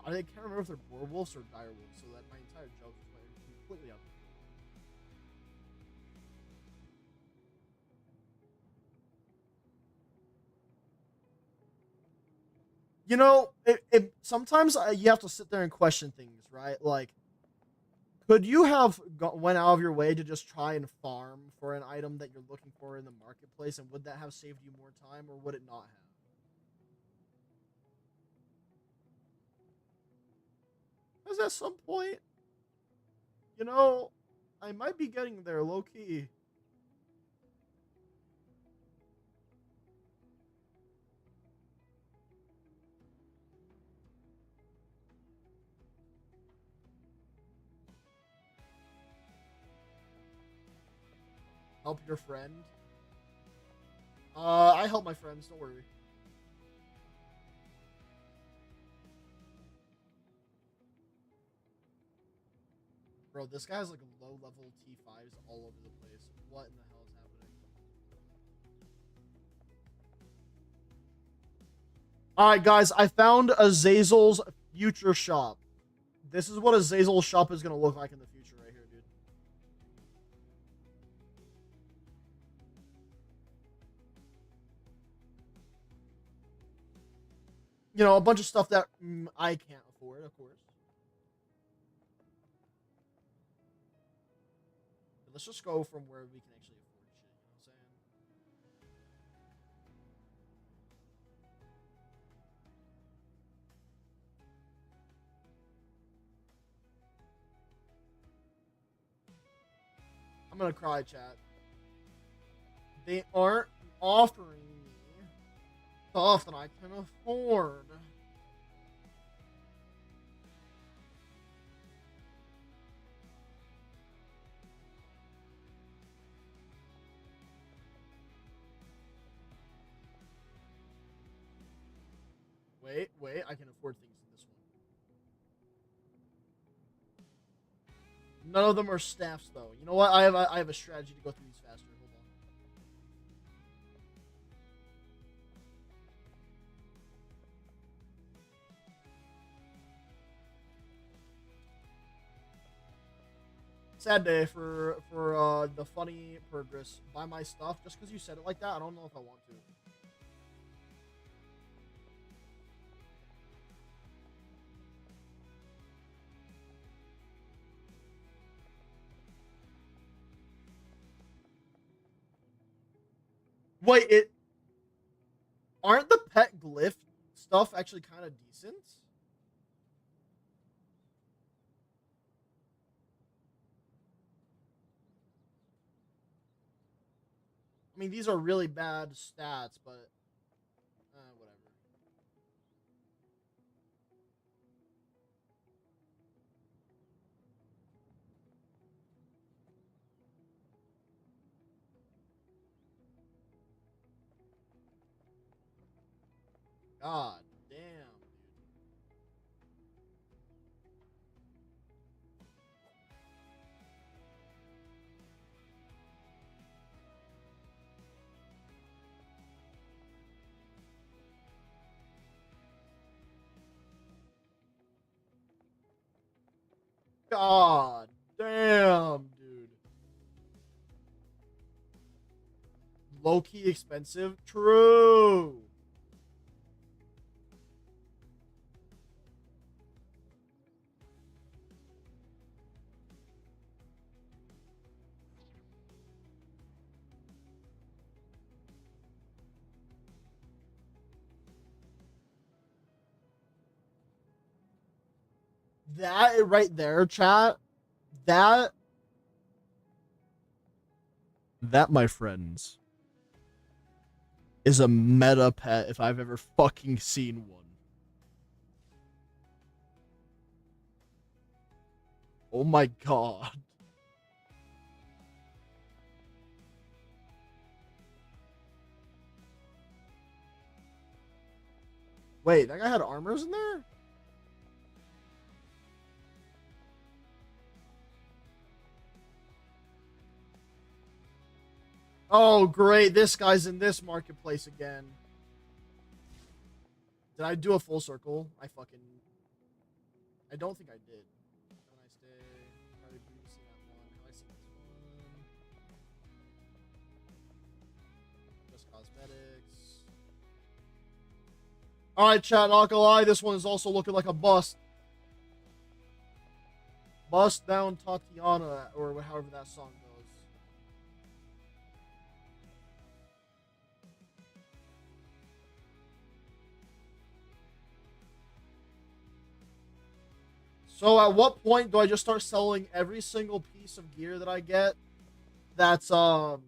I can't remember if they're werewolves or direwolves, so that my entire joke is completely up. You know, sometimes you have to sit there and question things, right? Like, could you have went out of your way to just try and farm for an item that you're looking for in the marketplace, and would that have saved you more time, or would it not have? Because at some point, you know, I might be getting there low key. Help your friend. I help my friends. Don't worry. Bro, this guy has like low level T5s all over the place. What in the hell is happening? Alright, guys, I found Azazel's future shop. This is what Azazel's shop is going to look like in the future right here, dude. You know, a bunch of stuff that I can't afford, of course. But let's just go from where we can actually afford shit, you know what I'm saying? I'm going to cry, chat. They aren't offering me stuff that I can afford. Wait, I can afford things in this one. None of them are staffs, though. You know what? I have a strategy to go through these faster. Hold on. Sad day for the funny Purrgress. Buy my stuff just because you said it like that. I don't know if I want to. Wait, it aren't the pet glyph stuff actually kind of decent? I mean, these are really bad stats, but whatever. God damn, God damn, dude. Low-key expensive? True. That right there, chat. That, my friends, is a meta pet if I've ever fucking seen one. Oh my god. Wait, that guy had armors in there? Oh, great. This guy's in this marketplace again. Did I do a full circle? I don't think I did. Have a nice day. Probably previously that one. Have I seen this one? Just cosmetics. Alright, chat, not gonna lie. This one is also looking like a bust. Bust down Tatiana, or however that song goes. So at what point do I just start selling every single piece of gear that I get that's not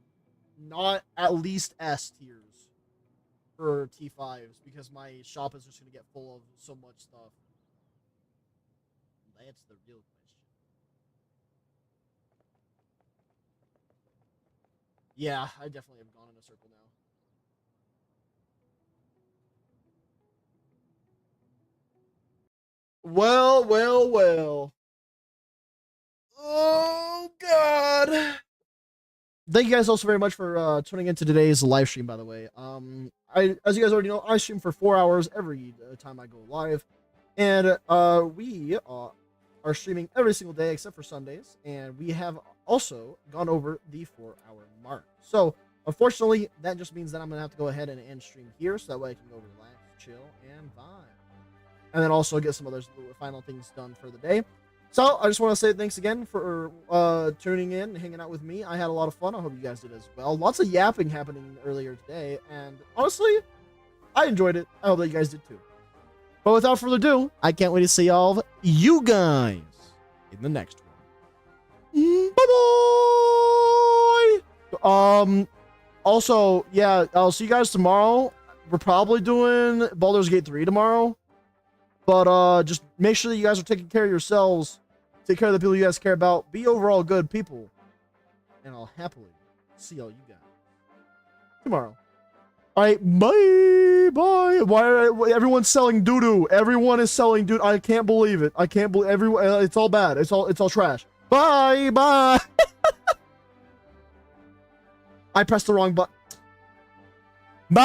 at least S tiers for T5s, because my shop is just gonna get full of so much stuff? That's the real question. Yeah, I definitely have gone in a circle now. Well, well, well. Oh god. Thank you guys also very much for tuning into today's live stream, by the way. As you guys already know, I stream for 4 hours every time I go live, and we are streaming every single day except for Sundays, and we have also gone over the 4-hour mark. So unfortunately, that just means that I'm gonna have to go ahead and end stream here, so that way I can go relax, chill, and vibe, and then also get some other final things done for the day. So I just want to say thanks again for tuning in and hanging out with me. I had a lot of fun. I hope you guys did as well. Lots of yapping happening earlier today, and honestly, I enjoyed it. I hope that you guys did too. But without further ado, I can't wait to see all of you guys in the next one. Bye bye. Also, yeah, I'll see you guys tomorrow. We're probably doing Baldur's Gate 3 tomorrow. But just make sure that you guys are taking care of yourselves. Take care of the people you guys care about. Be overall good people. And I'll happily see all you guys tomorrow. Alright, bye. Bye. Why everyone's selling doo-doo? Everyone is selling doo-doo. I can't believe it. I can't believe everyone. It's all bad. It's all trash. Bye. Bye. I pressed the wrong button. Bye.